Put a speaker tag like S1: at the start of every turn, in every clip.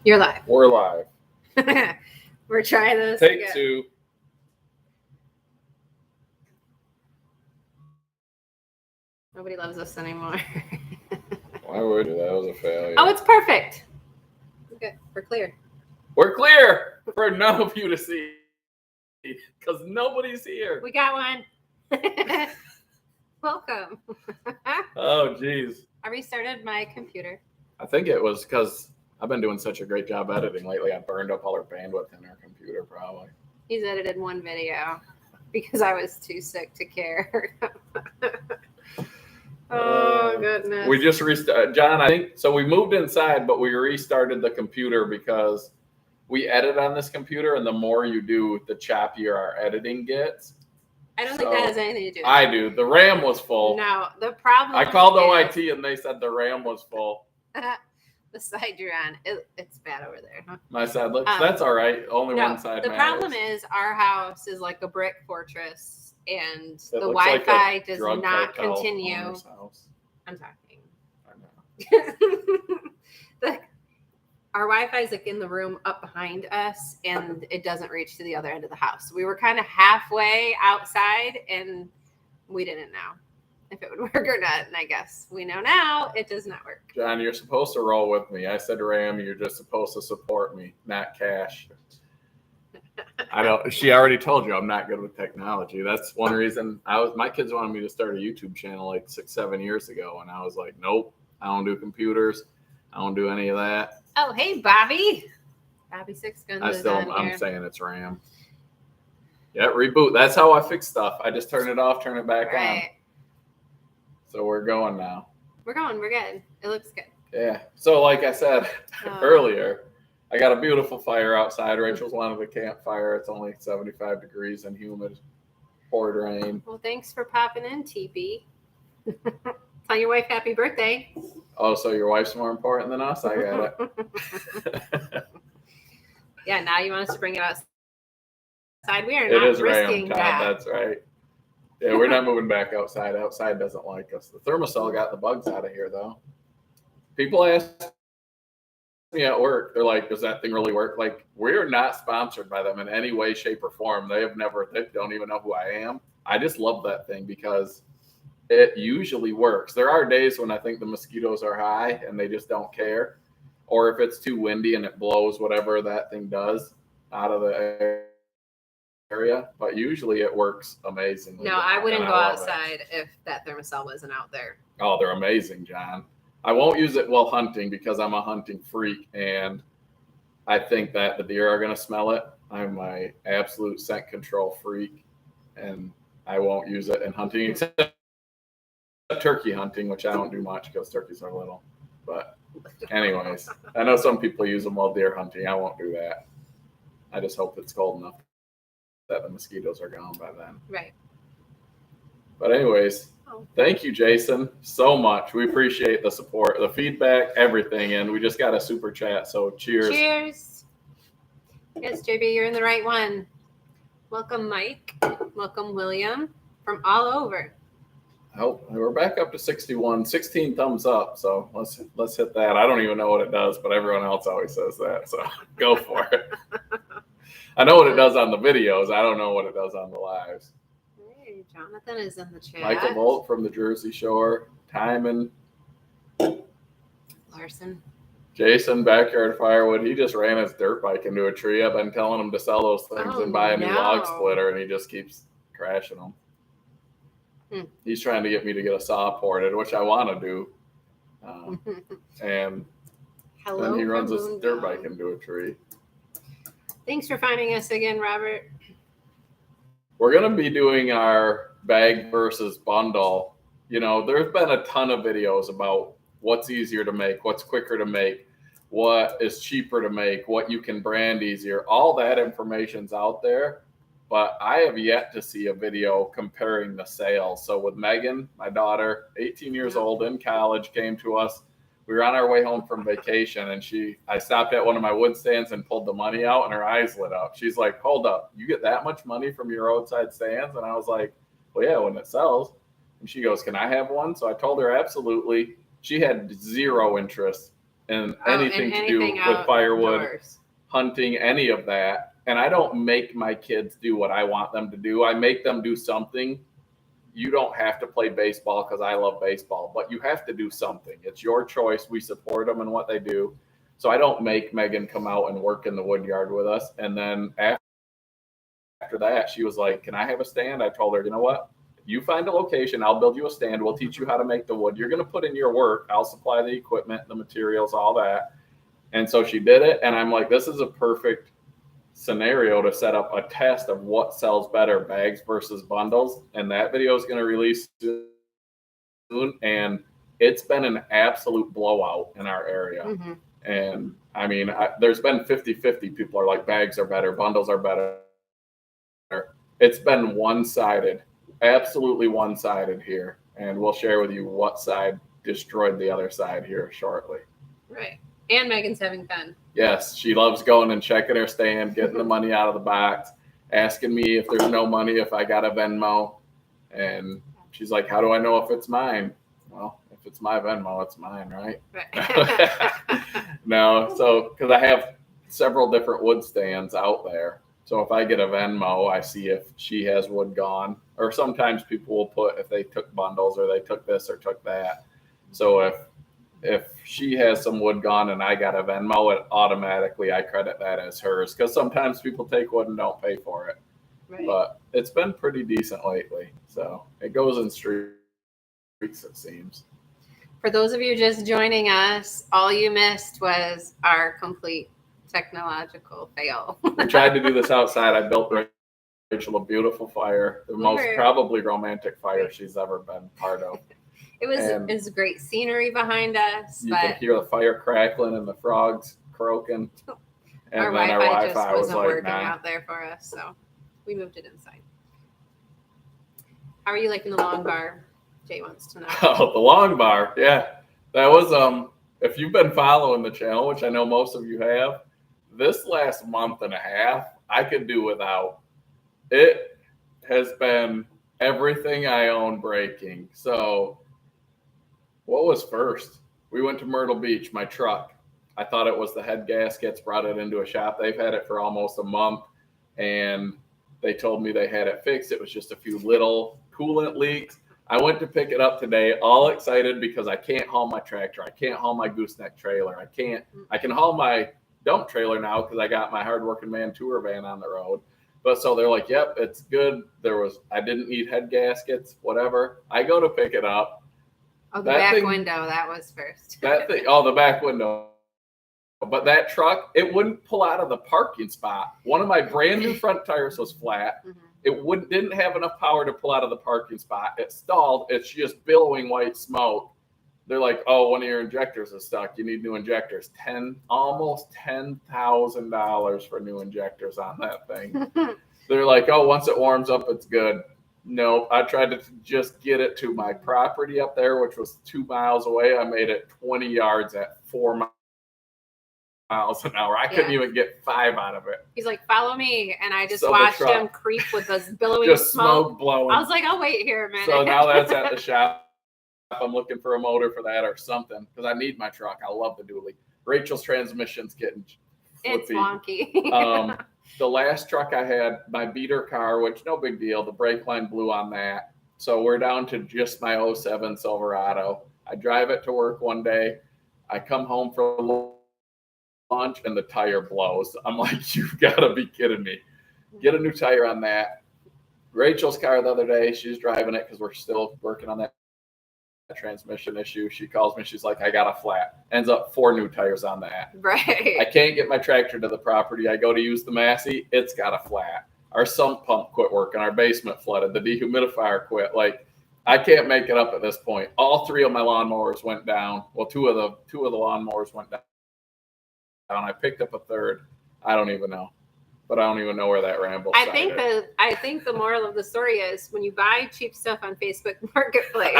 S1: You're live.
S2: We're live.
S1: We're trying this
S2: Take
S1: again.
S2: 2.
S1: Nobody loves us anymore.
S2: Why would you? That was a failure.
S1: Oh, it's perfect. Okay, we're clear.
S2: We're clear for none of you to see because nobody's here.
S1: We got one. Welcome.
S2: Oh, geez.
S1: I restarted my computer.
S2: I think it was because I've been doing such a great job editing lately. I burned up all our bandwidth in our computer, probably.
S1: He's edited one video because I was too sick to care. Oh, goodness.
S2: We just restarted. John, I think, so we moved inside, but we restarted the computer because we edit on this computer, and the more you do, the choppier our editing gets.
S1: I don't think that has anything to do with it.
S2: I do. The RAM was full.
S1: No, the problem
S2: I called
S1: is,
S2: OIT, and they said the RAM was full.
S1: the side you're on, it's bad over there, huh?
S2: My side looks, that's all right. Only one side
S1: the
S2: matters.
S1: problem is our house is like a brick fortress, and
S2: It
S1: the
S2: looks like a
S1: Wi-Fi does
S2: drug
S1: not
S2: cartel
S1: continue.
S2: owner's house.
S1: I'm talking.
S2: I know.
S1: Our Wi-Fi is like in the room up behind us, and it doesn't reach to the other end of the house. We were kind of halfway outside, and we didn't know if it would work or not. And I guess we know now it does not work.
S2: John, you're supposed to roll with me. I said RAM, you're just supposed to support me, not cash. I don't. She already told you I'm not good with technology. That's one reason my kids wanted me to start a YouTube channel like 6-7 years ago, and I was like, nope, I don't do computers. I don't do any of that.
S1: Oh, hey, Bobby. Bobby Six Guns.
S2: I'm saying it's RAM. Yeah, reboot. That's how I fix stuff. I just turn it off, turn it back on. So we're going now.
S1: We're going. We're good. It looks good.
S2: Yeah. So like I said earlier, I got a beautiful fire outside. Rachel's wanted a campfire. It's only 75 degrees and humid. Poured rain.
S1: Well, thanks for popping in, TB. Tell your wife happy birthday.
S2: Oh, so your wife's more important than us? I got it.
S1: Yeah, now you want us to bring it outside. We are
S2: it
S1: not
S2: is
S1: risking
S2: Todd,
S1: that.
S2: That's right. Yeah, we're not moving back outside. Outside doesn't like us. The thermosol got the bugs out of here, though. People ask me at work, they're like, does that thing really work? Like, we're not sponsored by them in any way, shape, or form. They don't even know who I am. I just love that thing because it usually works. There are days when I think the mosquitoes are high and they just don't care. Or if it's too windy and it blows whatever that thing does out of the area. But usually it works amazingly.
S1: No, I wouldn't go outside if that thermosol wasn't out there.
S2: Oh, they're amazing, John. I won't use it while hunting because I'm a hunting freak, and I think that the deer are going to smell it. I'm my absolute scent control freak, and I won't use it in hunting except turkey hunting, which I don't do much because turkeys are little. But anyways, I know some people use them while deer hunting. I won't do that. I just hope it's cold enough that the mosquitoes are gone by then.
S1: Right.
S2: But anyways, thank you, Jason, so much. We appreciate the support, the feedback, everything. And we just got a super chat. So cheers.
S1: Cheers. Yes, JB, you're in the right one. Welcome, Mike. Welcome, William, from all over.
S2: Oh, we're back up to 61, 16 thumbs up. So let's hit that. I don't even know what it does, but everyone else always says that. So go for it. I know what it does on the videos. I don't know what it does on the lives.
S1: Hey, Jonathan is in the chat.
S2: Michael Volt from the Jersey Shore. Timon.
S1: Larson.
S2: Jason, backyard firewood. He just ran his dirt bike into a tree. I've been telling him to sell those things and buy a new log splitter, and he just keeps crashing them. He's trying to get me to get a saw ported, which I want to do. And then he runs his dirt bike into a tree.
S1: Thanks for finding us again, Robert.
S2: We're going to be doing our bag versus bundle. You know, there's been a ton of videos about what's easier to make, what's quicker to make, what is cheaper to make, what you can brand easier. All that information's out there. But I have yet to see a video comparing the sales. So with Megan, my daughter, 18 years old, in college, came to us. We were on our way home from vacation, and I stopped at one of my wood stands and pulled the money out, and her eyes lit up. She's like, hold up, you get that much money from your roadside stands? And I was like, well, yeah, when it sells. And she goes, can I have one? So I told her absolutely. She had zero interest. and
S1: Oh,
S2: anything to
S1: anything
S2: do with firewood,
S1: outdoors.
S2: hunting, any of that. And I don't make my kids do what I want them to do. I make them do something. You don't have to play baseball because I love baseball, but you have to do something. It's your choice. We support them in what they do. So I don't make Megan come out and work in the wood yard with us. And then after that, she was like, "Can I have a stand?" I told her, "You know what? You find a location. I'll build you a stand. We'll teach you how to make the wood. You're going to put in your work. I'll supply the equipment, the materials, all that." And so she did it. And I'm like, this is a perfect scenario to set up a test of what sells better, bags versus bundles. And that video is going to release soon. And it's been an absolute blowout in our area.
S1: Mm-hmm.
S2: And I mean, there's been 50-50. People are like, bags are better, bundles are better. It's been one-sided, absolutely one-sided here. And we'll share with you what side destroyed the other side here shortly.
S1: Right. And Megan's having fun.
S2: Yes, she loves going and checking her stand, getting the money out of the box, asking me if there's no money, if I got a Venmo. And she's like, "How do I know if it's mine?" Well, if it's my Venmo, it's mine, right? No, so because I have several different wood stands out there. So if I get a Venmo, I see if she has wood gone. Or sometimes people will put if they took bundles or they took this or took that. So if she has some wood gone and I got a Venmo, it automatically I credit that as hers. Because sometimes people take wood and don't pay for it.
S1: Right.
S2: But it's been pretty decent lately. So it goes in streaks, it seems.
S1: For those of you just joining us, all you missed was our complete technological fail.
S2: We tried to do this outside. I built Rachel a beautiful fire, the most probably romantic fire she's ever been part of.
S1: It was great scenery behind us.
S2: You can hear the fire crackling and the frogs croaking. And
S1: our
S2: then
S1: Wi-Fi just wasn't working out there for us, so we moved it inside. How are you liking the long bar? Jay wants to know.
S2: Oh, the long bar. Yeah. That was, if you've been following the channel, which I know most of you have, this last month and a half, I could do without. It has been everything I own breaking. So what was first? We went to Myrtle Beach, my truck. I thought it was the head gaskets, brought it into a shop. They've had it for almost a month, and they told me they had it fixed. It was just a few little coolant leaks. I went to pick it up today, all excited because I can't haul my tractor. I can't haul my gooseneck trailer. I can haul my dump trailer now because I got my hardworking man tour van on the road. But so they're like, "Yep, it's good." I didn't need head gaskets, whatever. I go to pick it up.
S1: Oh, the back window, that was first.
S2: The back window. But that truck, it wouldn't pull out of the parking spot. One of my brand new front tires was flat. Mm-hmm. It didn't have enough power to pull out of the parking spot. It stalled. It's just billowing white smoke. They're like, "Oh, one of your injectors is stuck. You need new injectors." Almost $10,000 for new injectors on that thing. They're like, "Oh, once it warms up, it's good." No, I tried to just get it to my property up there, which was 2 miles away. I made it 20 yards at 4 miles an hour. I couldn't even get 5 out of it.
S1: He's like, "Follow me," and I just watched him creep with this billowing
S2: just smoke blowing.
S1: I was like, "I'll wait here a minute."
S2: So now that's at the shop. I'm looking for a motor for that or something because I need my truck. I love the dually. Rachel's transmission's getting
S1: flippy. It's wonky.
S2: The last truck I had, my beater car, which no big deal, the brake line blew on that. So we're down to just my 07 Silverado. I drive it to work one day. I come home for lunch and the tire blows. I'm like, "You've got to be kidding me." Get a new tire on that. Rachel's car the other day, she's driving it because we're still working on that transmission issue. She calls me. She's like, "I got a flat." Ends up 4 new tires on that.
S1: Right.
S2: I can't get my tractor to the property. I go to use the Massey. It's got a flat. Our sump pump quit working. Our basement flooded. The dehumidifier quit. Like, I can't make it up at this point. All 3 of my lawnmowers went down. Well, two of the lawnmowers went down. I picked up a third. I don't even know. But I don't even know where that ramble started.
S1: I think the moral of the story is when you buy cheap stuff on Facebook Marketplace,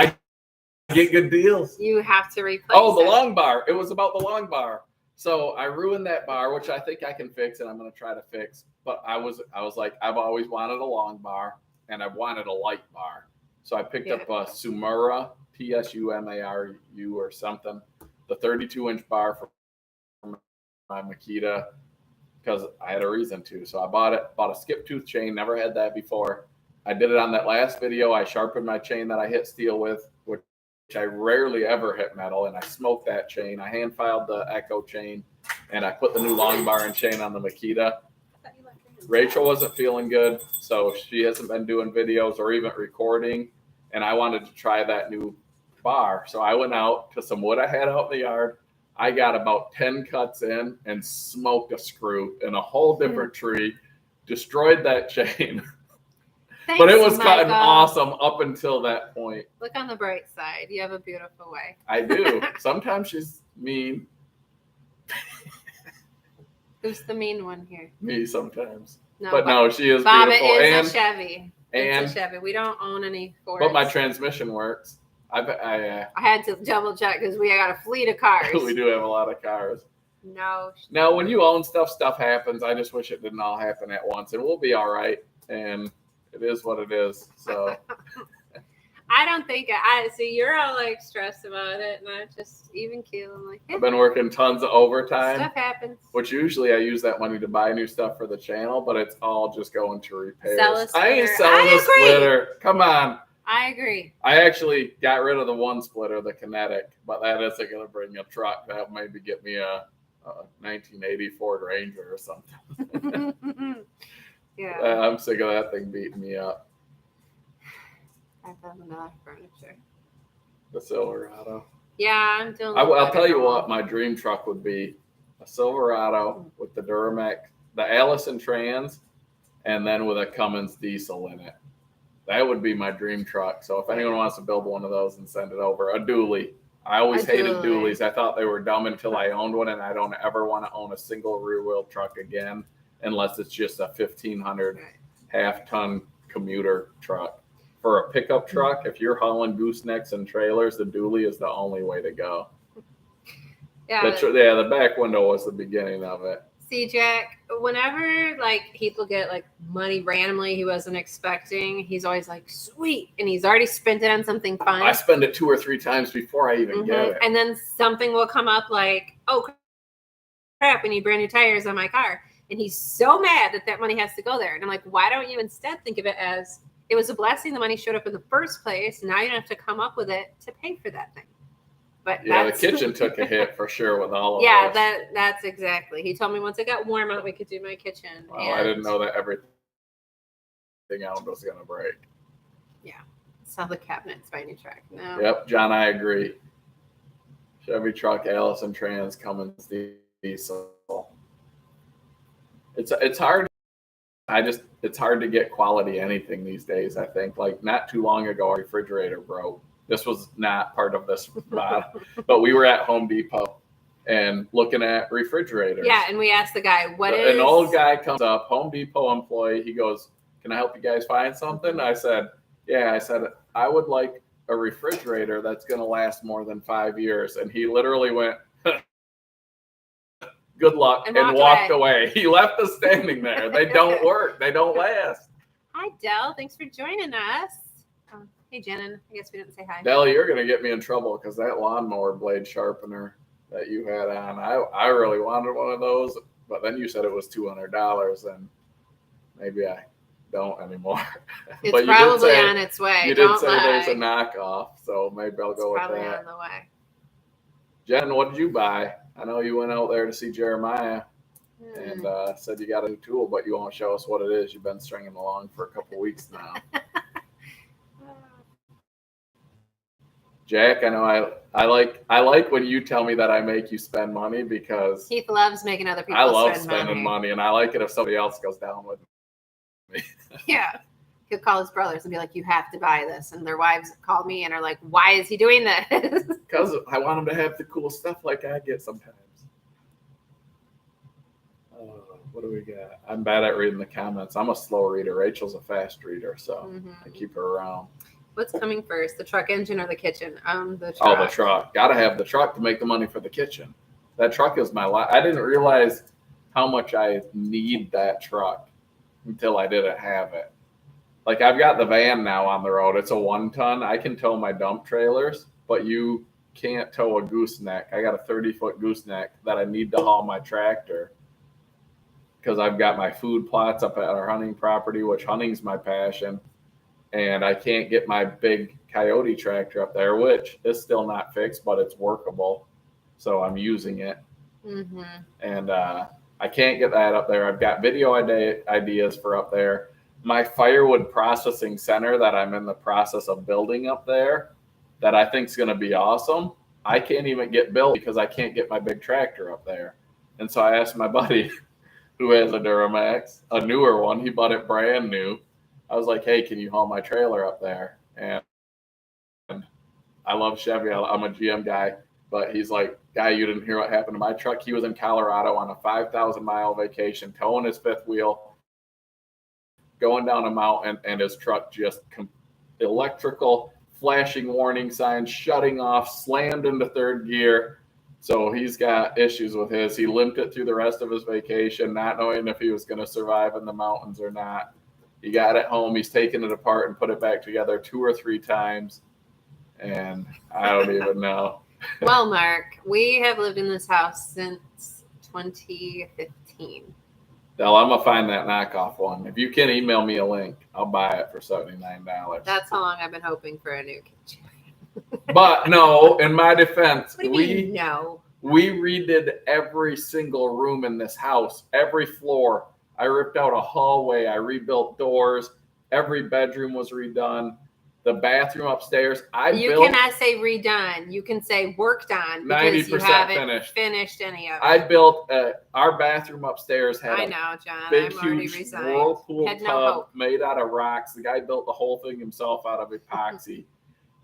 S2: I get good deals.
S1: You have to replace
S2: the long bar. It was about the long bar. So I ruined that bar, which I think I can fix and I'm going to try to fix. But I was like, I've always wanted a long bar and I wanted a light bar. So I picked up a Sumura, Tsumaru or something, the 32-inch bar for my Makita because I had a reason to. So I bought a skip tooth chain, never had that before. I did it on that last video. I sharpened my chain that I hit steel with, which I rarely ever hit metal, and I smoked that chain. I hand filed the Echo chain, and I put the new long bar and chain on the Makita. Rachel wasn't feeling good, so she hasn't been doing videos or even recording, and I wanted to try that new bar. So I went out to some wood I had out in the yard. I got about 10 cuts in and smoked a screw in a whole different tree, destroyed that chain.
S1: Thanks,
S2: but it was cutting
S1: Michael.
S2: Awesome up until that point.
S1: Look on the bright side. You have a beautiful way.
S2: I do. Sometimes she's mean.
S1: Who's the mean one here?
S2: Me sometimes.
S1: No,
S2: but no, she is
S1: Bob,
S2: beautiful.
S1: it is
S2: and
S1: a Chevy.
S2: And
S1: it's a Chevy. We don't own any Fords.
S2: But my transmission works. I
S1: had to double check because we got a fleet of cars.
S2: we do have a lot of cars.
S1: No.
S2: Now, when you own stuff happens. I just wish it didn't all happen at once, and we'll be all right. And it is what it is. So
S1: I don't think I see you're all like stressed about it, and I just even keel. I'm like,
S2: I've been working tons of overtime.
S1: Stuff happens.
S2: Which usually I use that money to buy new stuff for the channel, but it's all just going to repairs.
S1: Sell a
S2: I ain't
S1: splitter.
S2: selling
S1: I
S2: a
S1: agree.
S2: splitter. Come on.
S1: I agree.
S2: I actually got rid of the one splitter, the Kinetic, but that isn't going to bring a truck. That maybe get me a 1980 Ford Ranger or something.
S1: Yeah.
S2: I'm sick of that thing beating me up.
S1: I have another furniture.
S2: The Silverado.
S1: Yeah, I'm doing.
S2: I'll tell you what my dream truck would be: a Silverado with the Duramax, the Allison Trans, and then with a Cummins diesel in it. That would be my dream truck. So if anyone wants to build one of those and send it over, a dually. I always hated dualies. I thought they were dumb until I owned one, and I don't ever want to own a single rear-wheel truck again unless it's just a 1,500 half-ton commuter truck. For a pickup truck, if you're hauling goosenecks and trailers, the dually is the only way to go.
S1: Yeah.
S2: The back window was the beginning of it.
S1: See, Jack, whenever like people get like money randomly he wasn't expecting, he's always like, sweet. And he's already spent it on something fun.
S2: I spend it 2 or 3 times before I even get it.
S1: And then something will come up like, oh, crap, we need brand new tires on my car. And he's so mad that that money has to go there. And I'm like, why don't you instead think of it as it was a blessing the money showed up in the first place. Now you don't have to come up with it to pay for that thing. But
S2: yeah, the kitchen took a hit for sure with all of
S1: yeah,
S2: this.
S1: that's exactly. He told me once it got warm out, we could do my kitchen.
S2: Well, I didn't know that everything else was going to break.
S1: Yeah, sell the cabinets, buy a new truck. No.
S2: Yep, John, I agree. Chevy truck, Allison Trans, Cummins diesel. It's hard. It's hard to get quality anything these days. I think like not too long ago, our refrigerator broke. This was not part of this, but we were at Home Depot and looking at refrigerators.
S1: Yeah, and we asked the guy,
S2: An old guy comes up, Home Depot employee. He goes, "Can I help you guys find something?" I said, "Yeah." I said, "I would like a refrigerator that's going to last more than 5 years." And he literally went, "Good luck," and walked away. He left us standing there. They don't work. They don't last.
S1: Hi, Dell. Thanks for joining us. Hey, Jenna. I guess we didn't say hi.
S2: Dell, you're going to get me in trouble because that lawnmower blade sharpener that you had on, I really wanted one of those, but then you said it was $200, and maybe I don't anymore.
S1: It's
S2: but
S1: probably on its way.
S2: You did say there's a knockoff, so maybe I'll go with that.
S1: Probably on the way.
S2: Jen, what did you buy? I know you went out there to see Jeremiah and said you got a new tool, but you won't show us what it is. You've been stringing along for a couple weeks now. Jack, I know I like when you tell me that I make you spend money because
S1: Keith loves making other people.
S2: I love spending money, and I like it if somebody else goes down with me.
S1: Yeah, he'll call his brothers and be like, "You have to buy this," and their wives call me and are like, "Why is he doing this?"
S2: Because I want him to have the cool stuff like I get sometimes. What do we got? I'm bad at reading the comments. I'm a slow reader. Rachel's a fast reader, so I keep her around.
S1: What's coming first, the truck engine or the kitchen? The truck.
S2: Oh, the truck. Got to have the truck to make the money for the kitchen. That truck is my life. I didn't realize how much I need that truck until I didn't have it. Like I've got the van now on the road. It's a 1-ton. I can tow my dump trailers, but you can't tow a gooseneck. I got a 30-foot gooseneck that I need to haul my tractor because I've got my food plots up at our hunting property, which hunting's my passion. And I can't get my big Coyote tractor up there, which is still not fixed, but it's workable. So I'm using it.
S1: Mm-hmm.
S2: And I can't get that up there. I've got video ideas for up there. My firewood processing center that I'm in the process of building up there that I think is going to be awesome. I can't even get built because I can't get my big tractor up there. And so I asked my buddy who has a Duramax, a newer one. He bought it brand new. I was like, hey, can you haul my trailer up there? And I love Chevy. I'm a GM guy. But he's like, guy, you didn't hear what happened to my truck. He was in Colorado on a 5,000-mile vacation, towing his fifth wheel, going down a mountain, and his truck just electrical, flashing warning signs, shutting off, slammed into third gear. So he's got issues with his. He limped it through the rest of his vacation, not knowing if he was going to survive in the mountains or not. He got it home. He's taken it apart and put it back together 2 or 3 times. And I don't even know.
S1: Well, Mark, we have lived in this house since 2015.
S2: Well, I'm going to find that knockoff one. If you can email me a link, I'll buy it for $79.
S1: That's how long I've been hoping for a new kitchen.
S2: But no, in my defense,
S1: What do you mean, no?
S2: We redid every single room in this house, every floor. I ripped out a hallway. I rebuilt doors. Every bedroom was redone. The bathroom upstairs,
S1: You cannot say redone. You can say worked on because you haven't finished any of it.
S2: I built our bathroom upstairs had
S1: I know, John.
S2: big,
S1: I'm already
S2: huge
S1: resigned.
S2: whirlpool
S1: Had no
S2: tub
S1: hope.
S2: made out of rocks. The guy built the whole thing himself out of epoxy,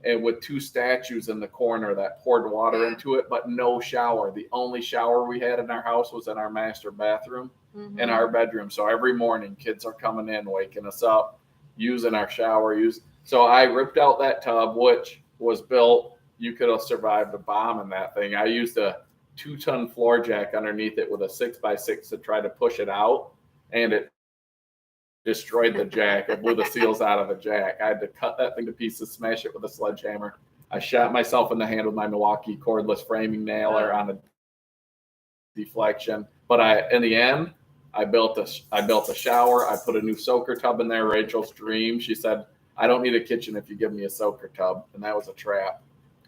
S2: and with 2 statues in the corner that poured water into it, but no shower. The only shower we had in our house was in our master bathroom in our bedroom. So every morning, kids are coming in, waking us up, using our shower. So I ripped out that tub, which was built. You could have survived a bomb in that thing. I used a 2-ton floor jack underneath it with a 6x6 to try to push it out, and it destroyed the jack. It blew the seals out of the jack. I had to cut that thing to pieces, smash it with a sledgehammer. I shot myself in the hand with my Milwaukee cordless framing nailer on a deflection. But in the end, I built a shower. I put a new soaker tub in there. Rachel's dream. She said, I don't need a kitchen if you give me a soaker tub. And that was a trap.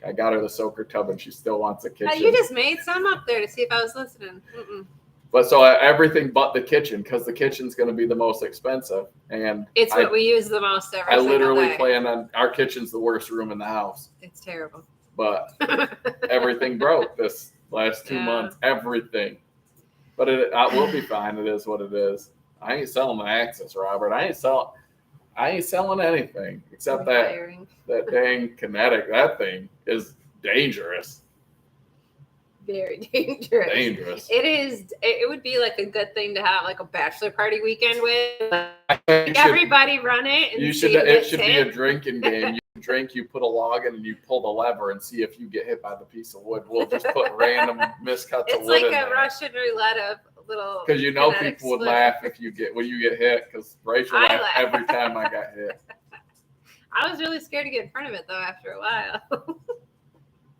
S2: I got her the soaker tub and she still wants a kitchen.
S1: You just made some up there to see if I was listening.
S2: But so everything but the kitchen, because the kitchen's going to be the most expensive. And
S1: it's what we use the most every single day. I
S2: literally plan on, our kitchen's the worst room in the house.
S1: It's terrible.
S2: But everything broke this last 2 months. Everything. But we'll be fine. It is what it is. I ain't selling the Axis, Robert. I ain't selling anything except that dang Kinetic. That thing is dangerous.
S1: Very dangerous.
S2: Dangerous.
S1: It is. It would be like a good thing to have like a bachelor party weekend with. Everybody run it. And
S2: it should be a drinking game. You drink, you put a log in, and you pull the lever and see if you get hit by the piece of wood. We'll just put random miscuts of wood.
S1: It's like a Russian roulette of little.
S2: Because people would laugh when you get hit. Because Rachel laughed every time I got hit.
S1: I was really scared to get in front of it though. After a while.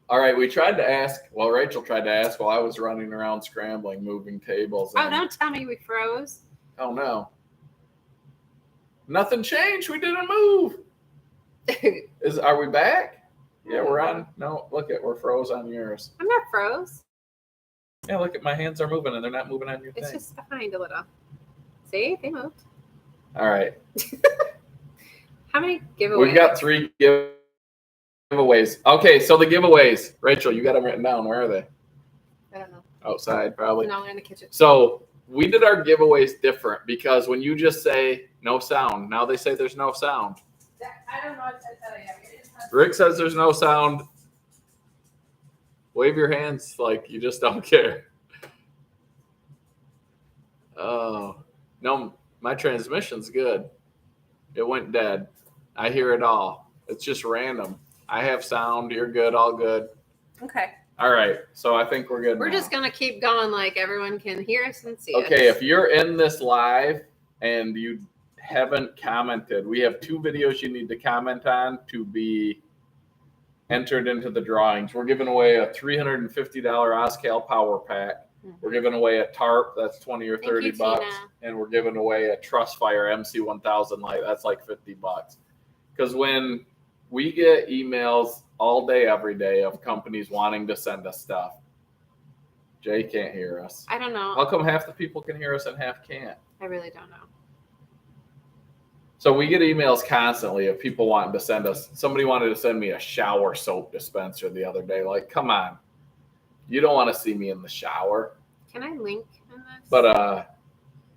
S2: All right, Rachel tried to ask while I was running around scrambling, moving tables.
S1: Oh, don't tell me we froze.
S2: Oh, no. Nothing changed. We didn't move. Are we back? Yeah, we're on. No, we're froze on yours.
S1: I'm not froze.
S2: Yeah, look at my hands are moving and they're not moving on your thing.
S1: It's just behind a little. See, they moved.
S2: All right.
S1: How many giveaways?
S2: We've got 3 giveaways. Okay, so the giveaways. Rachel, you got them written down. Where are they?
S1: I don't know.
S2: Outside, probably.
S1: No, they're in the kitchen.
S2: So we did our giveaways different because when you just say no sound, now they say there's no sound.
S1: I don't know what I said.
S2: Rick says there's no sound. Wave your hands like you just don't care. Oh, no, my transmission's good. It went dead. I hear it all. It's just random. I have sound. You're good. All good.
S1: Okay.
S2: All right. So I think we're good.
S1: We're just going to keep going like everyone can hear us and see us.
S2: Okay. If you're in this live and you haven't commented, we have 2 videos you need to comment on to be entered into the drawings. We're giving away a $350 Oscal power pack. We're giving away a tarp that's 20 or 30 bucks,
S1: Tina.
S2: and we're giving away a Truss Fire MC1000 light. That's like 50 bucks. Because when we get emails all day, every day of companies wanting to send us stuff, Jay can't hear us.
S1: I don't know.
S2: How come half the people can hear us and half can't?
S1: I really don't know.
S2: So we get emails constantly of people wanting to send us. Somebody wanted to send me a shower soap dispenser the other day. Like, come on. You don't want to see me in the shower.
S1: Can I link in this?
S2: But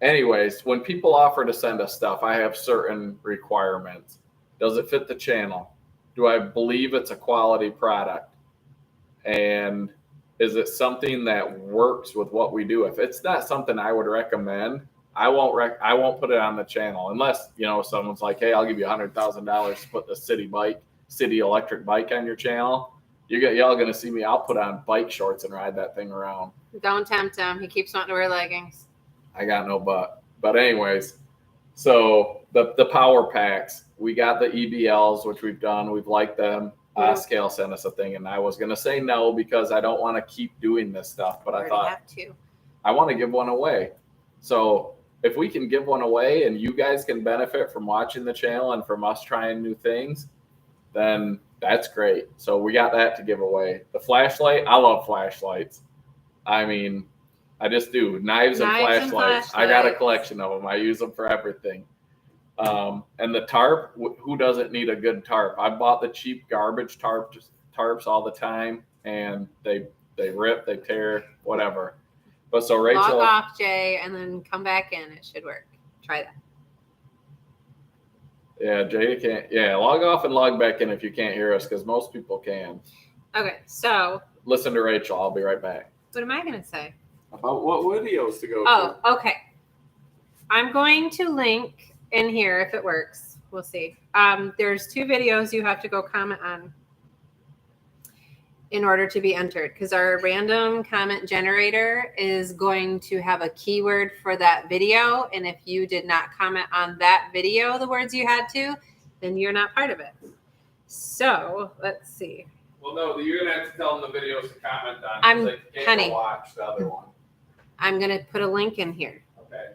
S2: anyways, when people offer to send us stuff, I have certain requirements. Does it fit the channel? Do I believe it's a quality product? And is it something that works with what we do? If it's not something I would recommend, I won't put it on the channel unless, someone's like, hey, I'll give you $100,000 to put the city electric bike on your channel. Y'all going to see me. I'll put on bike shorts and ride that thing around.
S1: Don't tempt him. He keeps wanting to wear leggings.
S2: I got no butt. But anyways, so the power packs, we got the EBLs, which we've done. We've liked them. Scale sent us a thing, and I was going to say no because I don't want to keep doing this stuff. But I thought I want to give one away. So if we can give one away and you guys can benefit from watching the channel and from us trying new things, then that's great. So we got that to give away. The flashlight, I love flashlights. I mean, I just do. Knives and flashlights. I got a collection of them. I use them for everything. And the tarp, who doesn't need a good tarp? I bought the cheap garbage tarps all the time, and they rip, they tear, whatever. But so Rachel,
S1: log off, Jay, and then come back in. It should work. Try that.
S2: Yeah, Jay can't. Yeah, log off and log back in if you can't hear us, because most people can.
S1: Okay, so
S2: listen to Rachel. I'll be right back.
S1: What am I going to say?
S2: About what videos to go
S1: to. Okay. I'm going to link in here if it works. We'll see. There's 2 videos you have to go comment on in order to be entered, because our random comment generator is going to have a keyword for that video. And if you did not comment on that video, the words you had to, then you're not part of it. So let's see.
S2: Well, no, you're going to have to tell them the videos to comment on. They can't watch the other one.
S1: I'm going to put a link in here.
S2: Okay.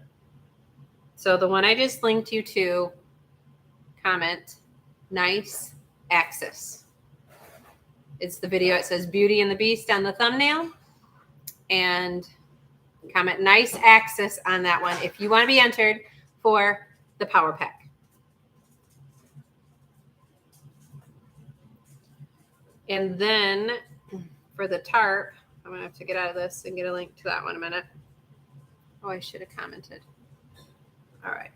S1: So the one I just linked you to, comment, nice axis. It's the video. It says Beauty and the Beast on the thumbnail. And comment nice axis on that one if you want to be entered for the power pack. And then for the tarp, I'm going to have to get out of this and get a link to that one in a minute. Oh, I should have commented. All right.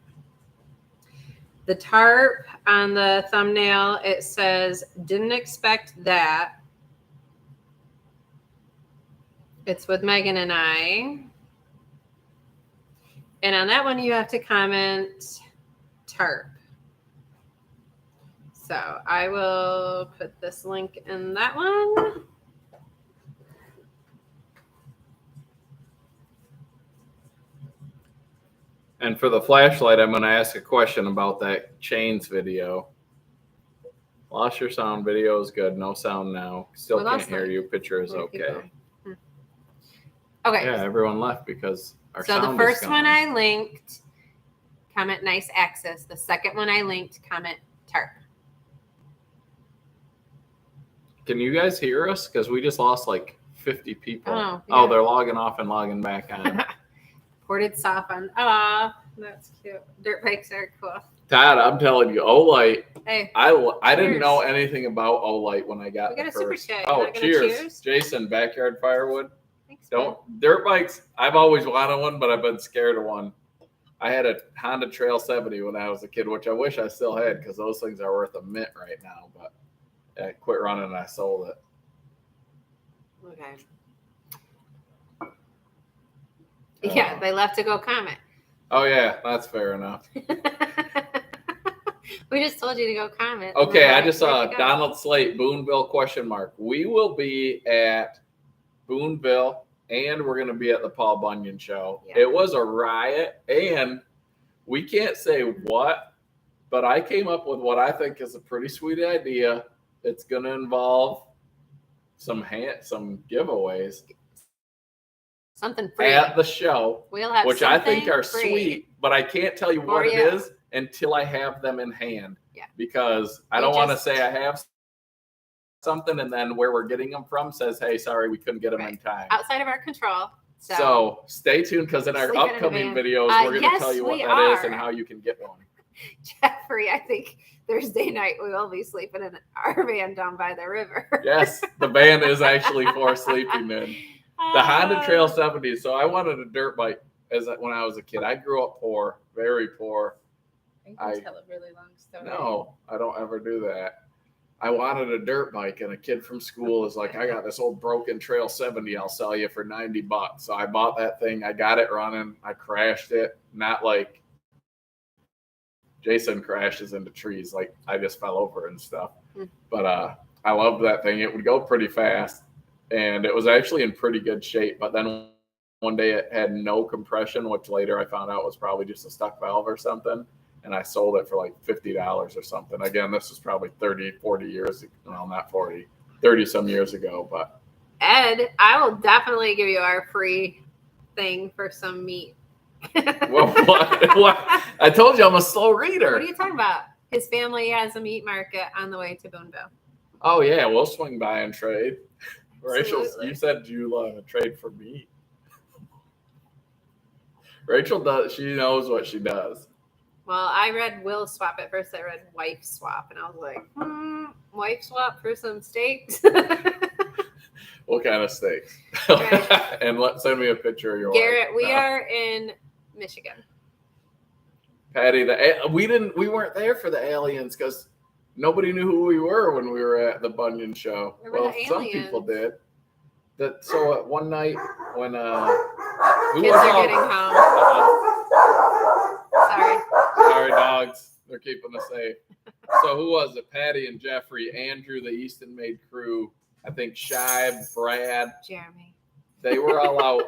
S1: The tarp on the thumbnail, it says, didn't expect that. It's with Megan and I. And on that one, you have to comment tarp. So I will put this link in that one.
S2: And for the flashlight, I'm going to ask a question about that chains video. Lost your sound. Video is good. No sound now. Still can't hear you. Picture is okay.
S1: Okay.
S2: Yeah, everyone left because our sound is gone.
S1: So the first one I linked, comment nice axis. The second one I linked, comment tarp.
S2: Can you guys hear us? Because we just lost like 50 people.
S1: Oh, yeah.
S2: Oh, they're logging off and logging back on.
S1: Ported soft on. Aw, that's cute. Dirt bikes are cool.
S2: Todd, I'm telling you, Olight.
S1: Hey,
S2: I didn't know anything about Olight when I got
S1: we got
S2: the
S1: a super
S2: first.
S1: chat.
S2: Oh, cheers. Jason, backyard firewood.
S1: Thanks,
S2: Dirt bikes. I've always wanted one, but I've been scared of one. I had a Honda Trail 70 when I was a kid, which I wish I still had because those things are worth a mint right now. But I quit running and I sold it.
S1: Okay. Yeah, they left to go comment.
S2: Oh, yeah, that's fair enough.
S1: We just told you to go comment.
S2: Okay, I just saw Donald Slate, Boonville ? We will be at Boonville, and we're going to be at the Paul Bunyan show. Yeah. It was a riot, and we can't say what, but I came up with what I think is a pretty sweet idea, it's gonna involve some giveaways.
S1: Something free
S2: at the show,
S1: we'll have
S2: which I think are
S1: free.
S2: sweet, but I can't tell you what it is until I have them in hand.
S1: Yeah.
S2: Because I don't want to say I have something and then where we're getting them from says, hey, sorry, we couldn't get them in time.
S1: Outside of our control.
S2: So stay tuned because in our upcoming videos, we're going to tell you what that is and how you can get one.
S1: Jeffrey, I think Thursday night we will be sleeping in our van down by the river.
S2: Yes, the van is actually for sleeping in. The Honda Trail 70. So I wanted a dirt bike when I was a kid. I grew up poor, very poor.
S1: I tell a really long story.
S2: No, I don't ever do that. I wanted a dirt bike, and a kid from school is like, I got this old broken Trail 70 I'll sell you for $90. So I bought that thing. I got it running. I crashed it. Not like Jason crashes into trees. Like I just fell over and stuff. But I loved that thing. It would go pretty fast. And it was actually in pretty good shape. But then one day it had no compression, which later I found out was probably just a stuck valve or something. And I sold it for like $50 or something. Again, this was probably 30, 40 years ago. Well, not 40, 30 some years ago. But
S1: Ed, I will definitely give you our free thing for some meat.
S2: Well, what? I told you I'm a slow reader.
S1: What are you talking about? His family has a meat market on the way to Boonville.
S2: Oh, yeah. We'll swing by and trade. Rachel,
S1: Absolutely.
S2: you said you want to trade for meat. Rachel does. She knows what she does.
S1: Well, I read will swap at first. I read wife swap, and I was like, wife swap for some steaks.
S2: What kind of steaks?
S1: Right.
S2: And send me a picture of your
S1: Garrett,
S2: wife.
S1: we are in Michigan.
S2: Patty, we weren't there for the aliens because nobody knew who we were when we were at the Bunyan show.
S1: Well,
S2: some people did. So one night when
S1: kids are getting home.
S2: Sorry, dogs. They're keeping us safe. So who was it? Patty and Jeffrey, Andrew, the Easton Made crew. I think Shibe, Brad,
S1: Jeremy.
S2: They were all out.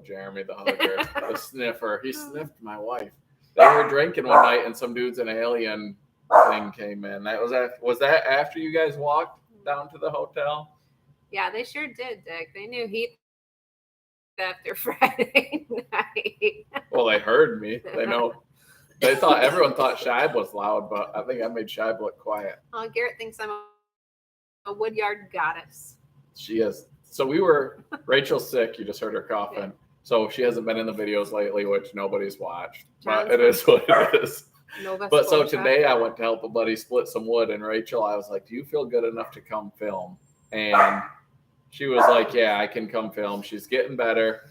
S2: Jeremy, the hugger, the sniffer. He sniffed my wife. They were drinking one night, and some dudes in an alien thing came in. Was that after you guys walked down to the hotel?
S1: Yeah, they sure did, Dick. They knew heat after Friday night.
S2: Well, they heard me. They know. Everyone thought Shibe was loud, but I think I made Shibe look quiet.
S1: Oh, Garrett thinks I'm a woodyard goddess.
S2: She is. So Rachel's sick. You just heard her coughing. Yeah. So she hasn't been in the videos lately, which nobody's watched. But it is what it is. But so today I went to help a buddy split some wood, and Rachel, I was like, do you feel good enough to come film? And she was like, yeah, I can come film. She's getting better.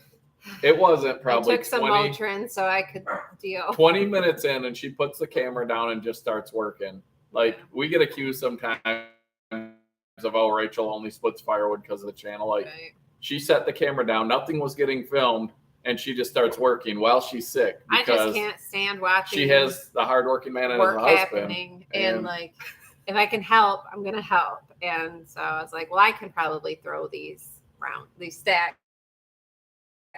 S2: It wasn't probably
S1: I took some Motrin so I could deal.
S2: 20 minutes in, and she puts the camera down and just starts working. Like, we get accused sometimes of, Rachel only splits firewood because of the channel. Like, She set the camera down. Nothing was getting filmed, and she just starts working while she's sick.
S1: I just can't stand watching.
S2: She has the hardworking man and
S1: work
S2: his husband.
S1: Happening, and like, if I can help, I'm going to help. And so I was like, well, I can probably throw these stacks.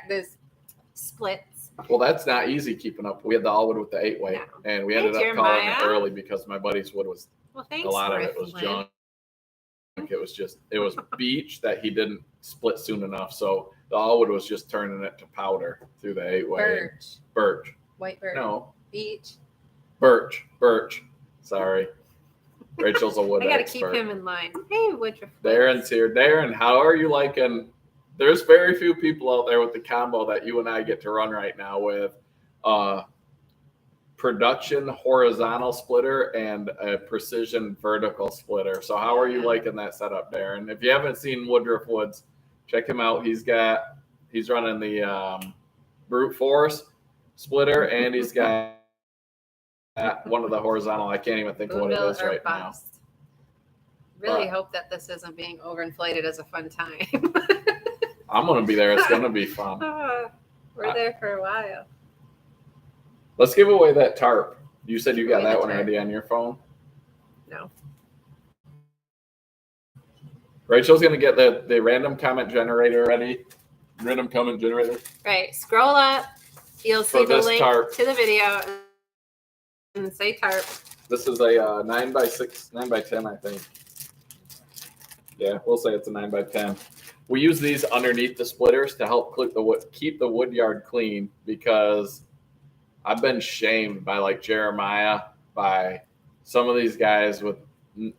S1: Those splits.
S2: Well, that's not easy keeping up. We had the all wood with the 8-way, and we ended up calling it early because my buddy's wood was a lot of it was junk. It was beech that he didn't split soon enough. So the all wood was just turning it to powder through the 8-way. Birch.
S1: White birch.
S2: No.
S1: Beech.
S2: Birch. Sorry. Rachel's a wood
S1: I got to
S2: expert.
S1: keep him in line. Hey, Woodruff.
S2: Darren's here. Darren, how are you liking? There's very few people out there with the combo that you and I get to run right now with production horizontal splitter and a precision vertical splitter. So how are you liking that setup, Darren? If you haven't seen Woodruff Woods, check him out. He's running the brute force splitter, and he's got one of the horizontal. I can't even think of what it is right now.
S1: Really hope that this isn't being overinflated as a fun time.
S2: I'm going to be there. It's going to be fun.
S1: We're there for a while.
S2: Let's give away that tarp. You said you got that one ready on your phone?
S1: No.
S2: Rachel's going to get the random comment generator ready. Random comment generator.
S1: Right. Scroll up. You'll see the link to the video and say tarp.
S2: This is a 9x6, 9x10, I think. Yeah, we'll say it's a 9x10. We use these underneath the splitters to help keep the wood yard clean, because I've been shamed by like Jeremiah, by some of these guys with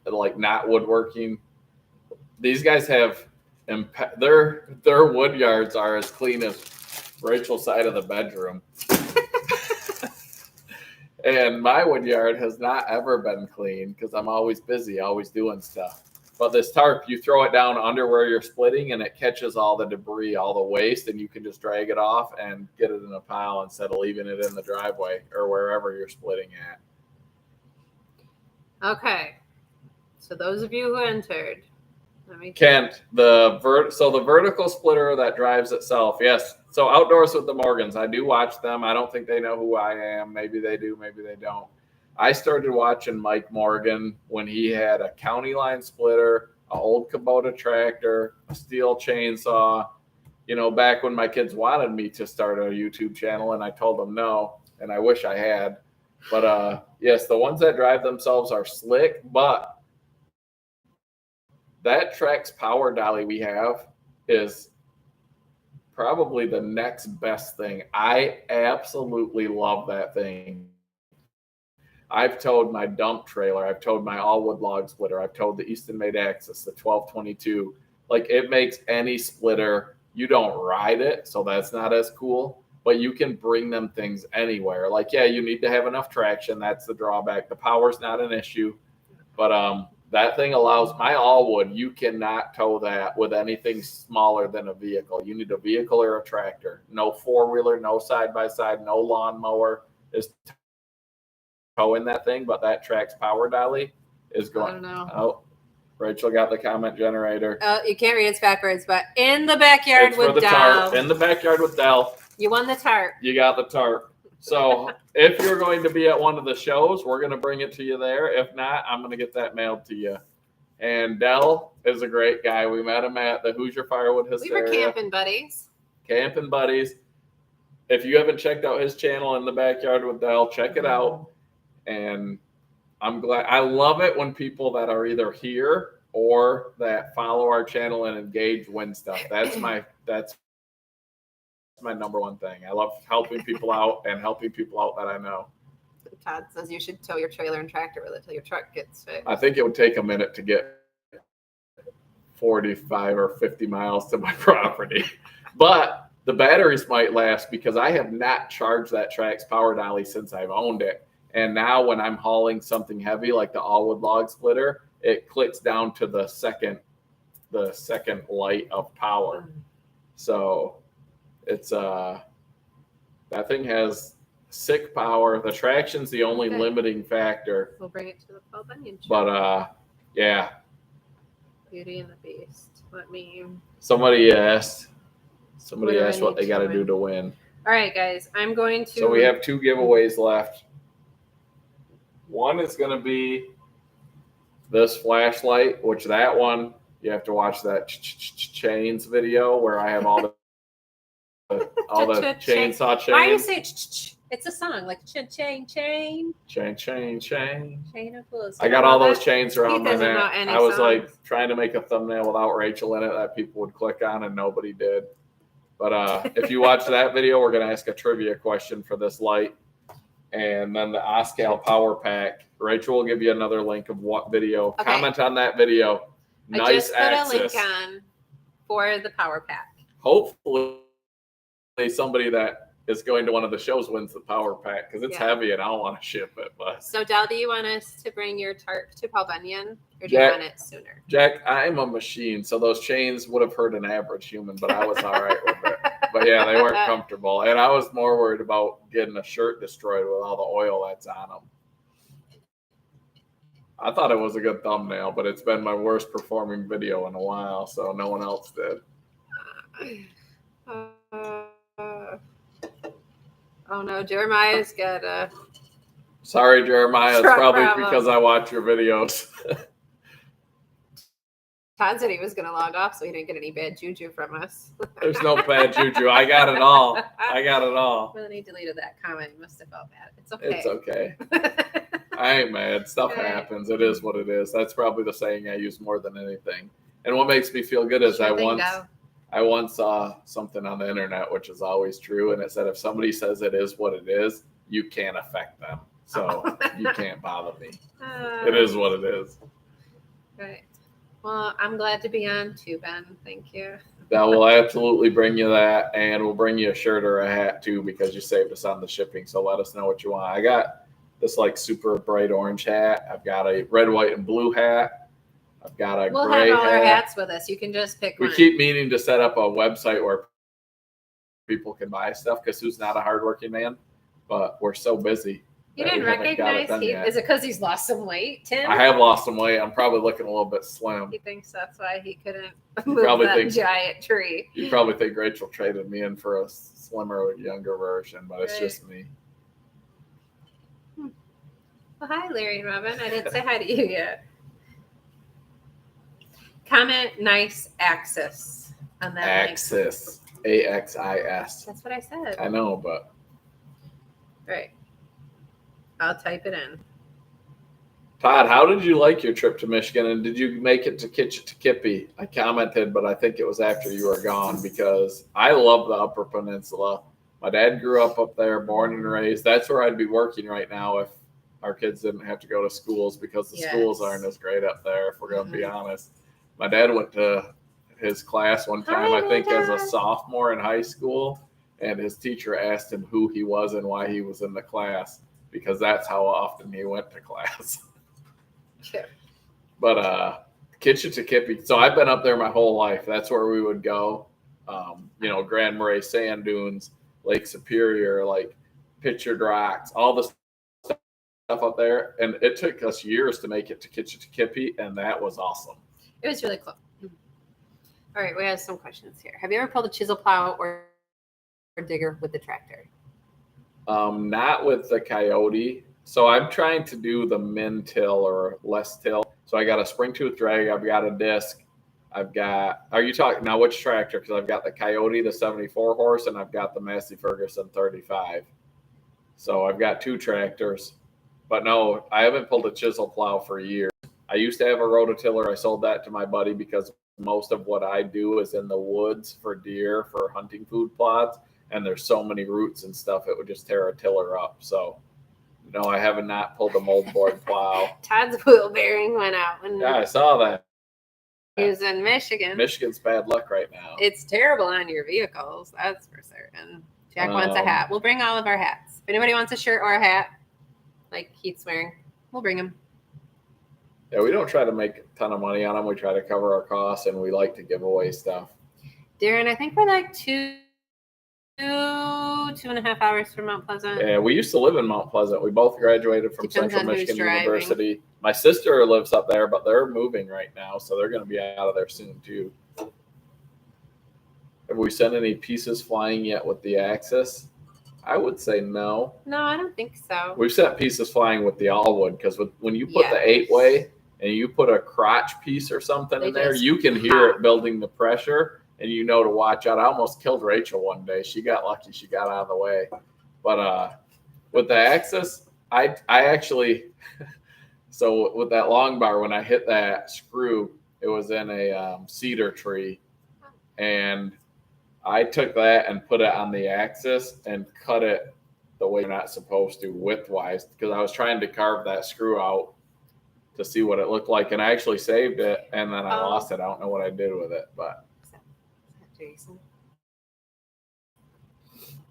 S2: like not woodworking. These guys have their wood yards are as clean as Rachel's side of the bedroom. And my wood yard has not ever been clean because I'm always busy, always doing stuff. But this tarp, you throw it down under where you're splitting and it catches all the debris, all the waste, and you can just drag it off and get it in a pile instead of leaving it in the driveway or wherever you're splitting at.
S1: Okay. So those of you who entered,
S2: Kent, the vertical splitter that drives itself. Yes. So Outdoors with the Morgans, I do watch them. I don't think they know who I am. Maybe they do, maybe they don't. I started watching Mike Morgan when he had a county line splitter, an old Kubota tractor, a steel chainsaw. You know, back when my kids wanted me to start a YouTube channel, and I told them no, and I wish I had. But yes, the ones that drive themselves are slick, but that Trex power dolly we have is probably the next best thing. I absolutely love that thing. I've towed my dump trailer. I've towed my all-wood log splitter. I've towed the Easton Made Axis, the 1222. Like, it makes any splitter. You don't ride it, so that's not as cool. But you can bring them things anywhere. Like, yeah, you need to have enough traction. That's the drawback. The power's not an issue. But that thing allows my all-wood. You cannot tow that with anything smaller than a vehicle. You need a vehicle or a tractor. No four-wheeler, no side-by-side, no lawnmower is towing that thing, but that Trex power dolly is going.
S1: I don't know.
S2: Oh, Rachel got the comment generator.
S1: You can't read it backwards, but in the backyard with Dell.
S2: Tarp. In the backyard with Dell.
S1: You won the tarp.
S2: You got the tarp. So if you're going to be at one of the shows, we're going to bring it to you there. If not, I'm going to get that mailed to you. And Dell is a great guy. We met him at the Hoosier Firewood Hysteria.
S1: We were camping buddies.
S2: Camping buddies. If you haven't checked out his channel, In the Backyard with Dell, check it out. And I'm glad. I love it when people that are either here or that follow our channel and engage win stuff. That's my number one thing. I love helping people out and helping people out that I know.
S1: Todd says you should tow your trailer and tractor with it till your truck gets fixed.
S2: I think it would take a minute to get 45 or 50 miles to my property. But the batteries might last because I have not charged that Trex power dolly since I've owned it. And now when I'm hauling something heavy like the all-wood log splitter, it clicks down to the second light of power. So it's that thing has sick power. The traction's the only limiting factor.
S1: We'll bring it to the Paul Bunyan show.
S2: But yeah.
S1: Beauty and the Beast.
S2: Somebody asked what they got to do to win.
S1: All right, guys. I'm going to.
S2: So we have 2 giveaways left. One is going to be this flashlight, which that one you have to watch that chains video where I have all the chainsaw chains.
S1: Why do you say it's a song like chain of clothes.
S2: I got all those chains around my neck. I was
S1: songs.
S2: like trying to make a thumbnail without Rachel in it that people would click on, and nobody did. But if you watch that video, we're going to ask a trivia question for this light. And then the Oscal Power Pack. Rachel will give you another link of what video. Okay. Comment on that video.
S1: I just put a link on for the Power Pack.
S2: Hopefully somebody that is going to one of the shows wins the Power Pack because it's heavy and I don't want to ship it. But
S1: so, Del, do you want us to bring your tarp to Paul Bunyan, or do you want it sooner?
S2: Jack, I'm a machine, so those chains would have hurt an average human, but I was all right with it. But yeah, they weren't comfortable, and I was more worried about getting a shirt destroyed with all the oil that's on them. I thought it was a good thumbnail, but it's been my worst performing video in a while, so no one else did.
S1: Oh no, Jeremiah's got a.
S2: Sorry, Jeremiah. It's probably because I watch your videos.
S1: Todd said he was going to log off so he didn't get any bad juju from us.
S2: There's no bad juju. I got it all. Well,
S1: then he deleted that comment. He must have felt bad. It's okay.
S2: It's okay. I ain't mad. Stuff happens. It is what it is. That's probably the saying I use more than anything. And what makes me feel good is
S1: Sure
S2: I
S1: thing,
S2: once saw something on the internet, which is always true, and it said if somebody says it is what it is, you can't affect them. So you can't bother me. It is what it is.
S1: Right. Well, I'm glad to be on too, Ben. Thank you.
S2: That will absolutely bring you that, and we'll bring you a shirt or a hat too because you saved us on the shipping. So let us know what you want. I got this like super bright orange hat. I've got a red, white, and blue hat. I've got a
S1: We'll
S2: gray
S1: have all
S2: hat.
S1: our hats with us. You can just pick one.
S2: We keep meaning to set up a website where people can buy stuff because who's not a hardworking man? But we're so busy.
S1: You didn't recognize is it because he's lost some weight, Tim?
S2: I have lost some weight. I'm probably looking a little bit slim.
S1: He thinks that's why he couldn't move that giant tree.
S2: You probably think Rachel traded me in for a slimmer, younger version, but it's just me.
S1: Well, hi, Larry and Robin. I didn't say hi to you yet. Comment nice axis on that.
S2: Axis. AXIS.
S1: That's what I said.
S2: I know, but.
S1: Right. I'll type it in.
S2: Todd, how did you like your trip to Michigan, and did you make it to Kitchikippy? I commented, but I think it was after you were gone because I love the Upper Peninsula. My dad grew up there, born and raised. That's where I'd be working right now if our kids didn't have to go to schools because the schools aren't as great up there, if we're going to be honest. My dad went to his class one time, I think as a sophomore in high school, and his teacher asked him who he was and why he was in the class because that's how often he went to class.
S1: Sure.
S2: But Kitchikippy, so I've been up there my whole life. That's where we would go. Grand Marais Sand Dunes, Lake Superior, like Pictured Rocks, all the stuff up there. And it took us years to make it to Kitchikippy, and that was awesome.
S1: It was really cool. All right, we have some questions here. Have you ever pulled a chisel plow or digger with the tractor?
S2: Not with the Coyote. So I'm trying to do the min till or less till. So I got a spring tooth drag. I've got a disc. Are you talking now which tractor? Because I've got the Coyote, the 74 horse, and I've got the Massey Ferguson 35. So I've got two tractors. But no, I haven't pulled a chisel plow for years. I used to have a rototiller. I sold that to my buddy because most of what I do is in the woods for deer, for hunting food plots. And there's so many roots and stuff, it would just tear a tiller up. So, no, I have not pulled a moldboard plow.
S1: Todd's wheel bearing went out.
S2: Yeah, I saw that.
S1: He was in Michigan.
S2: Michigan's bad luck right now.
S1: It's terrible on your vehicles, that's for certain. Jack wants a hat. We'll bring all of our hats. If anybody wants a shirt or a hat, like Keith's wearing, we'll bring them.
S2: Yeah, we don't try to make a ton of money on them. We try to cover our costs, and we like to give away stuff.
S1: Darren, I think we're like 2.5 hours from Mount Pleasant.
S2: Yeah, we used to live in Mount Pleasant. We both graduated from Central Michigan University. My sister lives up there, but they're moving right now, so they're going to be out of there soon too. Have we sent any pieces flying yet with the Axis? I would say no.
S1: No, I don't think so.
S2: We've sent pieces flying with the Allwood because when you put the 8-way and you put a crotch piece or something in there, you can hear it building the pressure. And you know to watch out. I almost killed Rachel one day. She got lucky. She got out of the way. But with the Axis, I actually – so with that long bar, when I hit that screw, it was in a cedar tree. And I took that and put it on the Axis and cut it the way you're not supposed to widthwise because I was trying to carve that screw out to see what it looked like. And I actually saved it, and then I lost it. I don't know what I did with it, but –
S1: Jason.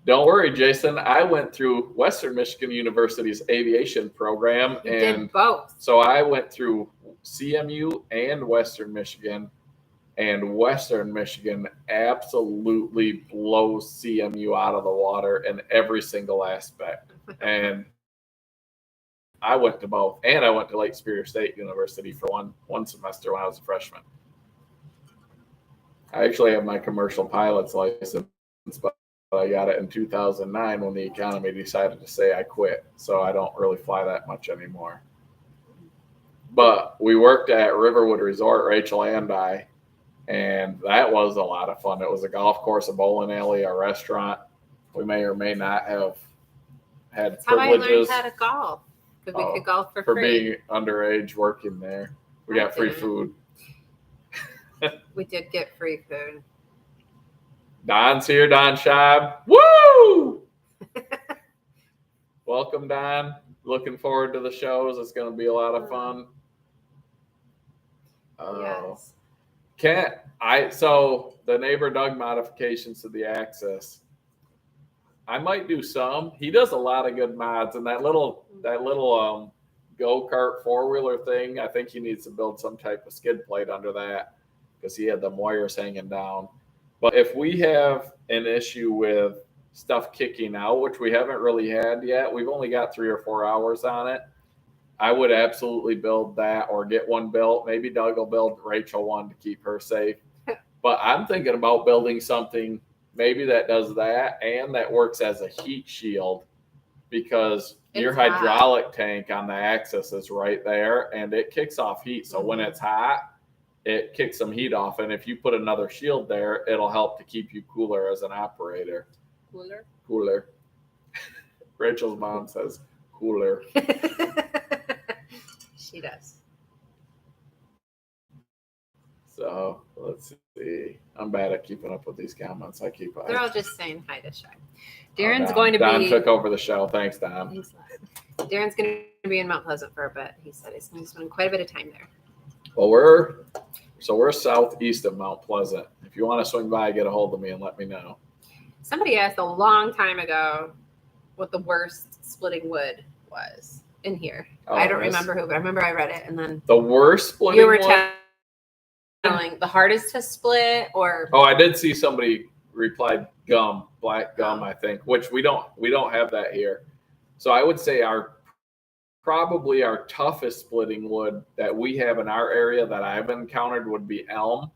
S2: Don't worry, Jason. I went through Western Michigan University's aviation program.
S1: You did both.
S2: So I went through CMU and Western Michigan, and Western Michigan absolutely blows CMU out of the water in every single aspect. And I went to both. And I went to Lake Superior State University for one semester when I was a freshman. I actually have my commercial pilot's license, but I got it in 2009 when the economy decided to say I quit. So I don't really fly that much anymore. But we worked at Riverwood Resort, Rachel and I, and that was a lot of fun. It was a golf course, a bowling alley, a restaurant. We may or may not have had privileges.
S1: How I learned how to golf. Because we could golf for free.
S2: For being underage working there. We got free food.
S1: We did get free food.
S2: Don's here, Don Scheib. Woo! Welcome, Don. Looking forward to the shows. It's going to be a lot of fun.
S1: Yes.
S2: So the neighbor Doug modifications to the Axis. I might do some. He does a lot of good mods, and that little go-kart four-wheeler thing, I think he needs to build some type of skid plate under that because he had them wires hanging down. But if we have an issue with stuff kicking out, which we haven't really had yet, we've only got 3 or 4 hours on it, I would absolutely build that or get one built. Maybe Doug will build Rachel one to keep her safe. But I'm thinking about building something maybe that does that and that works as a heat shield because your hydraulic tank on the Axis is right there and it kicks off heat. So when it's hot, it kicks some heat off. And if you put another shield there, it'll help to keep you cooler as an operator. Cooler. Rachel's mom says cooler.
S1: She does.
S2: So let's see. I'm bad at keeping up with these comments.
S1: They're all just saying hi to Shai. Darren's
S2: Don took over the show. Thanks, Don.
S1: Darren's going to be in Mount Pleasant for a bit. He said he's going to spend quite a bit of time there.
S2: Well, we're southeast of Mount Pleasant. If you want to swing by, get a hold of me and let me know.
S1: Somebody asked a long time ago what the worst splitting wood was in here. I don't remember who, but I remember I read it, and then
S2: the worst splitting wood.
S1: You were telling the hardest to split, or
S2: I did see somebody replied black gum, I think, which we don't have that here. So I would say probably our toughest splitting wood that we have in our area that I've encountered would be elm,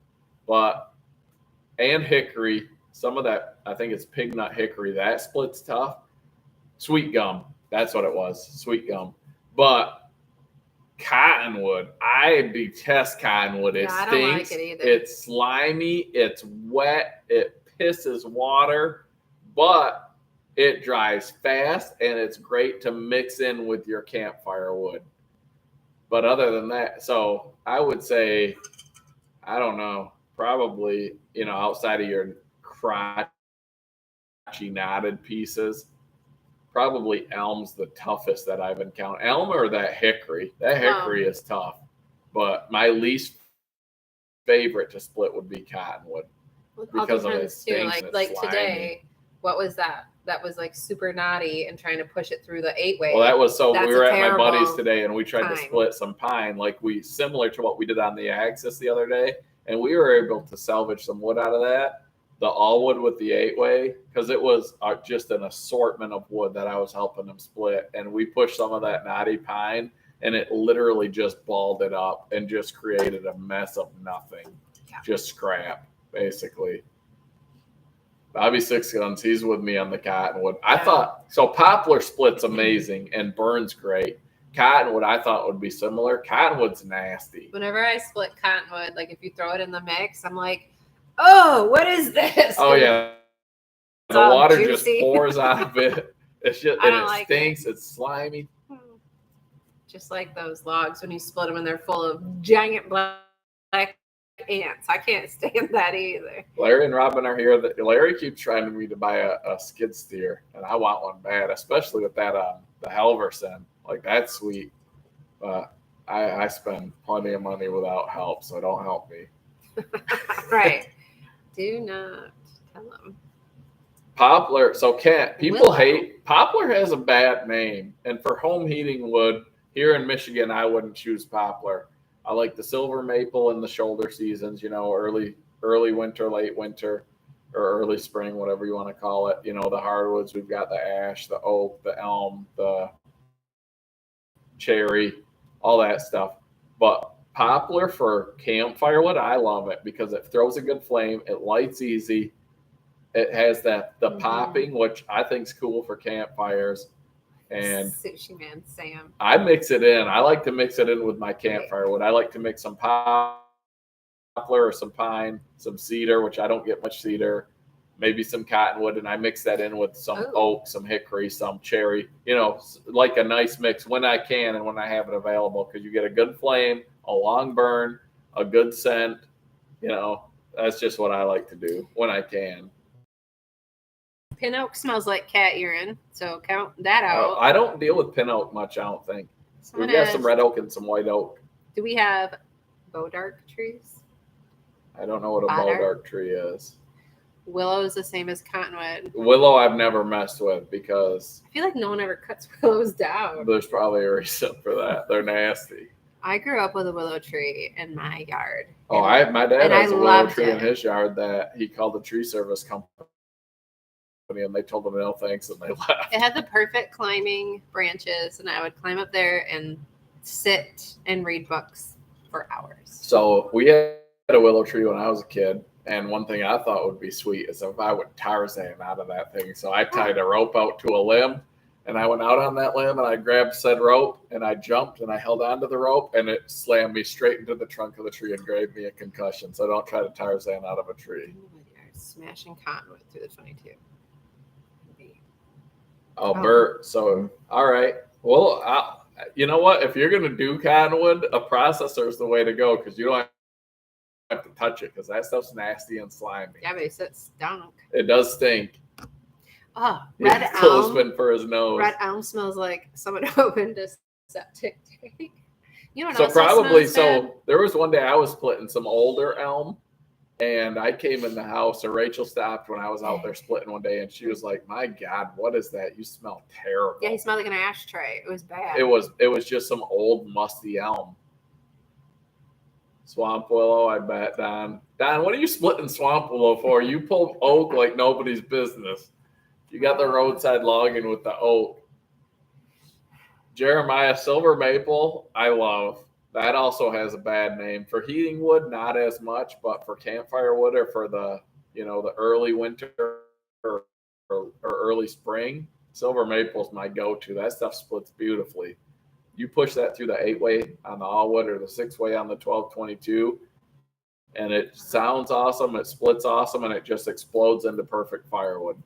S2: and hickory. Some of that, I think it's pig nut hickory, that splits tough. Sweet gum, that's what it was, sweet gum. But cottonwood, I detest cottonwood. It stinks. I don't like it either. It's slimy, it's wet, it pisses water, but it dries fast and it's great to mix in with your campfire wood. But other than that, so I would say, I don't know, probably, outside of your crotchy knotted pieces, probably elm's the toughest that I've encountered. Elm or that hickory. That hickory is tough. But my least favorite to split would be cottonwood. Because of its stinks.
S1: Like today, what was that? That was like super knotty and trying to push it through the 8-way.
S2: Well, we were at my buddy's today and we tried to split some pine, similar to what we did on the Axis the other day. And we were able to salvage some wood out of that. The all wood with the 8-way, because it was just an assortment of wood that I was helping them split. And we pushed some of that knotty pine and it literally just balled it up and just created a mess of nothing. Yeah. Just scrap, basically. Bobby Six Guns, he's with me on the cottonwood. I thought, so poplar splits amazing and burns great. Cottonwood, I thought would be similar. Cottonwood's nasty.
S1: Whenever I split cottonwood, like if you throw it in the mix, I'm like, oh, what is this?
S2: Oh, yeah. The water just pours out of it. It's just, and it stinks. It's slimy.
S1: Just like those logs when you split them and they're full of giant black ants. I can't stand that either.
S2: Larry and Robin are here. Larry keeps trying me to buy a skid steer, and I want one bad, especially with that the Halverson. Like, that's sweet. But I spend plenty of money without help, so don't help me.
S1: Right. Do not tell them.
S2: Poplar. So people hate poplar has a bad name, and for home heating wood here in Michigan, I wouldn't choose poplar. I like the silver maple in the shoulder seasons. Early winter, late winter, or early spring, whatever you want to call it. The hardwoods. We've got the ash, the oak, the elm, the cherry, all that stuff. But poplar for campfire wood, I love it because it throws a good flame. It lights easy. It has the popping, which I think is cool for campfires. And
S1: Sushi Man Sam.
S2: I mix it in. I like to mix it in with my campfire wood. I like to mix some poplar or some pine, some cedar, which I don't get much cedar, maybe some cottonwood, and I mix that in with some oak, some hickory, some cherry, like a nice mix when I can and when I have it available, because you get a good flame, a long burn, a good scent, You know, that's just what I like to do when I can.
S1: Pin oak smells like cat urine, so count that out.
S2: I don't deal with pin oak much, I don't think. We've got some red oak and some white oak.
S1: Do we have bodark trees?
S2: I don't know what a bodark tree is.
S1: Willow is the same as cottonwood.
S2: Willow I've never messed with because
S1: I feel like no one ever cuts willows down.
S2: There's probably a reason for that. They're nasty.
S1: I grew up with a willow tree in my yard.
S2: Oh, my dad has a willow tree in his yard that he called the tree service company, and they told him no thanks, and they left.
S1: It had the perfect climbing branches, and I would climb up there and sit and read books for hours.
S2: So we had a willow tree when I was a kid, and one thing I thought would be sweet is if I would Tarzan out of that thing. So I tied a rope out to a limb, and I went out on that limb, and I grabbed said rope, and I jumped, and I held onto the rope, and it slammed me straight into the trunk of the tree and gave me a concussion. So don't try to Tarzan out of a tree.
S1: Smashing cottonwood through the 22.
S2: Oh, Bert. So, all right. Well, you know what? If you're going to do cottonwood, a processor is the way to go because you don't have to touch it because that stuff's nasty and slimy.
S1: Yeah, but it stunk.
S2: It does stink.
S1: Oh, red elm.
S2: Clothespin for his nose.
S1: Red elm smells like someone opened a septic tank. You know what
S2: so probably
S1: bad?
S2: There was one day I was splitting some older elm, and I came in the house, and Rachel stopped when I was out there splitting one day, and she was like, "My God, what is that? You smell terrible."
S1: Yeah, he smelled like an ashtray. It was bad.
S2: It was just some old musty elm. Swamp willow, I bet, Don. Don, what are you splitting swamp willow for? You pull oak like nobody's business. You got the roadside logging with the oak. Jeremiah, silver maple, I love. That also has a bad name. For heating wood, not as much, but for campfire wood or for the early winter or early spring, silver maple is my go-to. That stuff splits beautifully. You push that through the 8-way on the all-wood or the 6-way on the 1222, and it sounds awesome, it splits awesome, and it just explodes into perfect firewood.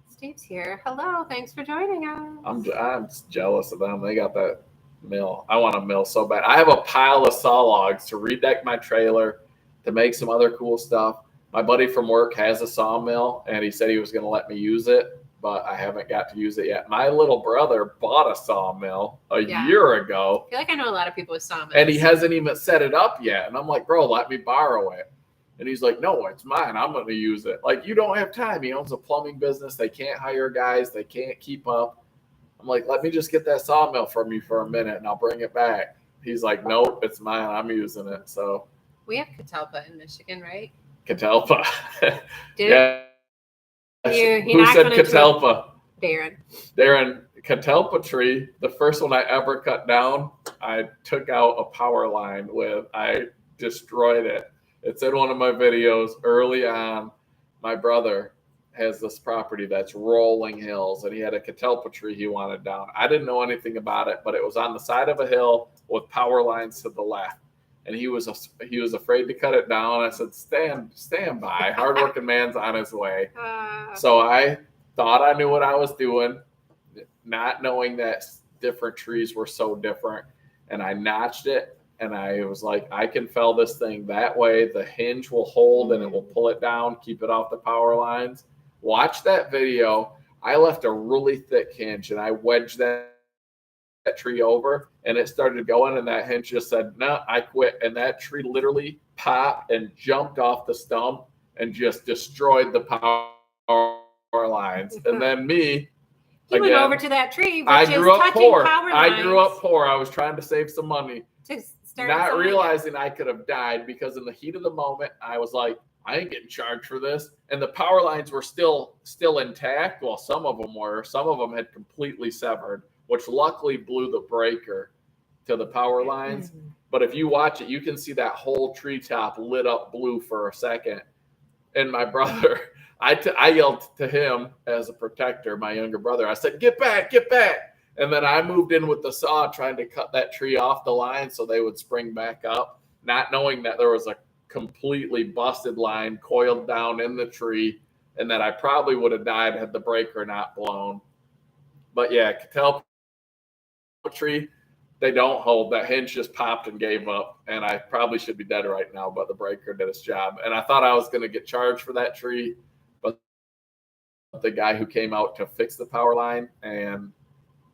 S1: Steve's here. Hello, thanks for joining us.
S2: I'm jealous of them. They got that mill. I want a mill so bad. I have a pile of saw logs to redeck my trailer, to make some other cool stuff. My buddy from work has a sawmill, and he said he was going to let me use it, but I haven't got to use it yet. My little brother bought a sawmill a year ago.
S1: I feel like I know a lot of people with sawmills.
S2: And he hasn't even set it up yet. And I'm like, bro, let me borrow it. And he's like, no, it's mine. I'm going to use it. Like, you don't have time. He owns a plumbing business. They can't hire guys. They can't keep up. I'm like, let me just get that sawmill from you for a minute, and I'll bring it back. He's like, nope, it's mine. I'm using it. So
S1: we have Catalpa in Michigan, right?
S2: Catalpa.
S1: Yeah.
S2: Who said Catalpa?
S1: Darren.
S2: Catalpa tree, the first one I ever cut down, I took out a power line with. I destroyed it. It's in one of my videos early on. My brother has this property that's rolling hills, and he had a catalpa tree he wanted down. I didn't know anything about it, but it was on the side of a hill with power lines to the left, and he was afraid to cut it down. I said, stand by. Hardworking man's on his way. So I thought I knew what I was doing, not knowing that different trees were so different, and I notched it. And I was like, I can fell this thing that way. The hinge will hold and it will pull it down, keep it off the power lines. Watch that video. I left a really thick hinge and I wedged that tree over, and it started going, and that hinge just said, no, I quit. And that tree literally popped and jumped off the stump and just destroyed the power lines. And then me,
S1: he went over to that tree, which
S2: I grew up poor.
S1: Power lines.
S2: I grew up poor. I was trying to save some money. Not realizing I could have died because in the heat of the moment, I was like, I ain't getting charged for this. And the power lines were still intact. Well, some of them were. Some of them had completely severed, which luckily blew the breaker to the power lines. Mm-hmm. But if you watch it, you can see that whole treetop lit up blue for a second. And my brother, I yelled to him as a protector, my younger brother. I said, get back, get back. And then I moved in with the saw trying to cut that tree off the line so they would spring back up, not knowing that there was a completely busted line coiled down in the tree and that I probably would have died had the breaker not blown. But yeah, catalpa tree, they don't hold. That hinge just popped and gave up, and I probably should be dead right now, but the breaker did its job. And I thought I was going to get charged for that tree, but the guy who came out to fix the power line and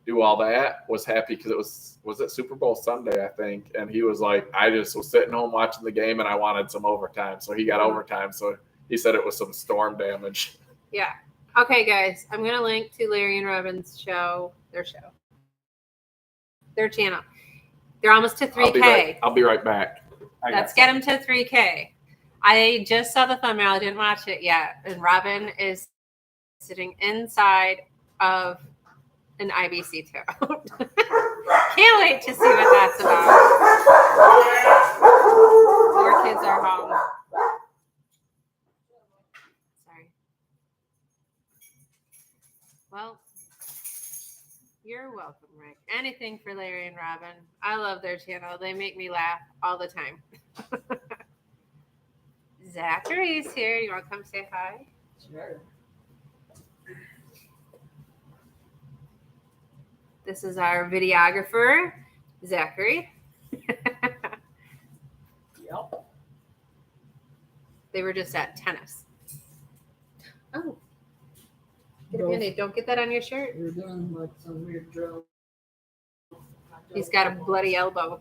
S2: do all that was happy because it was it Super Bowl Sunday, I think, and he was like, I just was sitting home watching the game and I wanted some overtime, so he got overtime. So he said it was some storm damage.
S1: Yeah. Okay, guys, I'm gonna link to Larry and Robin's show, their channel. They're almost to 3K.
S2: I'll be right back.
S1: Let's get them to 3K. I just saw the thumbnail. I didn't watch it yet, and Robin is sitting inside of an IBC tote. Can't wait to see what that's about. More kids are home. Sorry. Well, you're welcome, Rick. Anything for Larry and Robin. I love their channel. They make me laugh all the time. Zachary's here. You want to come say hi?
S3: Sure.
S1: This is our videographer, Zachary.
S3: Yep.
S1: They were just at tennis. Oh. Get a
S3: Both.
S1: Band-Aid. Don't get that on your shirt.
S3: We're doing like some weird drill.
S1: He's got a bloody elbow.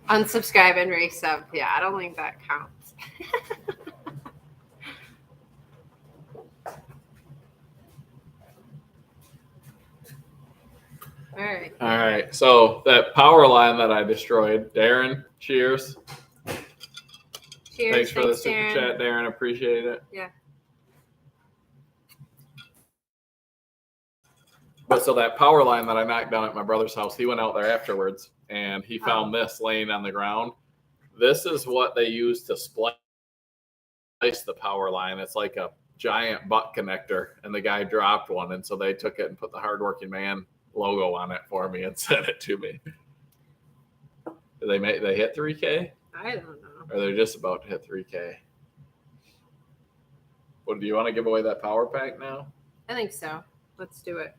S1: Unsubscribe and resub. Yeah, I don't think that counts. All right.
S2: All right. So that power line that I destroyed, Darren, cheers.
S1: Cheers.
S2: Thanks for the super
S1: Darren.
S2: chat, Darren. Appreciate it.
S1: Yeah.
S2: But so that power line that I knocked down at my brother's house, he went out there afterwards and he found this laying on the ground. This is what they use to splice the power line. It's like a giant butt connector, and the guy dropped one, and so they took it and put the hardworking man logo on it for me and sent it to me. Did they hit 3K?
S1: I don't know.
S2: Or they're just about to hit 3K? What, do you want to give away that power pack now?
S1: I think so. Let's do it.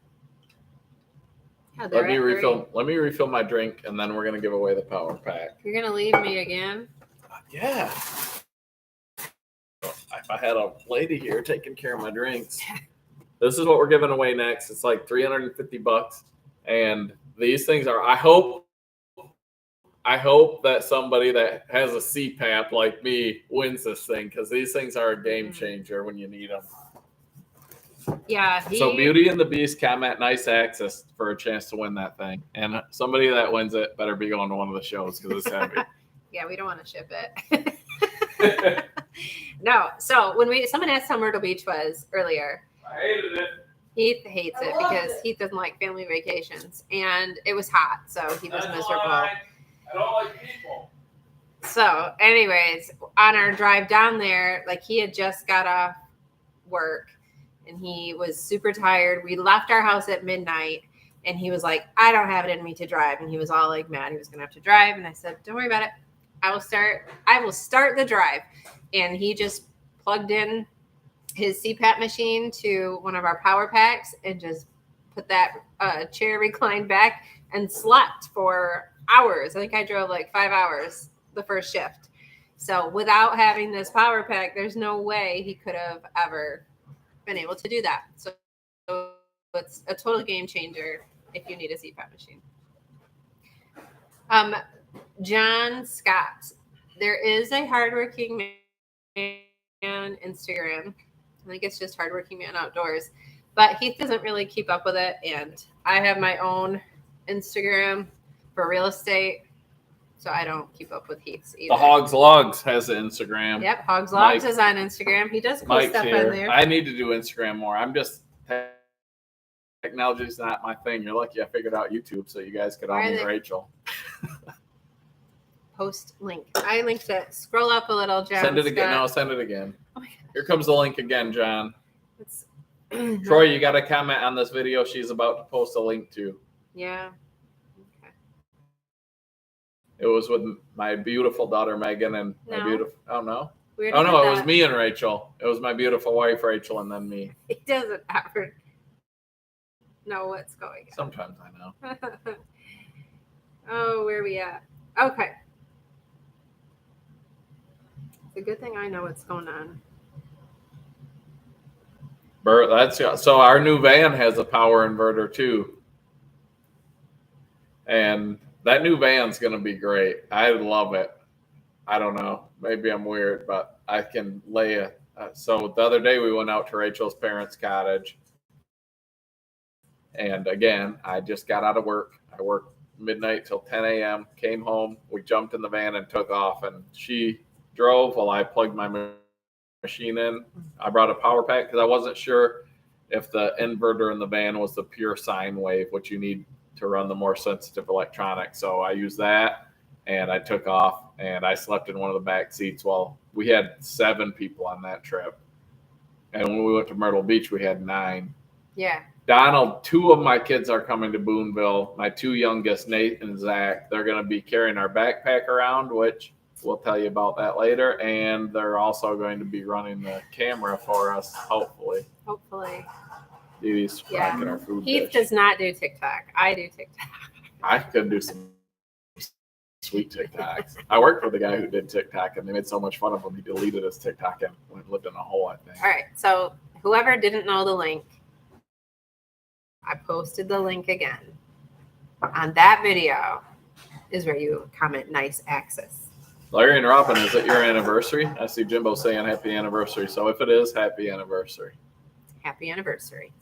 S1: Yeah,
S2: Let me refill my drink, and then we're gonna give away the power pack.
S1: You're gonna leave me again?
S2: Yeah. If I had a lady here taking care of my drinks. This is what we're giving away next. It's like $350, and these things are. I hope that somebody that has a CPAP like me wins this thing, because these things are a game changer when you need them.
S1: Yeah.
S2: So Beauty and the Beast, comment nice access for a chance to win that thing. And somebody that wins it better be going to one of the shows because it's heavy.
S1: Yeah, we don't want to ship it. No. So when someone asked how Myrtle Beach was earlier.
S2: I hated it.
S1: Heath hates it because Heath doesn't like family vacations, and it was hot, so he was miserable.
S2: I don't like people.
S1: So, anyways, on our drive down there, like he had just got off work and he was super tired. We left our house at midnight and he was like, I don't have it in me to drive. And he was all like mad he was going to have to drive. And I said, don't worry about it. I will start the drive. And he just plugged in his CPAP machine to one of our power packs and just put that chair reclined back and slept for hours. I think I drove like 5 hours the first shift. So without having this power pack, there's no way he could have ever been able to do that. So it's a total game changer if you need a CPAP machine. John Scott, there is a hardworking man Instagram. I think it's just hardworking man outdoors, but Heath doesn't really keep up with it. And I have my own Instagram for real estate, so I don't keep up with Heath's either.
S2: The Hogs Logs has an Instagram.
S1: Yep, Hogs Logs is on Instagram. He does cool stuff
S2: here.
S1: on there.
S2: I need to do Instagram more. Technology's not my thing. You're lucky I figured out YouTube so you guys could all meet Rachel.
S1: Post link. I linked it. Scroll up a little, John.
S2: Send it again. No, send it again.
S1: Oh my God.
S2: Here comes the link again, John. Troy, you got to comment on this video she's about to post a link to.
S1: Yeah.
S2: It was with my beautiful daughter Megan and my
S1: No.
S2: beautiful. Oh no.
S1: We
S2: Oh
S1: already
S2: no,
S1: did
S2: it was
S1: that.
S2: me and Rachel. It was my beautiful wife Rachel and then me.
S1: He doesn't ever know what's going
S2: Sometimes I know.
S1: on. Oh, where are we at? Okay. It's a good thing I know what's going on.
S2: Bert, that's so our new van has a power inverter too. And that new van's gonna be great. I love it. I don't know. Maybe I'm weird, but I can lay a. So the other day we went out to Rachel's parents' cottage, and again I just got out of work. I worked midnight till 10 a.m. Came home. We jumped in the van and took off, and she drove while I plugged my machine in. I brought a power pack because I wasn't sure if the inverter in the van was the pure sine wave, which you need to run the more sensitive electronics. So I used that, and I took off, and I slept in one of the back seats. Well, we had 7 people on that trip, and when we went to Myrtle Beach, we had 9.
S1: Yeah.
S2: Donald, 2 of my kids are coming to Boonville. My 2 youngest, Nate and Zach, they're going to be carrying our backpack around, which we'll tell you about that later. And they're also going to be running the camera for us, hopefully.
S1: Hopefully.
S2: Dee Dee's rocking our food
S1: Heath
S2: dish.
S1: does not do TikTok. I do TikTok.
S2: I could do some sweet TikToks. I worked with the guy who did TikTok, and they made so much fun of him. He deleted his TikTok and lived in a hole, I think.
S1: All right. So whoever didn't know the link, I posted the link again. On that video is where you comment nice access.
S2: Larry and Robin, is it your anniversary? I see Jimbo saying happy anniversary. So if it is, happy anniversary.
S1: Happy anniversary.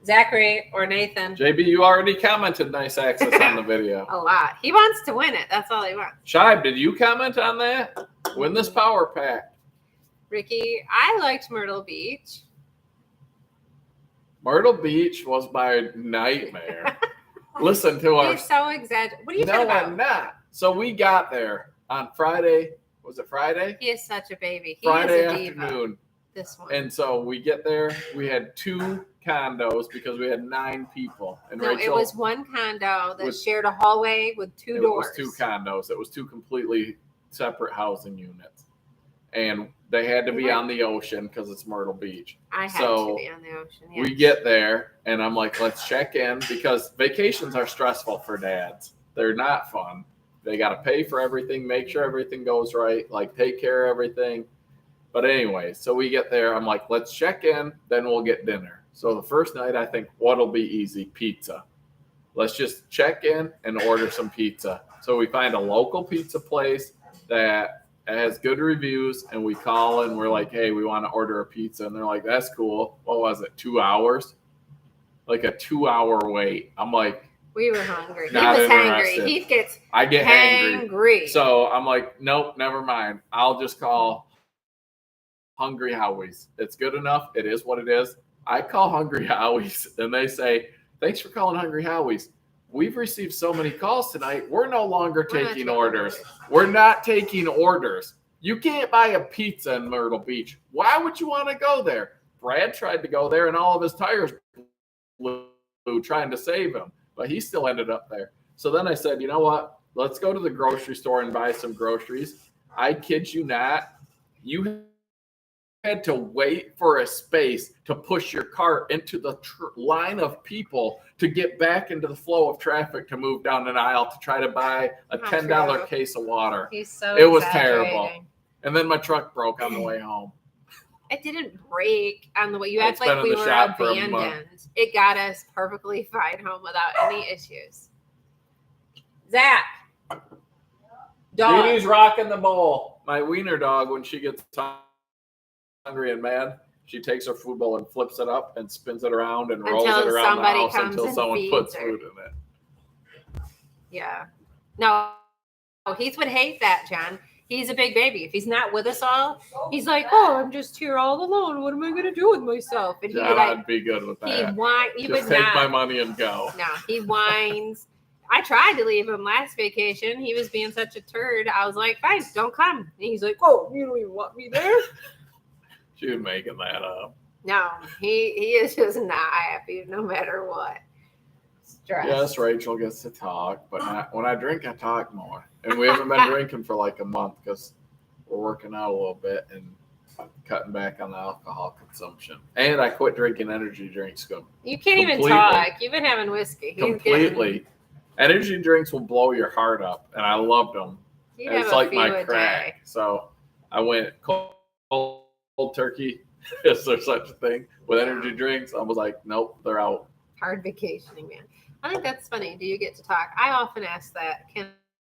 S1: Zachary or Nathan.
S2: JB, you already commented nice access on the video.
S1: A lot. He wants to win it. That's all he wants.
S2: Shive, did you comment on that? Win this power pack.
S1: Ricky, I liked Myrtle Beach.
S2: Myrtle Beach was my nightmare. Listen to our.
S1: He's so exaggerated. What are you
S2: No,
S1: talking about?
S2: I'm not. So we got there on Friday. Was it Friday?
S1: He is such a baby. He
S2: Friday
S1: is a diva.
S2: afternoon.
S1: This one.
S2: And so we get there. We had 2 condos because we had 9 people. And
S1: No,
S2: Rachel,
S1: it was one condo that
S2: with-
S1: shared a hallway with 2 doors.
S2: It was 2 condos. It was 2 completely separate housing units. And they had to be on the ocean because it's Myrtle Beach.
S1: I had
S2: So
S1: to be on the ocean. Yeah.
S2: we get there, and I'm like, let's check in because vacations are stressful for dads. They're not fun. They got to pay for everything, make sure everything goes right, like take care of everything. But anyway, so we get there. I'm like, let's check in, then we'll get dinner. So the first night, I think, what'll be easy? Pizza. Let's just check in and order some pizza. So we find a local pizza place that has good reviews, and we call and we're like, hey, we want to order a pizza. And they're like, that's cool. What was it, 2 hours? Like a 2-hour wait. I'm like,
S1: We were hungry. He
S2: Not
S1: was
S2: interested.
S1: hangry. He gets
S2: I get hangry.
S1: hangry.
S2: So I'm like, nope, never mind. I'll just call Hungry Howie's. It's good enough. It is what it is. I call Hungry Howie's, and they say, thanks for calling Hungry Howie's. We've received so many calls tonight. We're no longer
S1: We're not
S2: taking
S1: taking
S2: orders.
S1: orders.
S2: We're not taking orders. You can't buy a pizza in Myrtle Beach. Why would you want to go there? Brad tried to go there, and all of his tires blew trying to save him, but he still ended up there. So then I said, you know what? Let's go to the grocery store and buy some groceries. I kid you not. You had to wait for a space to push your cart into the line of people to get back into the flow of traffic to move down an aisle to try to buy a
S1: Not
S2: $10
S1: true.
S2: case of water.
S1: He's so
S2: It was
S1: exaggerating.
S2: terrible. And then my truck broke on the way home.
S1: It didn't break on the way. You
S2: It's
S1: act like
S2: been in
S1: we
S2: the
S1: were
S2: shop for a month.
S1: abandoned. It got us perfectly fine home without any issues. Zach. Dog.
S2: Dee Dee's rocking the bowl. My wiener dog, when she gets hungry and mad, she takes her food bowl and flips it up and spins it around and rolls
S1: Until
S2: it around the
S1: somebody
S2: house
S1: comes
S2: until
S1: and
S2: someone
S1: feeds
S2: puts
S1: her.
S2: food in it.
S1: Yeah. No, Heath would hate that, John. He's a big baby. If he's not with us all, he's like, oh, I'm just here all alone. What am I going to do with myself? And he
S2: John,
S1: would like,
S2: I'd be good with
S1: he
S2: that.
S1: whine. He
S2: Just
S1: would
S2: take
S1: not.
S2: my money and go.
S1: No, he whines. I tried to leave him last vacation. He was being such a turd. I was like, fine, don't come. And he's like, oh, you don't even want me there?
S2: She was making that up.
S1: No, he is just not happy no matter what. stress.
S2: Yes, Rachel gets to talk, but not, when I drink, I talk more. And we haven't been drinking for like a month because we're working out a little bit and cutting back on the alcohol consumption. And I quit drinking energy drinks.
S1: You can't even
S2: Completely.
S1: talk. You've been having whiskey.
S2: Completely. Energy drinks will blow your heart up, and I loved them.
S1: You
S2: And
S1: have
S2: it's
S1: a
S2: like
S1: few
S2: my
S1: a
S2: crack.
S1: day.
S2: So I went cold turkey. Is there such a thing with energy drinks? I was like, nope, they're out.
S1: Hard vacationing, man. I think that's funny. Do you get to talk? I often ask that. Can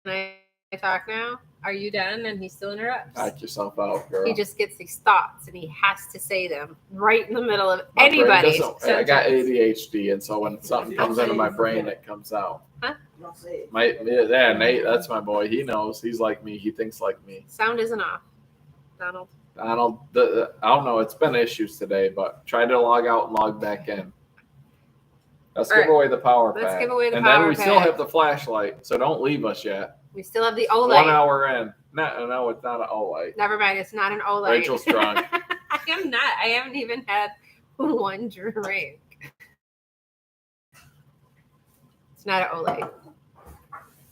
S1: I talk now? Are you done? And he still interrupts.
S2: Knock yourself out, girl.
S1: He just gets these thoughts and he has to say them right in the middle of
S2: My brain
S1: anybody's
S2: doesn't- I got
S1: sentence.
S2: ADHD, and so when something comes into my brain, it comes out.
S3: Don't say it.
S2: Yeah, Nate, that's my boy. He knows. He's like me. He thinks like me.
S1: Sound isn't off. Donald.
S2: Donald, I don't know. It's been issues today, but try to log out and log back in. Let's
S1: All
S2: give
S1: right.
S2: away the power pack.
S1: Let's give away the
S2: and
S1: power
S2: then we still
S1: pack.
S2: have the flashlight, so don't leave us yet.
S1: We still have the Olay.
S2: 1 hour in. No, it's not an Olay.
S1: Never mind. It's not an Olay.
S2: Rachel's drunk.
S1: I am not. I haven't even had one drink. It's not an Olay.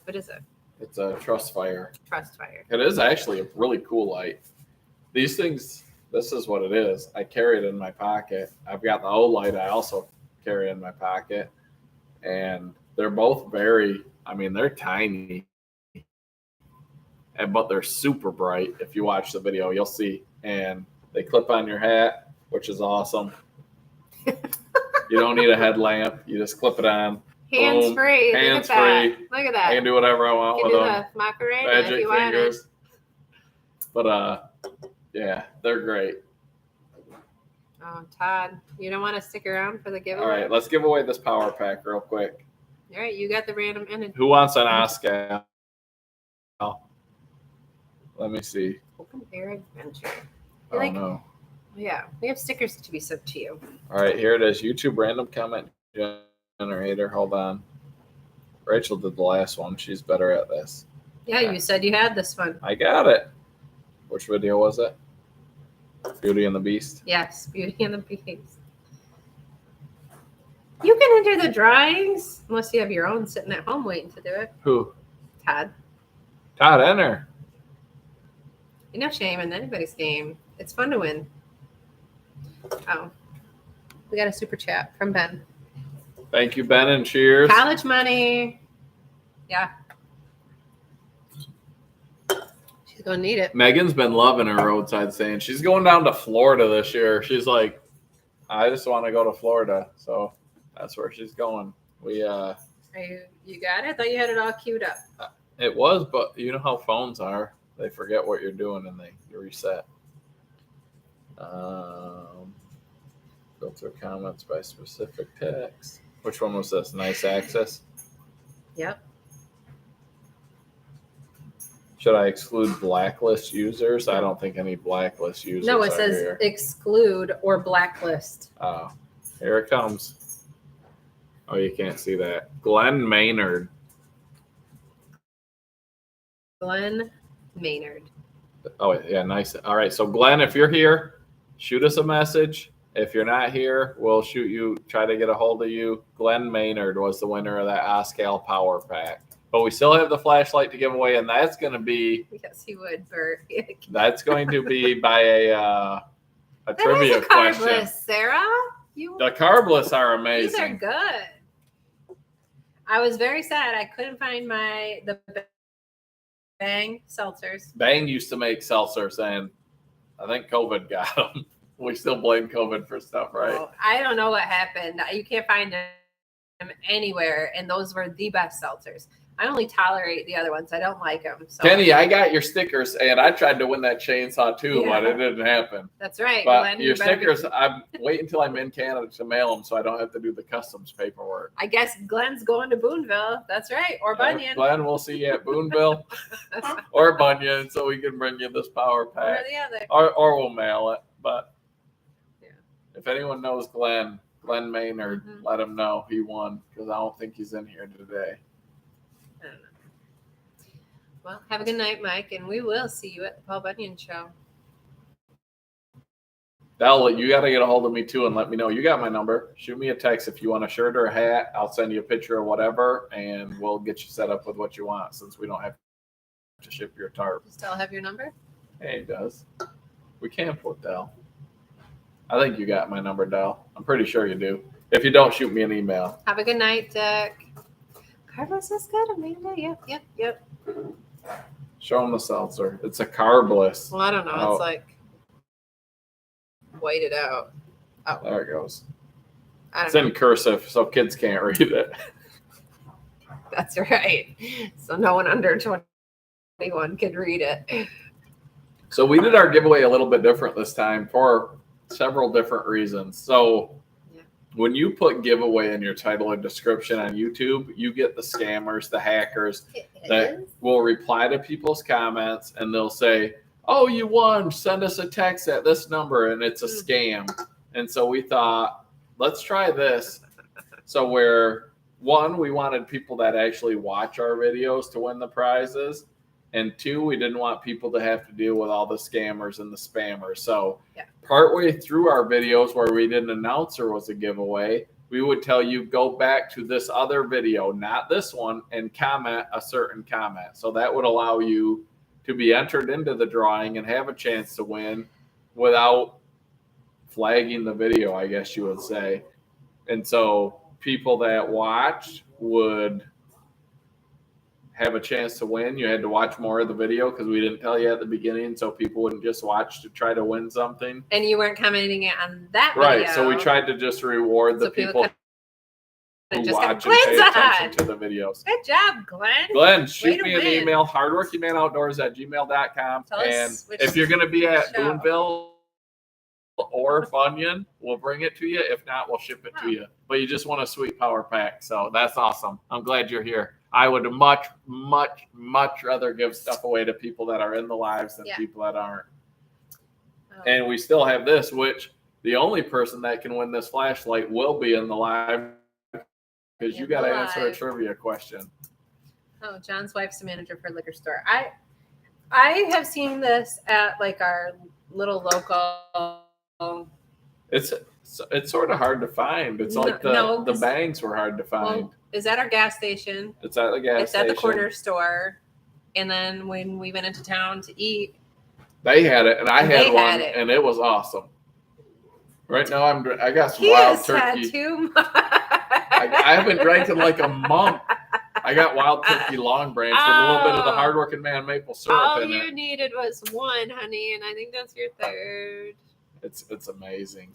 S1: What is it?
S2: It's a Trust Fire.
S1: Trust Fire.
S2: It is actually a really cool light. These things, this is what it is. I carry it in my pocket. I've got the O light I also carry in my pocket. And they're both they're tiny. But they're super bright. If you watch the video, you'll see. And they clip on your hat, which is awesome. You don't need a headlamp. You just clip it on.
S1: Hands
S2: Boom.
S1: free.
S2: Hands
S1: Look at
S2: free.
S1: that. Look at
S2: I
S1: that.
S2: can do whatever I want
S1: You can
S2: with
S1: do
S2: them.
S1: the Macarena if
S2: Magic
S1: you want it.
S2: fingers. But yeah, they're great.
S1: Oh, Todd, you don't want to stick around for the giveaway?
S2: All right, let's give away this power pack real quick.
S1: All right, you got the random ended.
S2: Who wants an Oscar? Let me see.
S1: Open air adventure.
S2: Oh
S1: Like-
S2: no.
S1: Yeah, we have stickers to be sent to you.
S2: All right, here it is. YouTube random comment generator. Hold on. Rachel did the last one. She's better at this.
S1: Yeah, you said you had this one.
S2: I got it. Which video was it? Beauty and the Beast.
S1: Yes, Beauty and the Beast. You can enter the drawings unless you have your own sitting at home waiting to do it.
S2: Who?
S1: Todd,
S2: Todd, enter.
S1: you no shame in anybody's game. It's fun to win. Oh, we got a super chat from Ben.
S2: Thank you, Ben, and cheers.
S1: College money. Yeah. She's going to need it.
S2: Megan's been loving her roadside saying she's going down to Florida this year. She's like, I just want to go to Florida. So that's where she's going. We
S1: Are you got it? I thought you had it all queued up.
S2: it was, but you know how phones are. They forget what you're doing and they reset. Filter comments by specific text. Which one was this? Nice access?
S1: Yep.
S2: Should I exclude blacklist users? I don't think any blacklist users
S1: No, it
S2: are
S1: says
S2: here.
S1: exclude or blacklist.
S2: Oh, here it comes. Oh, you can't see that. Glenn Maynard.
S1: Glenn Maynard.
S2: Oh, yeah, nice. All right, so Glenn, if you're here, shoot us a message. If you're not here, we'll shoot you, try to get a hold of you. Glenn Maynard was the winner of that Oscal Power Pack. But we still have the flashlight to give away, and that's going to be
S1: Yes, he would, Bert.
S2: that's going to be by a
S1: That
S2: trivia
S1: is a card
S2: question.
S1: list, Sarah. You
S2: The carb lists are
S1: these are
S2: amazing.
S1: good. I was very sad I couldn't find the Bang seltzers.
S2: Bang used to make seltzers, and I think COVID got them. We still blame COVID for stuff, right?
S1: Well, I don't know what happened. You can't find them anywhere, and those were the best seltzers. I only tolerate the other ones. I don't like them. So
S2: Kenny, I got your stickers, and I tried to win that chainsaw too, but
S1: Yeah.
S2: it didn't happen.
S1: that's right.
S2: But
S1: Glenn, you
S2: your
S1: better be-
S2: stickers, I'm wait until I'm in Canada to mail them, so I don't have to do the customs paperwork.
S1: I guess Glenn's going to Boonville. That's right, or Bunyan,
S2: Glenn, we'll see you at Boonville or Bunyan, so we can bring you this power
S1: or
S2: pack,
S1: the other.
S2: or we'll mail it. But
S1: Yeah.
S2: if anyone knows Glenn Maynard,
S1: Mhm.
S2: let him know he won, because I don't think he's in here today.
S1: I don't know. Well, have a good night, Mike, and we will see you at the Paul Bunyan show.
S2: Dell, you got to get a hold of me too and let me know. You got my number. Shoot me a text if you want a shirt or a hat. I'll send you a picture or whatever, and we'll get you set up with what you want since we don't have to ship your tarp.
S1: Does Dell have your number?
S2: Hey, it does. We can't put Dell. I think you got my number, Dell. I'm pretty sure you do. If you don't, shoot me an email.
S1: Have a good night, Dick. Carlos is good, Amanda. Yep.
S2: Show them the seltzer. It's a carbless.
S1: Well, I don't know.
S2: Oh.
S1: It's like whited out. Oh,
S2: There it goes.
S1: I
S2: It's
S1: don't know.
S2: in cursive, so kids can't read it.
S1: That's right. So no one under 21 can read it.
S2: So we did our giveaway a little bit different this time for several different reasons. So when you put giveaway in your title and description on YouTube, you get the scammers, the hackers that will reply to people's comments and they'll say, "Oh, you won. Send us a text at this number," and it's a scam. And so we thought, let's try this. So we wanted people that actually watch our videos to win the prizes. And 2, we didn't want people to have to deal with all the scammers and the spammers. So partway through our videos where we didn't announce there was a giveaway, we would tell you, go back to this other video, not this one, and comment a certain comment. So that would allow you to be entered into the drawing and have a chance to win without flagging the video, I guess you would say. And so people that watched would have a chance to win. You had to watch more of the video because we didn't tell you at the beginning, so people wouldn't just watch to try to win something.
S1: And you weren't commenting it on that
S2: Right.
S1: video.
S2: So we tried to just reward the people who
S1: just
S2: watch
S1: go,
S2: and pay
S1: "Glenn's
S2: attention
S1: on."
S2: to the videos.
S1: Good job, Glenn.
S2: Glenn, shoot
S1: to
S2: me an
S1: win.
S2: email, hardworkingmanoutdoors@gmail.com.
S1: Tell us
S2: And
S1: which
S2: if you're going to be at
S1: show.
S2: Boonville or Bunyan, we'll bring it to you. If not, we'll ship it to you. But you just want a sweet power pack. So that's awesome. I'm glad you're here. I would much, much, much rather give stuff away to people that are in the lives than people that aren't.
S1: Oh.
S2: And we still have this, which the only person that can win this flashlight will be in the live because you got to answer a trivia question.
S1: Oh, John's wife's the manager for a liquor store. I have seen this at like our little local.
S2: It's sort of hard to find. It's like the bangs were hard to find.
S1: Well, is at our gas station.
S2: It's at the gas station.
S1: It's at the corner store. And then when we went into town to eat,
S2: they had it, and I had one, and it was awesome. Right now, I got some wild turkey.
S1: Had too much.
S2: I haven't drank in like a month. I got wild turkey long branch with a little bit of the hardworking man maple syrup
S1: all
S2: in it.
S1: you needed was one, honey, and I think that's your third.
S2: It's amazing.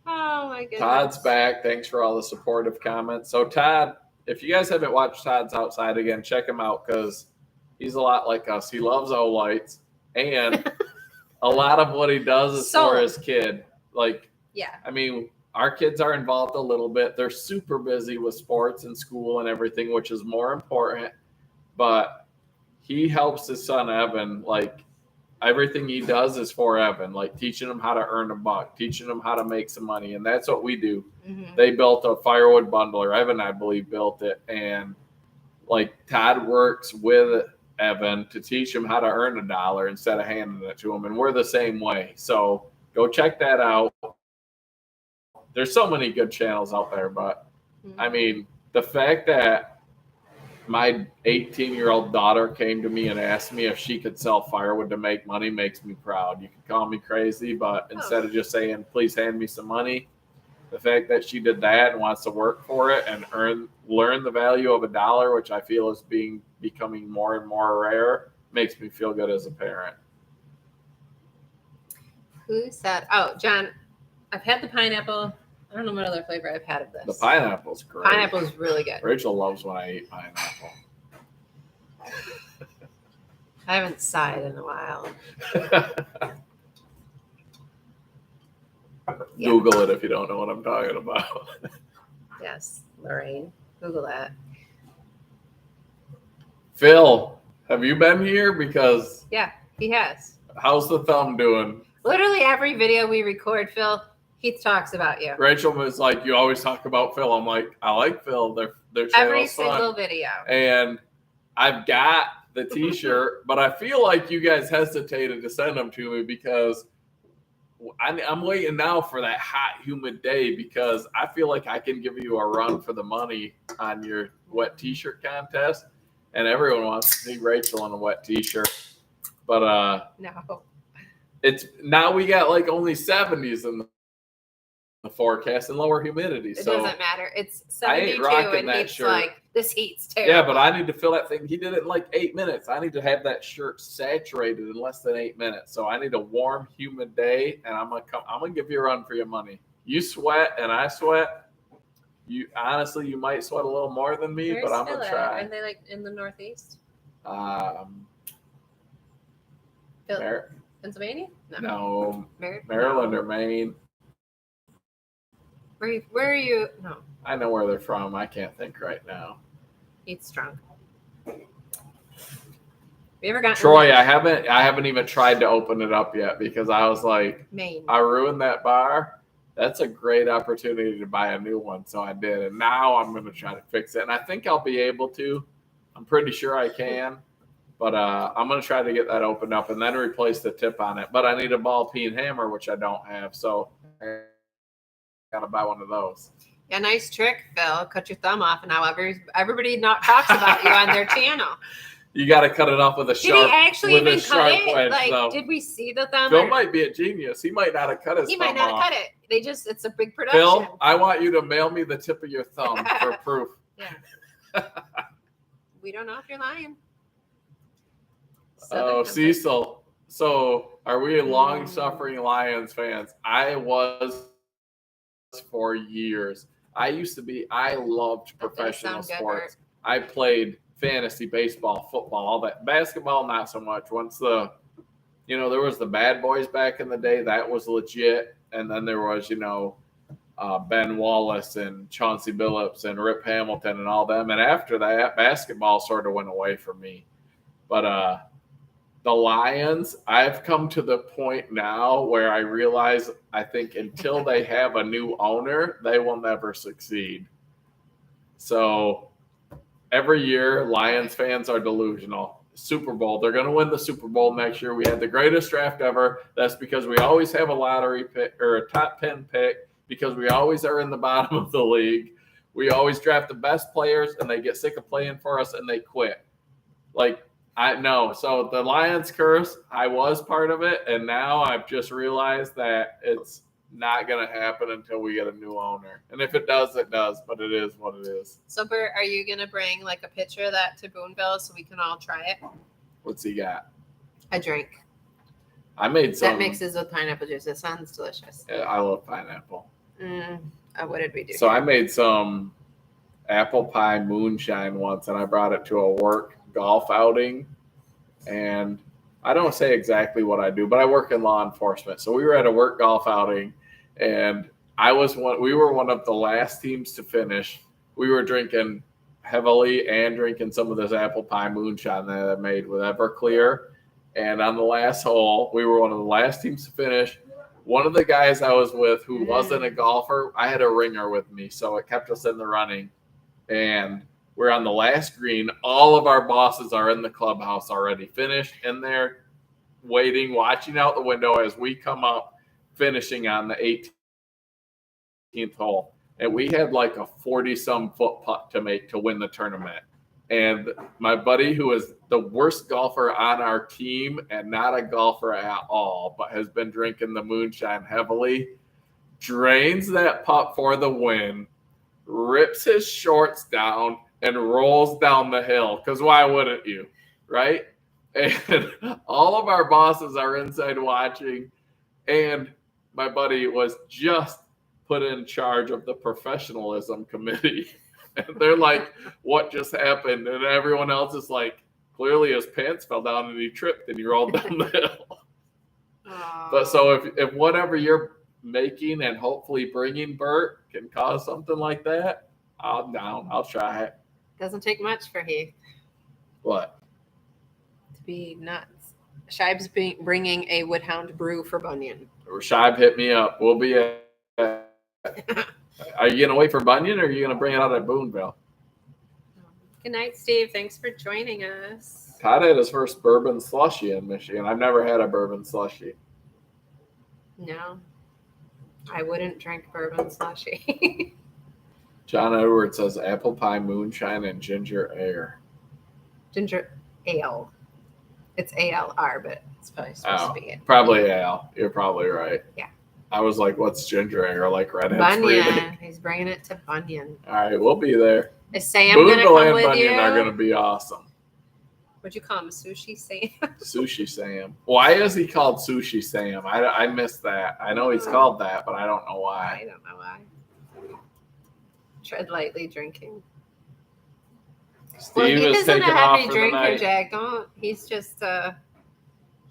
S1: Oh my goodness.
S2: Todd's back. Thanks for all the supportive comments. So Todd, if you guys haven't watched Todd's Outside again, check him out because he's a lot like us. He loves O-Lights, and a lot of what he does is for his kid. Like, I mean, our kids are involved a little bit. They're super busy with sports and school and everything, which is more important. But he helps his son Evan. Like, everything he does is for Evan, like teaching him how to earn a buck, teaching him how to make some money. And that's what we do. Mm-hmm. They built a firewood bundler. Evan, I believe, built it. And like Todd works with Evan to teach him how to earn $1 instead of handing it to him. And we're the same way. So go check that out. There's so many good channels out there, but I mean, the fact that my 18-year-old daughter came to me and asked me if she could sell firewood to make money makes me proud. You can call me crazy, but instead of just saying, please hand me some money, the fact that she did that and wants to work for it and learn the value of $1, which I feel is becoming more and more rare, makes me feel good as a parent.
S1: Who said? Oh, John, I've had the pineapple. I don't know what other flavor I've had of this.
S2: The pineapple's great.
S1: Pineapple is really good.
S2: Rachel loves when I eat pineapple.
S1: I haven't sighed in a while.
S2: Google it if you don't know what I'm talking about.
S1: Yes, Lorraine. Google that.
S2: Phil, have you been here? Because
S1: he has.
S2: How's the thumb doing?
S1: Literally every video we record, Phil, Keith talks about you.
S2: Rachel was like, you always talk about Phil. I'm like, I like Phil. Their
S1: every
S2: channel's
S1: single
S2: fun.
S1: video.
S2: And I've got the T-shirt, but I feel like you guys hesitated to send them to me because I'm waiting now for that hot, humid day because I feel like I can give you a run for the money on your wet T-shirt contest, and everyone wants to see Rachel in a wet T-shirt. But
S1: No.
S2: it's now we got like only 70s in the forecast and lower humidity.
S1: It
S2: so
S1: doesn't matter. It's
S2: I ain't
S1: 72
S2: rocking
S1: and
S2: that
S1: he's
S2: shirt.
S1: like, this heat's terrible.
S2: Yeah, but I need to fill that thing. He did it in like 8 minutes. I need to have that shirt saturated in less than 8 minutes. So I need a warm, humid day, and I'm gonna give you a run for your money. You sweat and I sweat. You honestly, you might sweat a little more than me, but I'm gonna try.
S1: Aren't they like in the Northeast? Pennsylvania?
S2: No,
S1: Maryland?
S2: Maryland or Maine.
S1: Where are you? No,
S2: I know where they're from. I can't think right now.
S1: eat strong. Have you ever gotten
S2: Troy, I haven't even tried to open it up yet because I was like,
S1: Maine?
S2: I ruined that bar. That's a great opportunity to buy a new one. So I did. And now I'm going to try to fix it. And I think I'll be able to. I'm pretty sure I can. But I'm going to try to get that opened up and then replace the tip on it. But I need a ball peen hammer, which I don't have. So I got to buy one of those.
S1: Yeah, nice trick, Phil. Cut your thumb off, and now everybody talks about you on their channel.
S2: You got to cut it off with a sharp
S1: Did he actually
S2: with
S1: even
S2: a
S1: cut
S2: sharp
S1: it?
S2: wedge,
S1: Like,
S2: though.
S1: did we see the thumb?
S2: Phil might be a genius. He might not have cut his
S1: He
S2: thumb
S1: might not have
S2: off.
S1: cut it. It's a big production.
S2: Phil, I want you to mail me the tip of your thumb for proof.
S1: Yeah. We don't know if you're lying.
S2: Oh, Cecil. So, are we long-suffering Lions fans? I was for years. I loved professional sports. I played fantasy baseball, football, all that. Basketball, not so much. Once there was the Bad Boys back in the day, that was legit. And then there was, Ben Wallace and Chauncey Billups and Rip Hamilton and all them. And after that, basketball sort of went away for me. But the Lions, I've come to the point now where I realize I think until they have a new owner, they will never succeed. So every year, Lions fans are delusional. Super Bowl, they're going to win the Super Bowl next year. We had the greatest draft ever. That's because we always have a lottery pick or a top 10 pick because we always are in the bottom of the league. We always draft the best players and they get sick of playing for us and they quit. I know. So the Lions curse, I was part of it. And now I've just realized that it's not going to happen until we get a new owner. And if it does, it does. But it is what it is.
S1: So, Bert, are you going to bring like a picture of that to Boonville so we can all try it?
S2: What's he got?
S1: A drink.
S2: I made some.
S1: That mixes with pineapple juice. It sounds delicious.
S2: Yeah, I love pineapple.
S1: What did we do?
S2: So I made some apple pie moonshine once, and I brought it to a work golf outing. And I don't say exactly what I do, but I work in law enforcement. So we were at a work golf outing, and we were one of the last teams to finish. We were drinking heavily and drinking some of this apple pie moonshine that I made with Everclear. And on the last hole, we were one of the last teams to finish. One of the guys I was with who wasn't a golfer, I had a ringer with me, so it kept us in the running. And we're on the last green. All of our bosses are in the clubhouse already, finished in there, waiting, watching out the window as we come up, finishing on the 18th hole. And we had like a 40-some foot putt to make to win the tournament. And my buddy, who is the worst golfer on our team and not a golfer at all, but has been drinking the moonshine heavily, drains that putt for the win, rips his shorts down, and rolls down the hill. Because why wouldn't you, right? And all of our bosses are inside watching. And my buddy was just put in charge of the professionalism committee. And they're like, what just happened? And everyone else is like, clearly his pants fell down and he tripped and he rolled down the hill. But so if whatever you're making and hopefully bringing, Bert, can cause something like that, I'm down. I'll try it.
S1: Doesn't take much for Heath.
S2: What?
S1: To be nuts. Shibe's bringing a Woodhound brew for Bunyan.
S2: Shibe hit me up. We'll be at. Are you going to wait for Bunyan or are you going to bring it out at Boonville?
S1: Good night, Steve. Thanks for joining us.
S2: Todd had his first bourbon slushy in Michigan. I've never had a bourbon slushy.
S1: No, I wouldn't drink bourbon slushy.
S2: John Edwards says apple pie, moonshine, and ginger ale.
S1: Ginger ale. It's ALR, but it's probably supposed to be it.
S2: Probably ale. You're probably right.
S1: Yeah.
S2: I was like, what's ginger ale? Like redhead's
S1: Bunyan.
S2: breathing.
S1: He's bringing it to Bunyan.
S2: All right, we'll be there.
S1: Is Sam going to
S2: Boonville
S1: come
S2: and
S1: with
S2: Bunyan
S1: you?
S2: are going to be awesome.
S1: What'd you call him? Sushi Sam?
S2: Sushi Sam. Why is he called Sushi Sam? I missed that. I know he's called that, but I don't know why.
S1: I don't know why. Tread lightly drinking.
S2: Steve
S1: he
S2: is
S1: isn't
S2: taking
S1: a
S2: off
S1: heavy
S2: for the
S1: drinker,
S2: night.
S1: Jack. Don't. He's just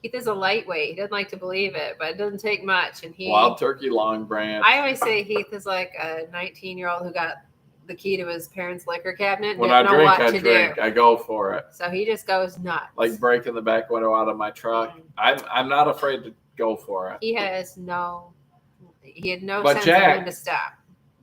S1: Heath is a lightweight. He doesn't like to believe it, but it doesn't take much. And
S2: Wild Turkey Long Branch.
S1: I always say Heath is like a 19-year-old who got the key to his parents' liquor cabinet.
S2: When
S1: Didn't
S2: I
S1: know
S2: drink,
S1: what
S2: I
S1: to
S2: drink.
S1: do.
S2: I go for it.
S1: So he just goes nuts.
S2: Like breaking the back window out of my truck. I'm not afraid to go for it.
S1: He had no
S2: But
S1: sense
S2: Jack-
S1: of when to stop.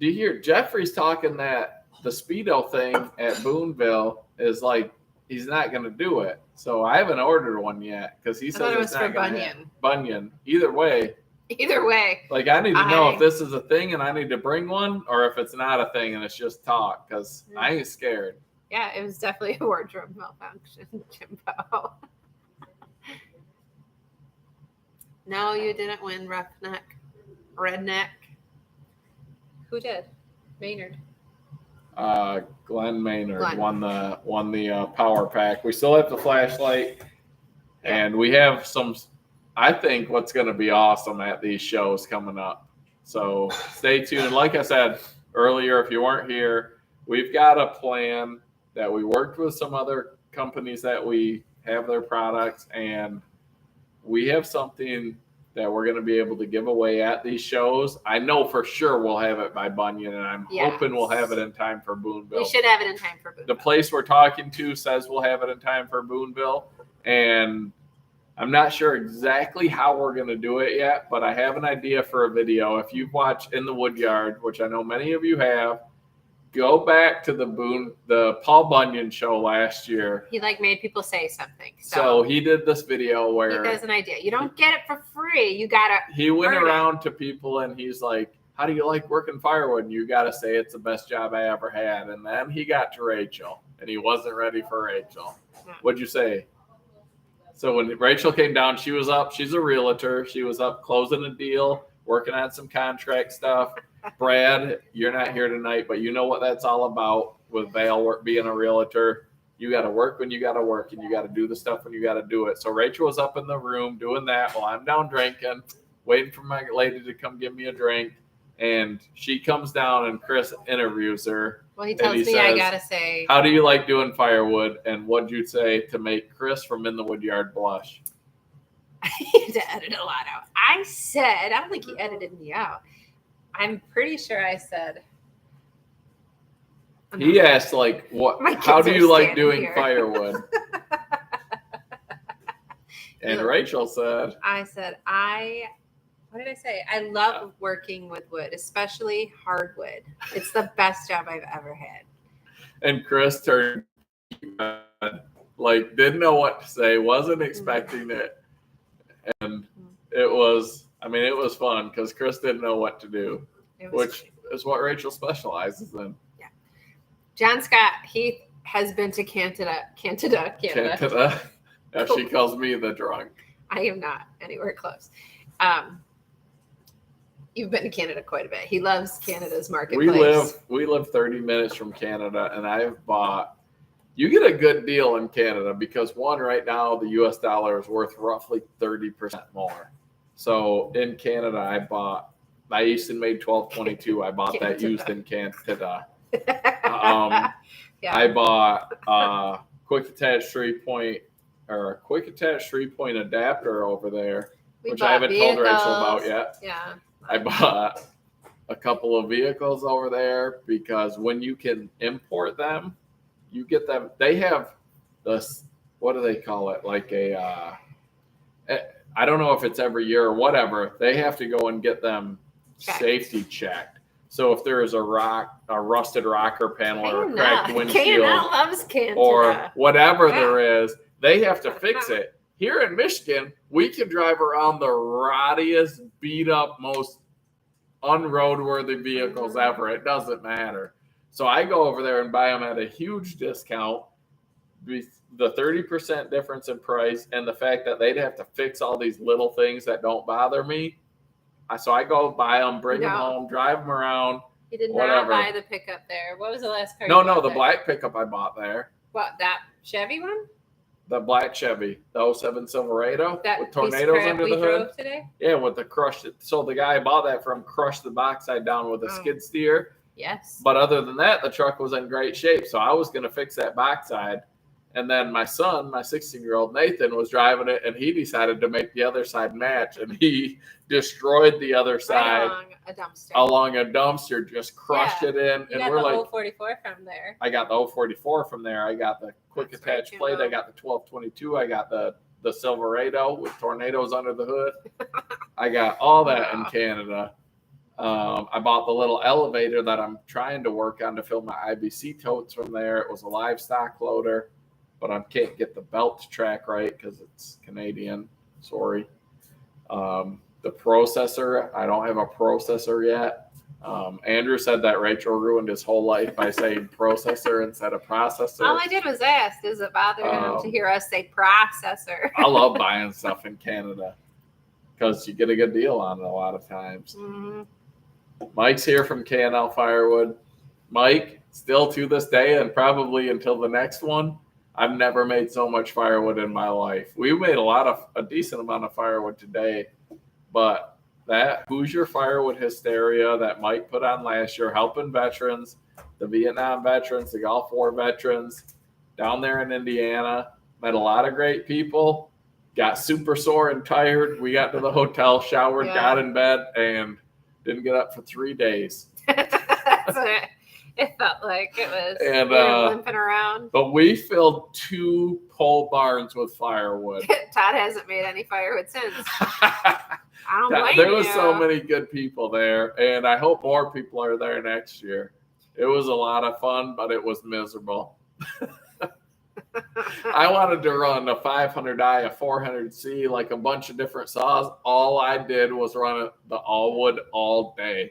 S2: Do you hear Jeffrey's talking that the Speedo thing at Boonville is like he's not going to do it. So I haven't ordered one yet because he
S1: I
S2: says
S1: thought it was
S2: it's
S1: for
S2: not gonna
S1: Bunyan.
S2: happen. Bunyan. Either way,
S1: Either way,
S2: like I need to know
S1: I-
S2: if this is a thing and I need to bring one, or if it's not a thing and it's just talk. Because I ain't scared.
S1: yeah, it was definitely a wardrobe malfunction, Jimbo. No, you didn't win Roughneck. Redneck. Who did? Maynard.
S2: Glenn Maynard
S1: Glenn.
S2: won the power pack. We still have the flashlight,
S1: Yeah.
S2: and we have some. I think what's going to be awesome at these shows coming up. So stay tuned. Like I said earlier, if you weren't here, we've got a plan that we worked with some other companies that we have their products, and we have something that we're going to be able to give away at these shows. I know for sure we'll have it by Bunyan, and I'm
S1: Yes.
S2: hoping we'll have it in time for Boonville.
S1: We should have it in time for Boonville.
S2: The place we're talking to says we'll have it in time for Boonville, and I'm not sure exactly how we're going to do it yet, but I have an idea for a video. If you've watched In the Woodyard, which I know many of you have, go back to the Paul Bunyan show last year.
S1: He made people say something.
S2: So he did this video
S1: he
S2: where
S1: has an idea. You don't get it for free. You gotta.
S2: he went
S1: earn it.
S2: around to people and he's like, how do you like working firewood? And you got to say it's the best job I ever had. And then he got to Rachel and he wasn't ready for Rachel.
S1: No.
S2: What'd you say? So when Rachel came down, she was up. She's a realtor. She was up closing a deal, working on some contract stuff. Brad, you're not here tonight, but you know what that's all about with Vale being a realtor. You got to work when you got to work, and you got to do the stuff when you got to do it. So Rachel was up in the room doing that while I'm down drinking, waiting for my lady to come give me a drink. And she comes down, and Chris interviews her.
S1: Well, he tells
S2: he
S1: me I
S2: says,
S1: gotta say.
S2: How do you like doing firewood? And what'd you say to make Chris from In the Woodyard blush?
S1: I need to edit a lot out. I don't think he edited me out. I'm pretty sure I said.
S2: He asked, like,
S1: My
S2: how
S1: kids
S2: do
S1: are
S2: you like
S1: standing
S2: doing
S1: here.
S2: firewood? And
S1: Yeah.
S2: Rachel said,
S1: I said, what did I say? I love working with wood, especially hardwood. It's the best job I've ever had.
S2: and Chris turned, like, didn't know what to say, wasn't expecting it. And it was fun because Chris didn't know what to do,
S1: It was
S2: which is what Rachel specializes in.
S1: John Scott Heath has been to Canada.
S2: Canada. Now she calls me the drunk.
S1: I am not anywhere close. You've been to Canada quite a bit. He loves Canada's marketplace.
S2: We live 30 minutes from Canada, and I've bought. You get a good deal in Canada because one, right now the U.S. dollar is worth roughly 30% more. So in Canada, I Easton made 1222. I bought that
S1: Canada.
S2: used in Canada.
S1: Yeah.
S2: I bought quick attach 3-point adapter over there,
S1: We
S2: which
S1: bought
S2: I haven't told Rachel
S1: vehicles.
S2: about yet.
S1: Yeah.
S2: I bought a couple of vehicles over there because when you can import them, you get them. They have this, what do they call it? Like I don't know if it's every year or whatever. They have to go and get them
S1: Checked.
S2: safety checked. So if there is a rusted rocker panel or a cracked
S1: Canada
S2: windshield
S1: loves Canada.
S2: or whatever
S1: Yeah.
S2: there is, they have to fix it. Here in Michigan, we can drive around the rottiest, beat up, most unroadworthy vehicles ever. It doesn't matter. So I go over there and buy them at a huge discount. The 30% difference in price and the fact that they'd have to fix all these little things that don't bother me. So I go buy them, bring them home, drive them around.
S1: You did
S2: whatever.
S1: not buy the pickup there. What was the last car?
S2: No, the black pickup I bought there.
S1: What, that Chevy one?
S2: The black Chevy, the 07 Silverado
S1: That
S2: with tornadoes under the hood.
S1: Drove today?
S2: Yeah, with the crushed. So the guy I bought that from crushed the backside down with a skid steer.
S1: Yes.
S2: But other than that, the truck was in great shape. So I was going to fix that backside. And then my son, my 16-year-old Nathan, was driving it, and he decided to make the other side match, and he destroyed the other side
S1: along
S2: a dumpster, just crushed it in.
S1: You
S2: and
S1: got
S2: we're
S1: the
S2: like,
S1: 044 from there.
S2: I got the 044 from there. I got the quick attach plate. I got the 1222. I got the Silverado with tornadoes under the hood. I got all that in Canada. I bought the little elevator that I'm trying to work on to fill my IBC totes from there. It was a livestock loader, but I can't get the belt to track right because it's Canadian. Sorry. The processor, I don't have a processor yet. Andrew said that Rachel ruined his whole life by saying processor instead of processor.
S1: All I did was ask, does it bother him to hear us say processor?
S2: I love buying stuff in Canada because you get a good deal on it a lot of times.
S1: Mm-hmm.
S2: Mike's here from K&L Firewood. Mike, still to this day and probably until the next one, I've never made so much firewood in my life. We made a decent amount of firewood today, but that Hoosier firewood hysteria that Mike put on last year, helping veterans, the Vietnam veterans, the Gulf War veterans, down there in Indiana, met a lot of great people, got super sore and tired. We got to the hotel, showered, got in bed, and didn't get up for 3 days.
S1: That's what it felt like. It was
S2: and
S1: limping around.
S2: But we filled 2 pole barns with firewood.
S1: Todd hasn't made any firewood since. I don't blame
S2: There was
S1: you.
S2: so many good people there, and I hope more people are there next year. It was a lot of fun, but it was miserable. I wanted to run a 500i, a 400C, like a bunch of different saws. All I did was run the all wood all day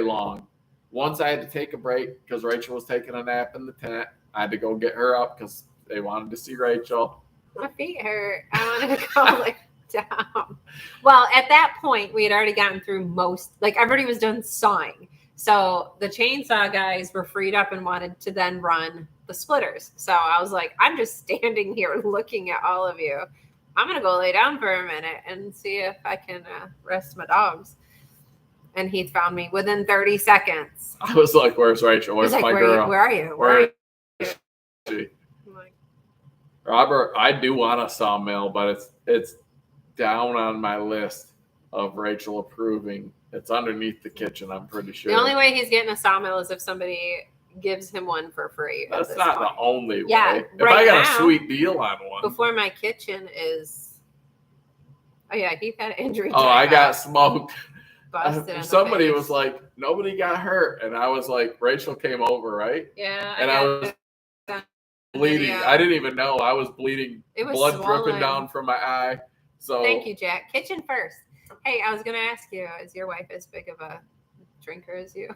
S2: long. Once I had to take a break because Rachel was taking a nap in the tent. I had to go get her up because they wanted to see Rachel.
S1: My feet hurt. I wanted to go lay down. Well, at that point, we had already gotten through everybody was done sawing. So the chainsaw guys were freed up and wanted to then run the splitters. So I was like, I'm just standing here looking at all of you. I'm going to go lay down for a minute and see if I can rest my dogs. And he found me within 30 seconds.
S2: I was like, where's Rachel? Where's my girl?
S1: Where are you?
S2: Where is she? Robert, I do want a sawmill, but it's down on my list of Rachel approving. It's underneath the kitchen, I'm pretty sure.
S1: The only way he's getting a sawmill is if somebody gives him one for free.
S2: That's not the only way.
S1: Yeah,
S2: if I got a sweet deal on one.
S1: Before my kitchen is... Oh, yeah, Heath had an injury.
S2: Oh, I got smoked.
S1: Somebody
S2: was like, nobody got hurt. And I was like, Rachel came over, right?
S1: Yeah.
S2: And I was bleeding. I didn't even know. I was bleeding.
S1: It was
S2: blood
S1: swollen.
S2: dripping down from my eye. So
S1: thank you, Jack. Kitchen first. Hey, I was going to ask you, is your wife as big of a drinker as you?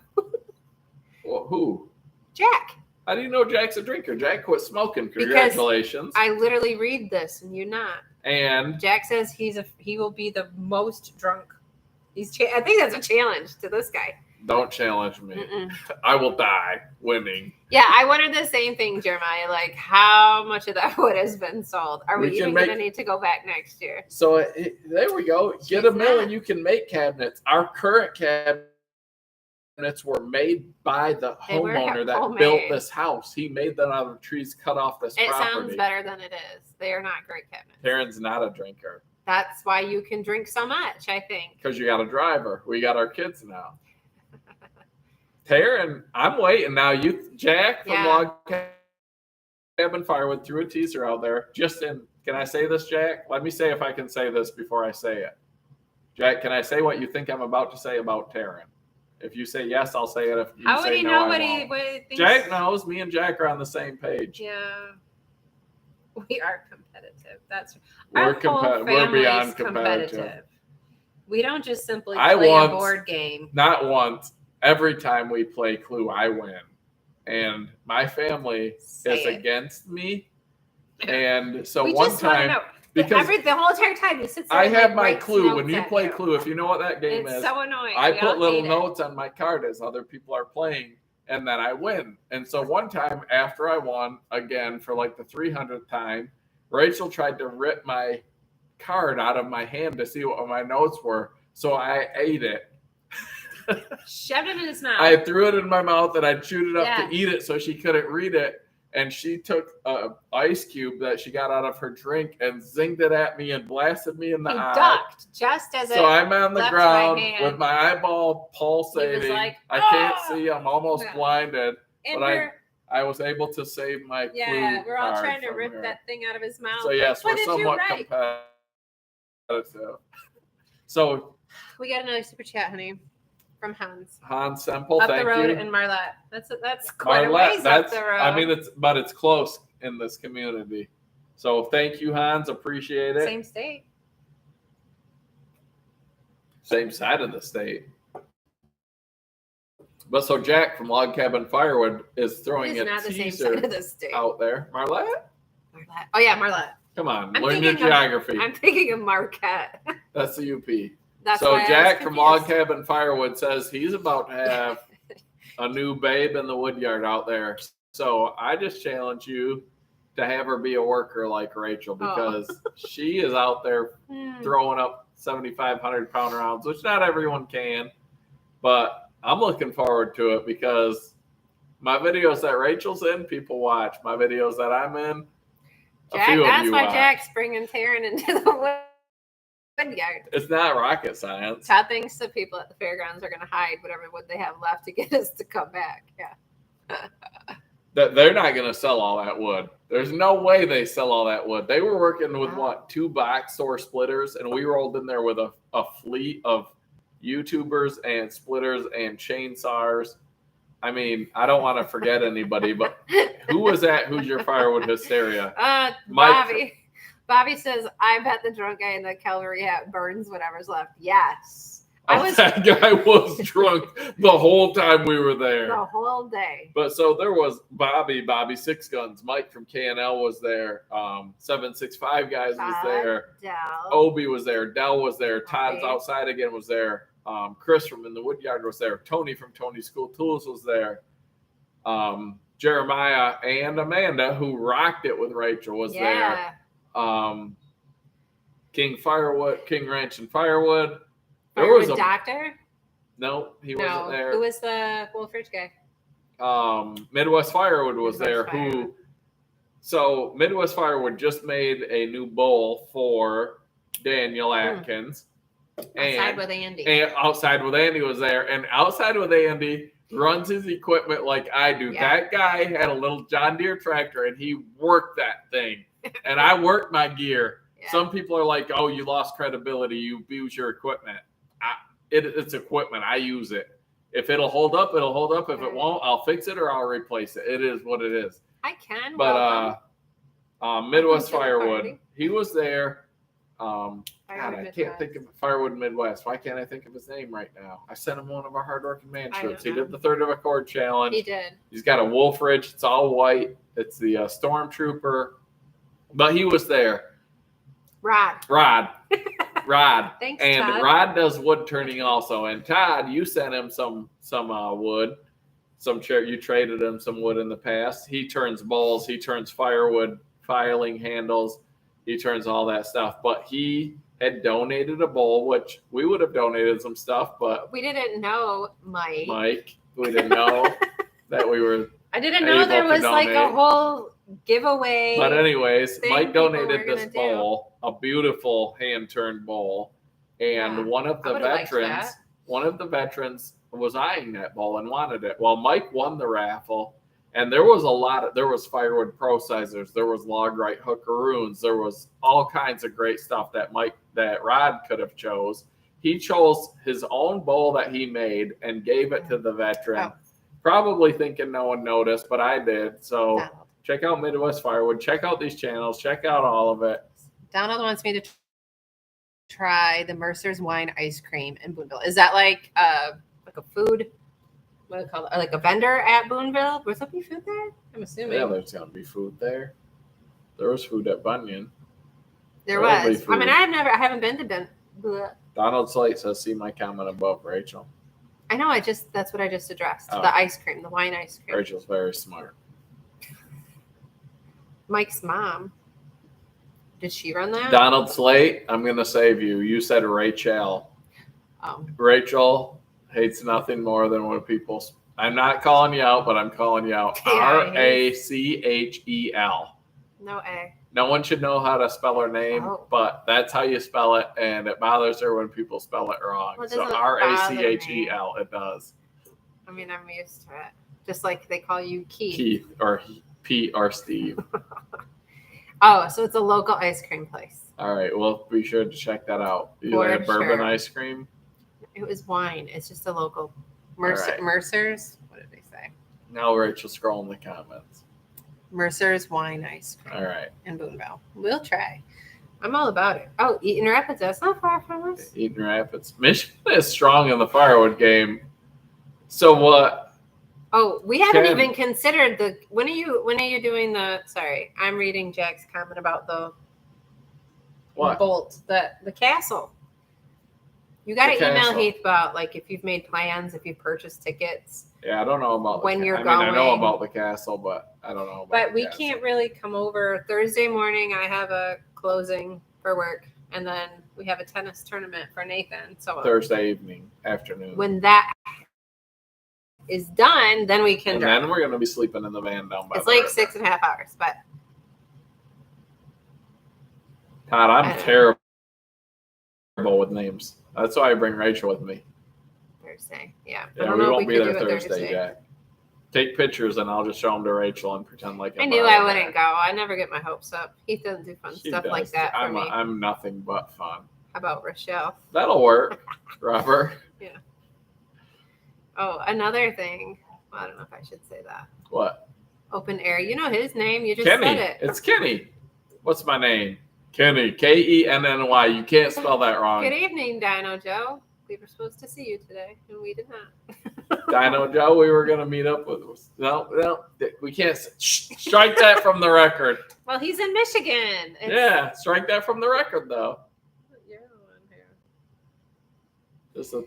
S2: Well, who?
S1: Jack.
S2: I didn't know Jack's a drinker. Jack quit smoking. Congratulations.
S1: Because I literally read this and you're not.
S2: And
S1: Jack says he will be the most drunk. I think that's a challenge to this guy.
S2: Don't challenge me. I will die winning.
S1: Yeah, I wondered the same thing, Jeremiah. Like, how much of that wood has been sold? Are we even going to need to go back next year?
S2: So there we go. Get a mill and you can make cabinets. Our current cabinets were made by the homeowner that built this house. He made them out of trees cut off this property.
S1: It sounds better than it is. They are not great cabinets.
S2: Taryn's not a drinker.
S1: That's why you can drink so much, I think.
S2: Because you got a driver. We got our kids now. Taryn, I'm waiting now. Jack from Log Cabin Firewood threw a teaser out there. Can I say this, Jack? Let me say if I can say this before I say it. Jack, can I say what you think I'm about to say about Taryn? If you say yes, I'll say it. If you
S1: How would
S2: say
S1: he
S2: no,
S1: know
S2: I
S1: what
S2: won't.
S1: he thinks?
S2: Jack knows. Me and Jack are on the same page.
S1: Yeah. We are competitive. That's
S2: We're
S1: our whole
S2: competitive. We're
S1: family's
S2: beyond competitive.
S1: We don't just simply
S2: I
S1: play
S2: once-
S1: a board game.
S2: Not once. Every time we play Clue, I win. And my family
S1: Say
S2: is
S1: it.
S2: against me. And so
S1: We
S2: one
S1: just want to
S2: time,
S1: know.
S2: because
S1: The whole entire time he sits there
S2: I
S1: and,
S2: have
S1: like,
S2: my
S1: writes
S2: Clue. When
S1: notes
S2: you
S1: at
S2: play
S1: you.
S2: Clue, if you know what that game
S1: It's
S2: is,
S1: so annoying.
S2: I
S1: We
S2: put
S1: all
S2: little
S1: hate
S2: notes on my card as other people are playing, and then I win. And so one time after I won, again, for like the 300th time, Rachel tried to rip my card out of my hand to see what my notes were. So I ate it.
S1: Shoved it in his mouth.
S2: I threw it in my mouth and I chewed it up
S1: Yeah.
S2: to eat it so she couldn't read it. And she took an ice cube that she got out of her drink and zinged it at me and blasted me in the
S1: He
S2: eye.
S1: ducked just as
S2: So I'm on the
S1: left my
S2: ground
S1: hand.
S2: with my eyeball pulsating.
S1: like,
S2: I can't
S1: "Ah!"
S2: see. I'm almost
S1: Yeah.
S2: blinded.
S1: And
S2: but I was able to save my Clue
S1: we're all
S2: card
S1: trying to
S2: from
S1: rip
S2: her.
S1: that thing out of his mouth.
S2: So yes,
S1: What
S2: we're
S1: did you
S2: somewhat
S1: write?
S2: competitive. So
S1: We got another super chat, honey, from Hans.
S2: Hans Semple,
S1: Up
S2: thank
S1: the road
S2: you.
S1: in Marlette. That's quite a
S2: Marlette,
S1: ways up the road.
S2: I mean, it's close in this community. So thank you, Hans. Appreciate it.
S1: Same state.
S2: Same side of the state. But so Jack from Log Cabin Firewood is throwing
S1: It is
S2: a
S1: not the same
S2: teaser
S1: side of the state.
S2: out there. Marlette?
S1: Marlette. Oh yeah, Marlette.
S2: Come on,
S1: I'm
S2: learn your
S1: thinking of-
S2: geography.
S1: I'm thinking of Marquette.
S2: That's the UP.
S1: That's
S2: So
S1: why I was
S2: Jack from Log
S1: confused.
S2: Cabin Firewood says he's about to have a new babe in the woodyard out there. So I just challenge you to have her be a worker like Rachel because she is out there throwing up 7,500 pound rounds, which not everyone can. But I'm looking forward to it because my videos that Rachel's in, people watch. My videos that I'm in, a few of
S1: That's
S2: you
S1: why
S2: watch.
S1: Jack's bringing Taryn into the woodyard.
S2: It's not rocket science.
S1: Todd thinks the people at the fairgrounds are going to hide whatever wood they have left to get us to come back. Yeah.
S2: That they're not going to sell all that wood. There's no way they sell all that wood. They were working with what, 2 box store splitters, and we rolled in there with a fleet of YouTubers and splitters and chainsaws. I mean, I don't want to forget anybody, but who was that? Who's your firewood hysteria? Mike.
S1: Bobby. Bobby says, I bet the drunk guy in the cavalry hat burns whatever's left. Yes.
S2: That guy was drunk the whole time we were there.
S1: The whole day.
S2: But so there was Bobby Six Guns, Mike from KNL was there, 765 guys was there,
S1: Dell.
S2: Obi was there, Dell was there, Todd's
S1: Okay.
S2: outside again was there, Chris from In the Woodyard was there, Tony from Tony School Tools was there, Jeremiah and Amanda, who rocked it with Rachel, was there. King Ranch and Firewood. There was a
S1: doctor?
S2: no, he wasn't there.
S1: Who was the Wolf Ridge guy?
S2: Midwest Firewood was there.
S1: Firewood.
S2: So Midwest Firewood just made a new bowl for Daniel Atkins.
S1: Outside with Andy.
S2: And outside with Andy was there. And outside with Andy runs his equipment like I do.
S1: Yeah.
S2: That guy had a little John Deere tractor and he worked that thing. And I worked my gear.
S1: Yeah.
S2: Some people are like, oh, you lost credibility. You abuse your equipment. It's equipment. I use it. If it'll hold up, it'll hold up. If it won't, I'll fix it or I'll replace it. It is what it is.
S1: I can.
S2: But Midwest
S1: Welcome to the
S2: Firewood,
S1: party.
S2: he was there. God,
S1: Firewood
S2: I can't
S1: Midwest.
S2: think of Firewood Midwest. Why can't I think of his name right now? I sent him one of our hardworking man
S1: I
S2: shirts. He
S1: don't know.
S2: did the third of a cord challenge.
S1: He did.
S2: He's got a Wolf Ridge. It's all white. It's the Stormtrooper. But he was there.
S1: Rod. Thanks,
S2: And
S1: Todd.
S2: Rod does wood turning also. And Todd, you sent him some wood, some chair. You traded him some wood in the past. He turns bowls. He turns firewood filing handles. He turns all that stuff. But he had donated a bowl, which we would have donated some stuff, but
S1: We didn't know, Mike.
S2: we didn't know that we were.
S1: I didn't know there
S2: able to
S1: was like a
S2: donate.
S1: whole giveaway.
S2: But anyways,
S1: thing
S2: Mike
S1: people
S2: donated
S1: were
S2: this
S1: gonna do.
S2: bowl, a beautiful hand-turned bowl, and
S1: Yeah,
S2: one of
S1: I
S2: the
S1: would've liked
S2: veterans was eyeing that bowl and wanted it. Well, Mike won the raffle, and there was firewood pro sizers, there was log right hookeroons, there was all kinds of great stuff that Rod could have chose. he chose his own bowl that he made and gave it to the veteran,
S1: Oh.
S2: probably thinking no one noticed, but I did. So
S1: Donald.
S2: check out Midwest Firewood. Check out these channels. Check out all of it.
S1: Donald wants me to try the Mercer's Wine Ice Cream in Boonville. Is that like a food? What do you call it? Like a vendor at Boonville? Was there be food there? I'm assuming.
S2: Yeah, there's going to be food there. There was food at Bunyan.
S1: There
S2: there'll be
S1: was. I mean,
S2: food.
S1: I haven't been to Boonville.
S2: Donald Slate says, see my comment above, Rachel.
S1: I know. That's what I just addressed.
S2: Oh.
S1: The ice cream, the wine ice cream.
S2: Rachel's very smart.
S1: Mike's mom. Did she run that?
S2: Donald Slate, I'm going to save you. You said Rachel.
S1: Oh.
S2: Rachel hates nothing more than when people. I'm not calling you out, but I'm calling you out.
S1: Yeah,
S2: Rachel.
S1: No A.
S2: No one should know how to spell her name,
S1: Oh.
S2: but that's how you spell it, and it bothers her when people spell it wrong.
S1: Well, it
S2: so
S1: doesn't bother
S2: Rachel, it does.
S1: I mean, I'm used to it. Just like they call you Keith.
S2: Keith or Pete or Steve.
S1: Oh, so it's a local ice cream place.
S2: All right, well, be sure to check that out. You
S1: For
S2: have bourbon
S1: sure.
S2: ice cream.
S1: It was wine. It's just a local
S2: right.
S1: Mercer's. What did they say?
S2: Now Rachel's scrolling the comments.
S1: Mercer's Wine Ice Cream.
S2: All right.
S1: In Boonville. We'll try. I'm all about it. Oh, Eaton Rapids. That's not far from us.
S2: Eaton Rapids. Michigan is strong in the firewood game. So what?
S1: Oh, we haven't
S2: Ken.
S1: even considered the. When are you doing the? Sorry, I'm reading Jack's comment about the
S2: What?
S1: bolt, the castle. You got to
S2: The
S1: email
S2: castle.
S1: Heath about like if you've made plans, if you've purchased tickets.
S2: Yeah, I don't know about
S1: When you're
S2: I know
S1: going.
S2: about the castle, but I don't know about
S1: But
S2: the
S1: we
S2: castle.
S1: can't really come over Thursday morning. I have a closing for work, and then we have a tennis tournament for Nathan. So
S2: Thursday evening, afternoon.
S1: when that is done, then we can
S2: and
S1: drive.
S2: then we're going to be sleeping in the van down by
S1: It's
S2: the
S1: like
S2: river.
S1: 6.5 hours, but
S2: Todd,
S1: I
S2: I'm
S1: don't know.
S2: terrible with names. That's why I bring Rachel with me.
S1: Thursday, yeah. I
S2: Yeah,
S1: don't
S2: we
S1: know if
S2: won't be
S1: could
S2: there
S1: do it
S2: Thursday, Jack. Take pictures and I'll just show them to Rachel and pretend like
S1: I
S2: I'm
S1: knew
S2: already
S1: I wouldn't
S2: there.
S1: go. I never get my hopes up. Heath doesn't do fun
S2: She
S1: stuff like
S2: does.
S1: that for me.
S2: I'm nothing but fun.
S1: How about Rochelle?
S2: That'll work, Robert.
S1: Oh, another thing. Well, I don't know if I should say that.
S2: What?
S1: Open air. You know his name. You just
S2: Kenny.
S1: said it.
S2: It's Kenny. What's my name? Kenny. Kenny. You can't spell that wrong.
S1: Good evening, Dino Joe. We were supposed to see you today, and we did not.
S2: Dino Joe, we were going to meet up with. No, we can't. Strike that from the record.
S1: Well, he's in Michigan.
S2: Yeah, strike that from the record, though.
S1: You're the one here.
S2: Just a,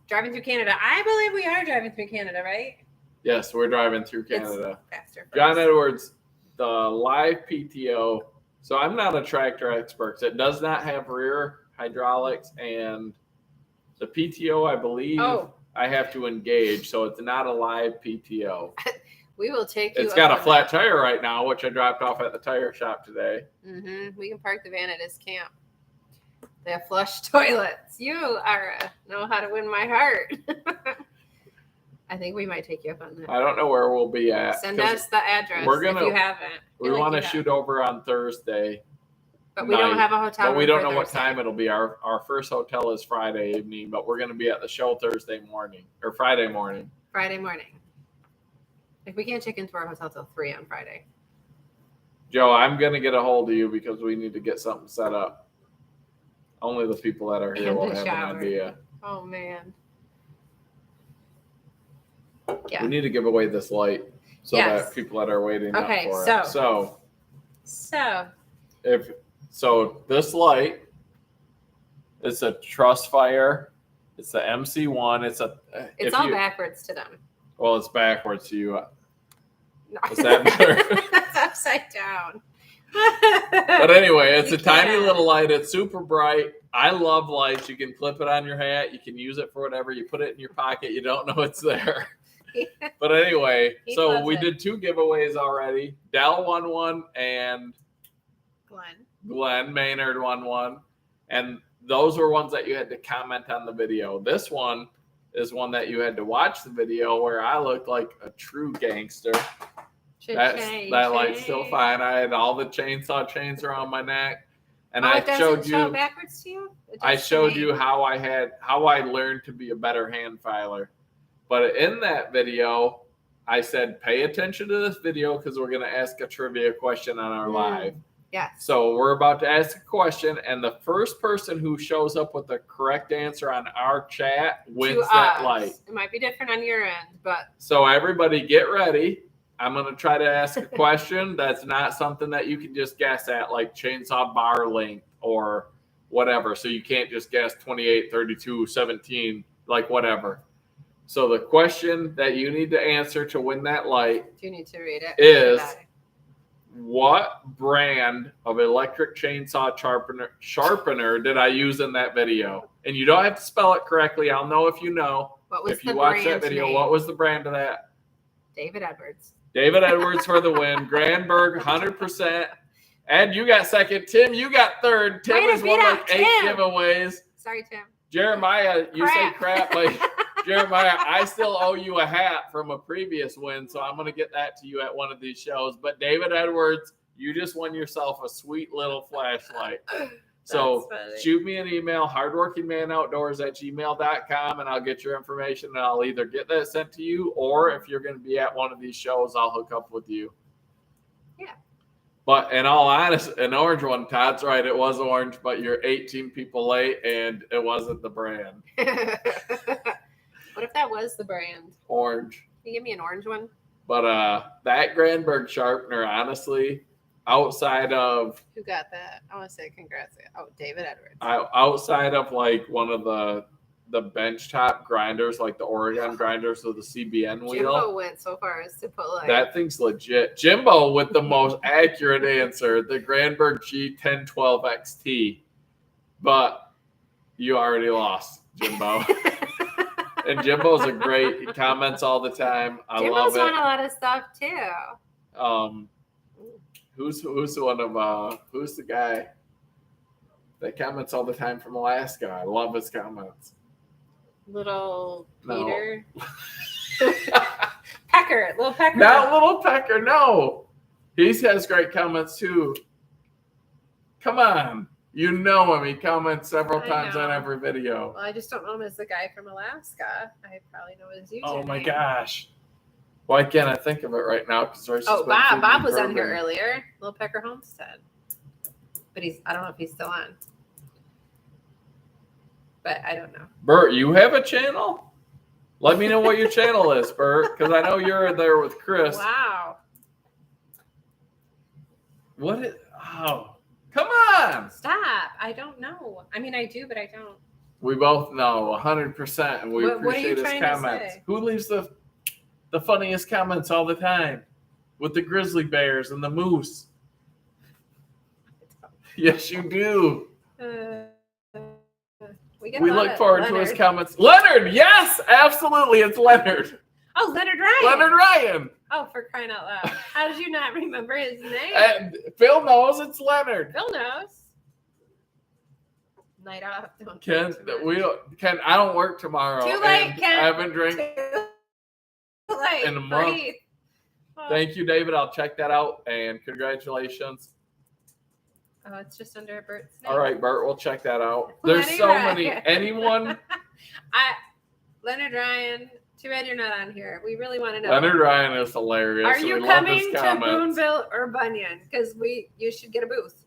S1: Driving through Canada. I believe we are driving through Canada, right?
S2: yes, we're driving through Canada.
S1: It's faster. for
S2: John
S1: us.
S2: Edwards, the live PTO. So I'm not a tractor expert. It does not have rear hydraulics, and the PTO, I believe,
S1: Oh.
S2: I have to engage. So it's not a live PTO.
S1: We will take you.
S2: It's got a flat tire right now, which I dropped off at the tire shop today.
S1: Mm-hmm. We can park the van at his camp. They have flush toilets. You are know how to win my heart. I think we might take you up on that.
S2: I don't know where we'll be at.
S1: Send
S2: 'cause
S1: us the address
S2: we're gonna-
S1: if you haven't.
S2: We
S1: Feel like
S2: want to
S1: you have.
S2: shoot over on Thursday,
S1: But we don't
S2: night,
S1: have a hotel
S2: but we
S1: room
S2: don't
S1: for
S2: know what
S1: Thursday.
S2: time it'll be. Our first hotel is Friday evening, but we're going to be at the show Thursday morning or Friday morning.
S1: Friday morning. Like we can't check into our hotel till 3 on Friday.
S2: Joe, I'm going to get a hold of you because we need to get something set up. Only the people that are here
S1: And
S2: will
S1: the
S2: have
S1: shower.
S2: an idea.
S1: Oh man. Yeah.
S2: We need to give away this light so
S1: Yes.
S2: that people that are waiting up
S1: Okay,
S2: for
S1: so-
S2: it.
S1: So
S2: So this light, it's a Trust Fire. It's the MC1.
S1: it's
S2: if
S1: all
S2: you-
S1: backwards to them.
S2: Well, it's backwards to you.
S1: No.
S2: Is that better?
S1: That's upside down.
S2: But anyway, it's
S1: You
S2: a tiny
S1: can't.
S2: little light. It's super bright. I love lights. You can clip it on your hat. You can use it for whatever. You put it in your pocket. You don't know it's there. But anyway,
S1: He
S2: so
S1: loves
S2: we
S1: it.
S2: did 2 giveaways already. Dell won one and Glenn Maynard won one. And those were ones that you had to comment on the video. This one is one that you had to watch the video where I looked like a true gangster. That light's still fine. I had all the chainsaw chains around my neck. And
S1: it
S2: I
S1: doesn't
S2: showed
S1: show
S2: you.
S1: backwards to you? It
S2: I
S1: just
S2: showed
S1: to
S2: you
S1: me.
S2: how I learned to be a better hand filer. But in that video, I said, pay attention to this video because we're going to ask a trivia question on our live.
S1: Yes.
S2: So we're about to ask a question, and the first person who shows up with the correct answer on our chat wins that light.
S1: It might be different on your end, but.
S2: So everybody get ready. I'm going to try to ask a question that's not something that you can just guess at, like chainsaw bar length or whatever. So you can't just guess 28, 32, 17, like whatever. So the question that you need to answer to win that light
S1: Do you need to read it?
S2: is what brand of electric chainsaw sharpener did I use in that video? And you don't have to spell it correctly. I'll know if you know.
S1: What was
S2: if you
S1: the
S2: watch that
S1: brand
S2: video,
S1: name?
S2: what was the brand of that?
S1: David Edwards.
S2: David Edwards for the win. Grandberg, 100%. Ed, you got second. Tim, you got third. Tim has won like 8 giveaways.
S1: Sorry, Tim.
S2: Jeremiah, you say crap. Like Jeremiah, I still owe you a hat from a previous win, so I'm going to get that to you at one of these shows. But David Edwards, you just won yourself a sweet little flashlight. So shoot me an email, hardworkingmanoutdoors@gmail.com, and I'll get your information, and I'll either get that sent to you, or if you're going to be at one of these shows, I'll hook up with you.
S1: Yeah.
S2: But in all honesty, an orange one, Todd's right. It was orange, but you're 18 people late, and it wasn't the brand.
S1: What if that was the brand?
S2: Orange.
S1: Can you give me an orange one?
S2: But that Grandberg sharpener, honestly, outside of
S1: who got that? I want to say congrats. Oh, David Edwards.
S2: Outside of like one of the benchtop grinders, like the Oregon grinders with the CBN wheel.
S1: Jimbo went so far as to put like
S2: that thing's legit. Jimbo with the most accurate answer, the Grandberg G1012 XT. But you already lost, Jimbo. And Jimbo's a great. He comments all the time. I love it.
S1: Jimbo's won a lot of stuff too.
S2: Who's the guy that comments all the time from Alaska? I love his comments.
S1: Little Peter. Pecker. Little Pecker.
S2: Not Little Pecker, no. He has great comments too. Come on. You know him. He comments several times on every video.
S1: Well, I just don't know him as the guy from Alaska. I probably know his username.
S2: Oh my gosh. Why can't I think of it right now?
S1: Bob was on here earlier. Little Pecker Homestead. But I don't know if he's still on. But I don't know.
S2: Bert, you have a channel? Let me know what your channel is, Bert, because I know you're there with Chris.
S1: Wow.
S2: Oh, come on.
S1: Stop. I don't know. I mean, I do, but I don't.
S2: We both know 100%, and we appreciate his comments. Who leaves the funniest comments all the time with the grizzly bears and the moose? Yes, you do. We look forward to his comments. Leonard, yes, absolutely. It's Leonard.
S1: Oh, Leonard Ryan.
S2: Leonard Ryan.
S1: Oh, for crying out loud. How did you not remember his name?
S2: And Phil knows it's Leonard.
S1: Phil knows. Night off.
S2: Ken, I don't work tomorrow.
S1: Too late, Ken.
S2: I haven't drank in a month.
S1: Oh.
S2: Thank you, David. I'll check that out, and congratulations.
S1: Oh, it's just under Bert's name.
S2: All right, Bert, we'll check that out. There's so many. Anyone?
S1: Leonard Ryan. Too bad you're not on here. We really want to know.
S2: Leonard Ryan is hilarious.
S1: Are you coming to Boonville or Bunyan? Because you should get a booth.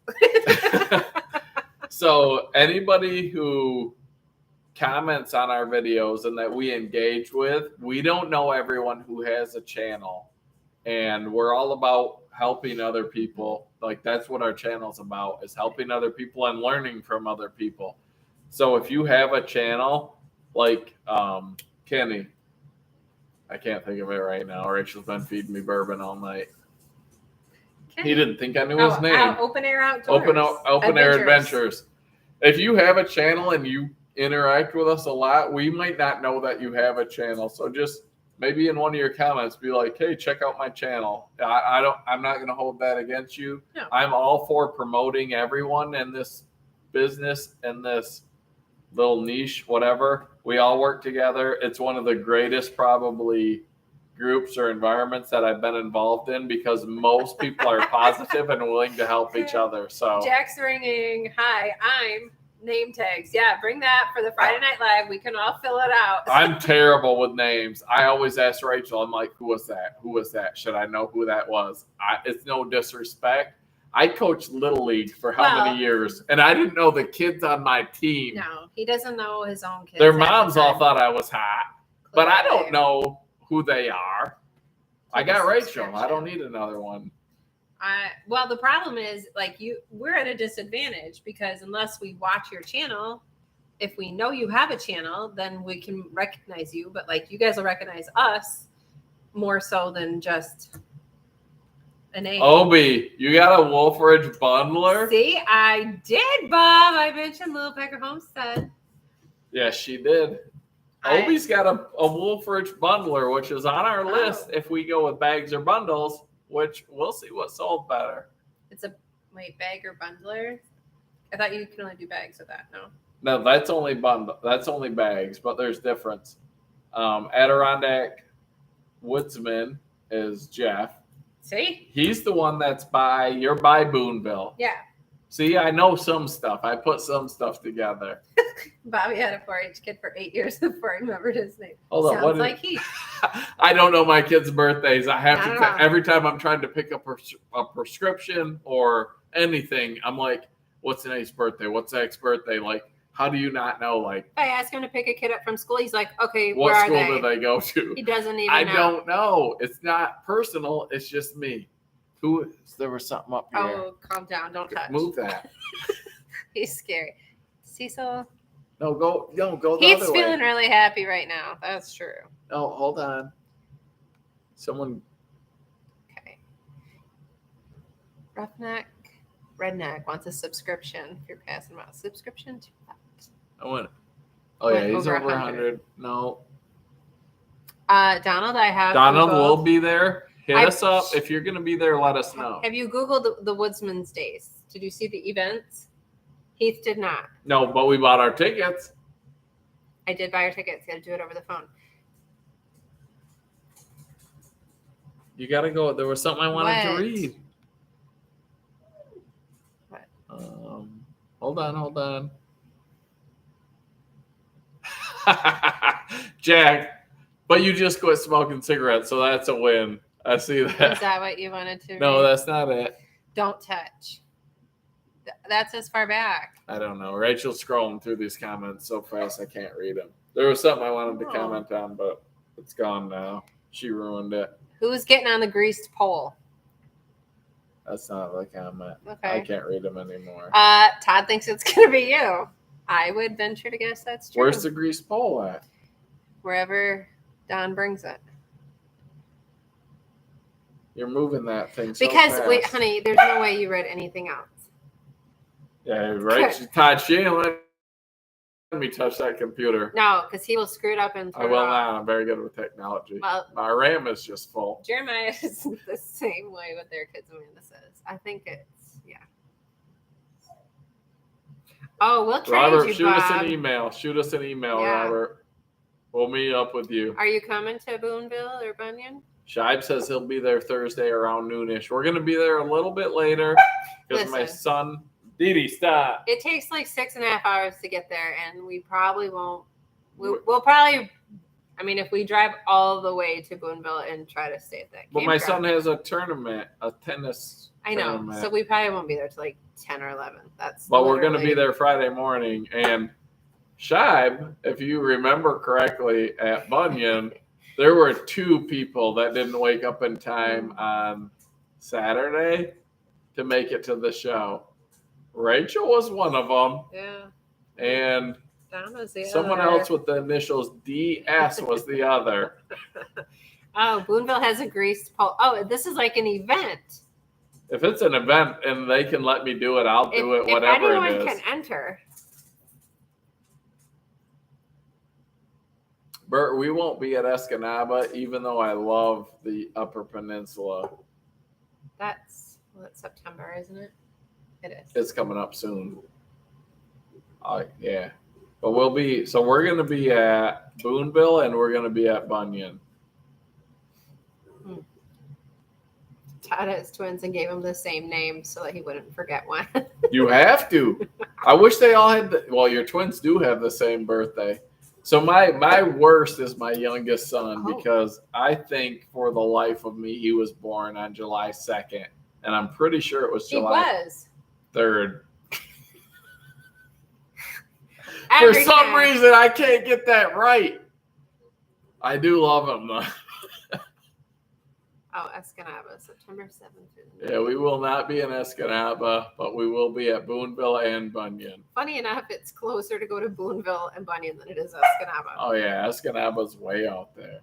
S2: So anybody who comments on our videos and that we engage with, we don't know everyone who has a channel, and we're all about helping other people. Like that's what our channel's about, is helping other people and learning from other people. So if you have a channel like Kenny, I can't think of it right now. Rachel's been feeding me bourbon all night. Kenny. He didn't think I knew his name.
S1: Open Air Outdoors.
S2: Open Air Adventures. If you have a channel and you interact with us a lot, we might not know that you have a channel. So just maybe in one of your comments, be like, "Hey, check out my channel." I'm not going to hold that against you.
S1: No.
S2: I'm all for promoting everyone in this business and this little niche, whatever. We all work together. It's one of the greatest probably groups or environments that I've been involved in because most people are positive and willing to help each other. So
S1: Jack's ringing. Hi, I'm name tags. Yeah, bring that for the Friday Night Live. We can all fill it out.
S2: I'm terrible with names. I always ask Rachel, I'm like, who was that? Who was that? Should I know who that was? It's no disrespect. I coached Little League for how many years? And I didn't know the kids on my team.
S1: No, he doesn't know his own kids.
S2: Their moms all thought I was hot. But I don't know who they are. I got Rachel. I don't need another one.
S1: Well, the problem is, like, we're at a disadvantage because unless we watch your channel, if we know you have a channel, then we can recognize you. But like, you guys will recognize us more so than just a name.
S2: Obi, you got a Wolfridge bundler?
S1: See, I did, Bob. I mentioned Little Pecker Homestead.
S2: Yes, she did. Obi's got a Wolfridge bundler, which is on our list if we go with bags or bundles, which we'll see what sold better.
S1: It's bag or bundler? I thought you could only do bags with that. No.
S2: No, that's only bundle. That's only bags, but there's difference. Adirondack Woodsman is Jeff.
S1: See?
S2: He's the one you're by Boonville.
S1: Yeah.
S2: See, I know some stuff. I put some stuff together.
S1: Bobby had a 4-H kid for 8 years before he remembered his name.
S2: Hold on.
S1: Sounds like he.
S2: I don't know my kids' birthdays. I have to every time I'm trying to pick up a prescription or anything. I'm like, "What's Nate's birthday? What's Zach's birthday?" Like, how do you not know? Like,
S1: I asked him to pick a kid up from school. He's like, "Okay,
S2: what
S1: where are
S2: school
S1: they?"
S2: do they go to?
S1: He doesn't even.
S2: I
S1: know.
S2: don't know. It's not personal. It's just me. There was something up here.
S1: Oh, calm down. Don't touch.
S2: Move that.
S1: He's scary. Cecil.
S2: No, go the other way.
S1: He's feeling really happy right now. That's true.
S2: No, hold on. Someone.
S1: Okay. Redneck wants a subscription. If you're passing about subscription to that.
S2: I went. Oh yeah, he's over
S1: 100.
S2: 100. No.
S1: Donald, I have.
S2: Donald
S1: Googled.
S2: will be there. Hit us up. If you're going to be there, let us know.
S1: Have you Googled the Woodsman's Days? Did you see the events? Heath did not.
S2: No, but we bought our tickets.
S1: I did buy your tickets. Got to do it over the phone.
S2: You got to go. There was something I wanted
S1: What?
S2: to read.
S1: What?
S2: Hold on. Jack, but you just quit smoking cigarettes, so that's a win. I see that.
S1: Is that what you wanted to
S2: No,
S1: read?
S2: that's not it.
S1: Don't touch. That's as far back.
S2: I don't know. Rachel's scrolling through these comments so fast I can't read them. There was something I wanted to comment on, but it's gone now. She ruined it.
S1: Who's getting on the greased pole?
S2: That's not the comment.
S1: Okay.
S2: I can't read them anymore.
S1: Todd thinks it's going to be you. I would venture to guess that's true.
S2: Where's the grease pole at?
S1: Wherever Don brings it.
S2: You're moving that thing so
S1: Because,
S2: fast.
S1: wait, honey, there's no way you read anything else.
S2: Yeah, right. Todd, she ain't let me touch that computer.
S1: No, because he will screw it up and
S2: I
S1: throw
S2: will
S1: it off.
S2: not. I'm very good with technology.
S1: Well,
S2: My RAM is just full.
S1: Jeremiah is the same way with their kids. Amanda says. I think it's, yeah. Oh, we'll trade
S2: Robert,
S1: you,
S2: shoot
S1: Bob.
S2: us an email. Shoot us an email,
S1: Yeah.
S2: Robert. We'll meet up with you.
S1: Are you coming to Boonville or Bunyan?
S2: Shibe says he'll be there Thursday around noonish. We're going to be there a little bit later because my
S1: Listen.
S2: son, Didi, stop.
S1: It takes like 6.5 hours to get there, and we probably won't. We'll probably. I mean, if we drive all the way to Boonville and try to stay at that.
S2: But my son
S1: campground.
S2: has a tournament, a tennis
S1: I know,
S2: tournament.
S1: so we probably won't be there till like 10 or 11. That's.
S2: But we're going to be
S1: literally-
S2: there Friday morning. And Shibe, if you remember correctly, at Bunyan, there were 2 people that didn't wake up in time on Saturday to make it to the show. Rachel was one of them,
S1: Yeah.
S2: and
S1: Don was the
S2: someone
S1: other.
S2: else with the initials DS was the other.
S1: Oh, Boonville has a greased pole. Oh, this is like an event.
S2: If it's an event and they can let me do it, I'll do it,
S1: If
S2: whatever
S1: anyone
S2: it is.
S1: can enter.
S2: Bert, we won't be at Escanaba, even though I love the Upper Peninsula.
S1: That's September, isn't it? It is.
S2: It's coming up soon. Yeah. But we're going to be at Boonville and we're going to be at Bunyan.
S1: Todd has twins and gave him the same name so that he wouldn't forget one.
S2: You have to. I wish they all had. Well, your twins do have the same birthday. So my worst is my youngest son because I think for the life of me he was born on July 2nd, and I'm pretty sure it was July 3rd. For some reason, I can't get that right. I do love him though.
S1: Oh, Escanaba, September 7th.
S2: Yeah, we will not be in Escanaba, but we will be at Boonville and Bunyan.
S1: Funny enough, it's closer to go to Boonville and Bunyan than it is Escanaba.
S2: Oh, yeah, Escanaba's way out there.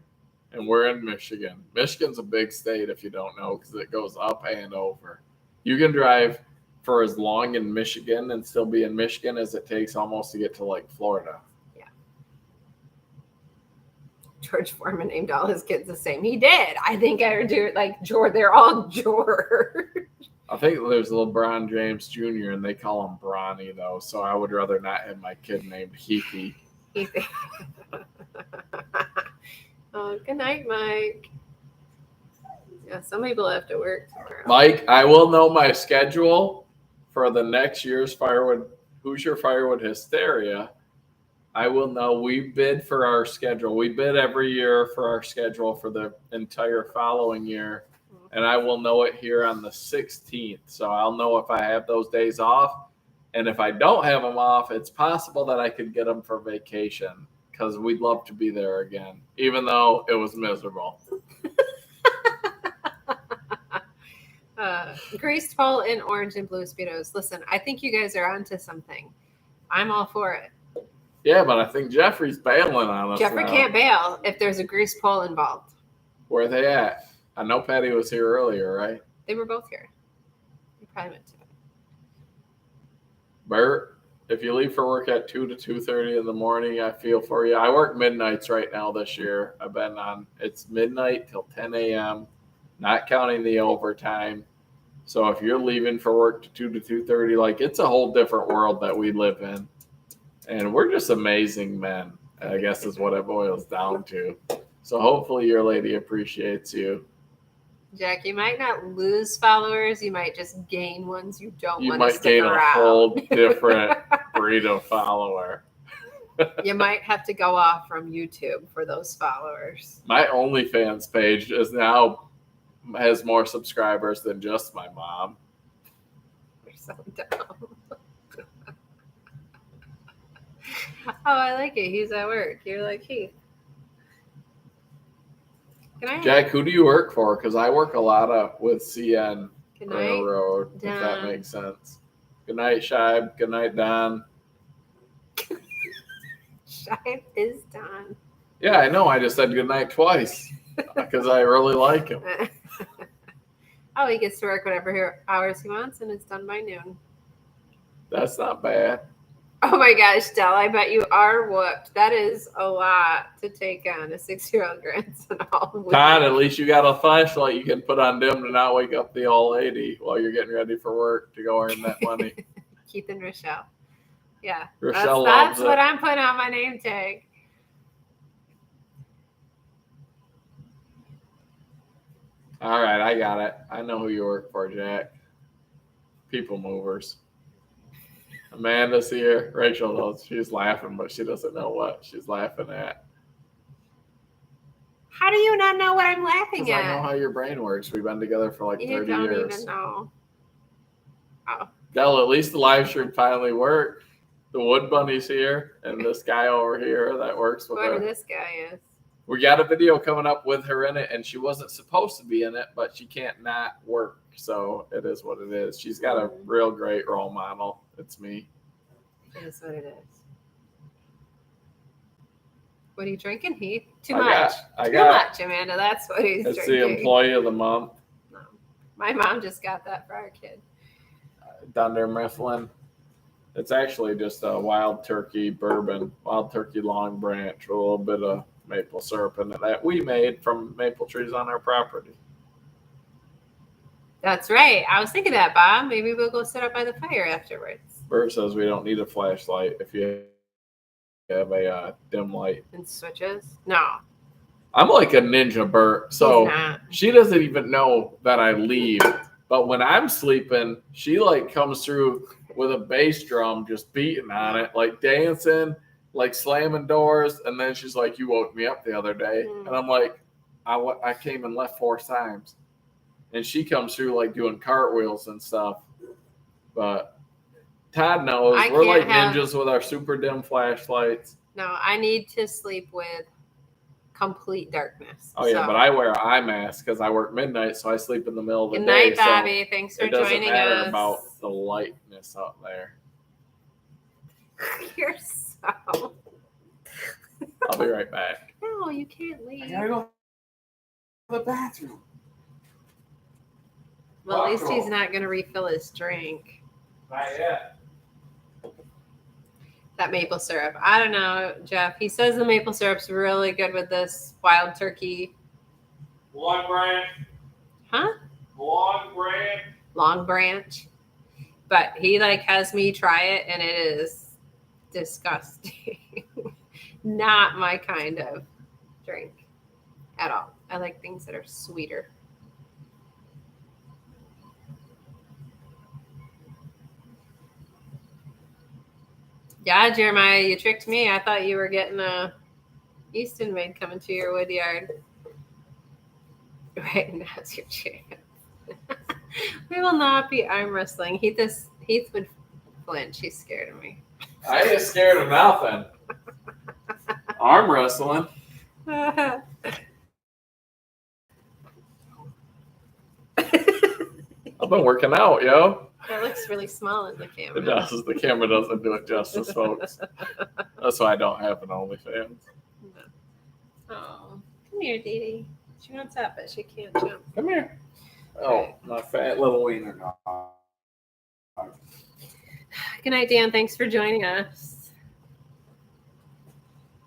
S2: And we're in Michigan. Michigan's a big state if you don't know because it goes up and over. You can drive for as long in Michigan and still be in Michigan as it takes almost to get to, like, Florida.
S1: George Foreman named all his kids the same. He did. I think I would do it like George. They're all George.
S2: I think there's LeBron James Jr. and they call him Bronny though, so I would rather not have my kid named Heathy.
S1: Oh, good night, Mike. Yeah, some people have to work tomorrow.
S2: Mike, I will know my schedule for the next year's Hoosier Firewood Hysteria. I will know. We bid for our schedule. We bid every year for our schedule for the entire following year. And I will know it here on the 16th. So I'll know if I have those days off. And if I don't have them off, it's possible that I could get them for vacation because we'd love to be there again, even though it was miserable.
S1: Grace Paul in orange and blue Speedos. Listen, I think you guys are onto something. I'm all for it.
S2: Yeah, but I think Jeffrey's bailing on us.
S1: Jeffrey can't bail if there's a grease pole involved.
S2: Where are they at? I know Patty was here earlier, right?
S1: They were both here. You probably went to it.
S2: Bert, if you leave for work at 2 to 2:30 in the morning, I feel for you. I work midnights right now this year. I've been on, it's midnight till 10 a.m., not counting the overtime. So if you're leaving for work to 2 to 2:30, like it's a whole different world that we live in. And we're just amazing men, I guess is what it boils down to. So hopefully your lady appreciates you.
S1: Jack, you might not lose followers. You might just gain ones you don't want to stick
S2: gain
S1: around.
S2: A whole different breed of follower.
S1: You might have to go off from YouTube for those followers.
S2: My OnlyFans page has more subscribers than just my mom.
S1: You're so dumb. Oh, I like it. He's at work. You're like, Heath.
S2: Jack, who do you work for? Because I work a lot with CN
S1: Good night,
S2: Railroad,
S1: Don.
S2: if that makes sense. Good night, Shibe. Good night, Don.
S1: Shibe is Don.
S2: Yeah, I know. I just said good night twice because I really like him.
S1: Oh, he gets to work whatever hours he wants, and it's done by noon.
S2: That's not bad.
S1: Oh my gosh, Del, I bet you are whooped. That is a lot to take on a 6-year-old grandson all week.
S2: Todd, at least you got a flashlight you can put on dim to not wake up the old lady while you're getting ready for work to go earn that money.
S1: Keith and Rochelle. Yeah.
S2: Rochelle
S1: that's
S2: loves
S1: what
S2: it.
S1: I'm putting on my name tag.
S2: All right, I got it. I know who you work for, Jack. People movers. Amanda's here. Rachel knows she's laughing, but she doesn't know what she's laughing at.
S1: How do you not know what I'm laughing
S2: Because
S1: at?
S2: I know how your brain works. We've been together for like 30 years.
S1: You don't even know. Oh.
S2: Del, at least the live stream finally worked. The Wood Bunny's here, and this guy over here that works with
S1: Whoever
S2: her.
S1: this guy is.
S2: We got a video coming up with her in it, and she wasn't supposed to be in it, but she can't not work. So it is what it is. She's got a real great role model. It's me.
S1: It is what it is. What are you drinking, Heath? Too much, Amanda. That's what he's
S2: It's
S1: drinking.
S2: the employee of the month.
S1: No. My mom just got that for our kid.
S2: Dunder Mifflin. It's actually just a wild turkey bourbon, wild turkey long branch with a little bit of maple syrup in it that we made from maple trees on our property.
S1: That's right. I was thinking that, Bob. Maybe we'll go sit up by the fire afterwards.
S2: Bert says we don't need a flashlight if you have a dim light.
S1: And switches? No.
S2: I'm like a ninja Bert.
S1: He's
S2: So
S1: not.
S2: she doesn't even know that I leave. But when I'm sleeping, she like comes through with a bass drum, just beating on it, like dancing, like slamming doors. And then she's like, "You woke me up the other day." And I'm like, I came and left 4 times. And she comes through like doing cartwheels and stuff. But Todd knows
S1: I
S2: we're like
S1: can't have-
S2: ninjas with our super dim flashlights.
S1: No, I need to sleep with complete darkness.
S2: Oh yeah,
S1: So,
S2: but I wear an eye mask because I work midnight, so I sleep in the middle of the
S1: good
S2: day.
S1: night, Bobby. Thanks
S2: So
S1: for
S2: it doesn't
S1: joining
S2: matter
S1: us.
S2: about the lightness up there.
S1: You're so.
S2: I'll be right back.
S1: No, you can't leave.
S2: I gotta go to the bathroom.
S1: Well, at least he's not going to refill his drink.
S2: Not yet.
S1: That maple syrup. I don't know, Jeff. He says the maple syrup's really good with this wild turkey.
S2: Long branch.
S1: Huh?
S2: Long branch.
S1: Long Branch. But he like has me try it and it is disgusting. Not my kind of drink at all. I like things that are sweeter. Yeah, Jeremiah, you tricked me. I thought you were getting a Easton maid coming to your wood yard. Right, now's your chance. We will not be arm wrestling. Heath would flinch. He's scared of me.
S2: I ain't scared of nothing. Arm wrestling.
S1: That
S2: I've been working out, yo.
S1: looks really small in the camera.
S2: It does. The camera doesn't do it justice, folks. That's why I don't have an OnlyFans.
S1: Oh, come here, Dee Dee. She wants up, but she can't jump.
S2: Come here. Oh, my fat little wiener dog.
S1: Good night, Dan. Thanks for joining us.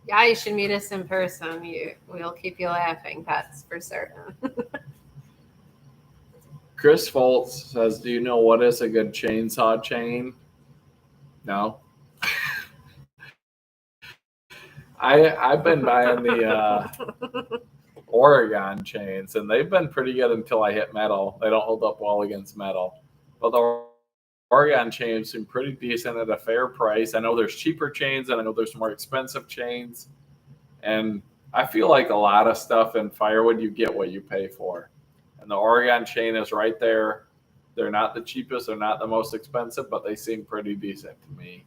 S1: Yeah, you should meet us in person. We'll keep you laughing. That's for certain.
S2: Chris Foltz says, "Do you know what is a good chainsaw chain?" No. I've been buying the Oregon chains, and they've been pretty good until I hit metal. They don't hold up well against metal, but the Oregon chains seem pretty decent at a fair price. I know there's cheaper chains, and I know there's more expensive chains, and I feel like a lot of stuff in firewood, you get what you pay for. And the Oregon chain is right there. They're not the cheapest. They're not the most expensive, but they seem pretty decent to me.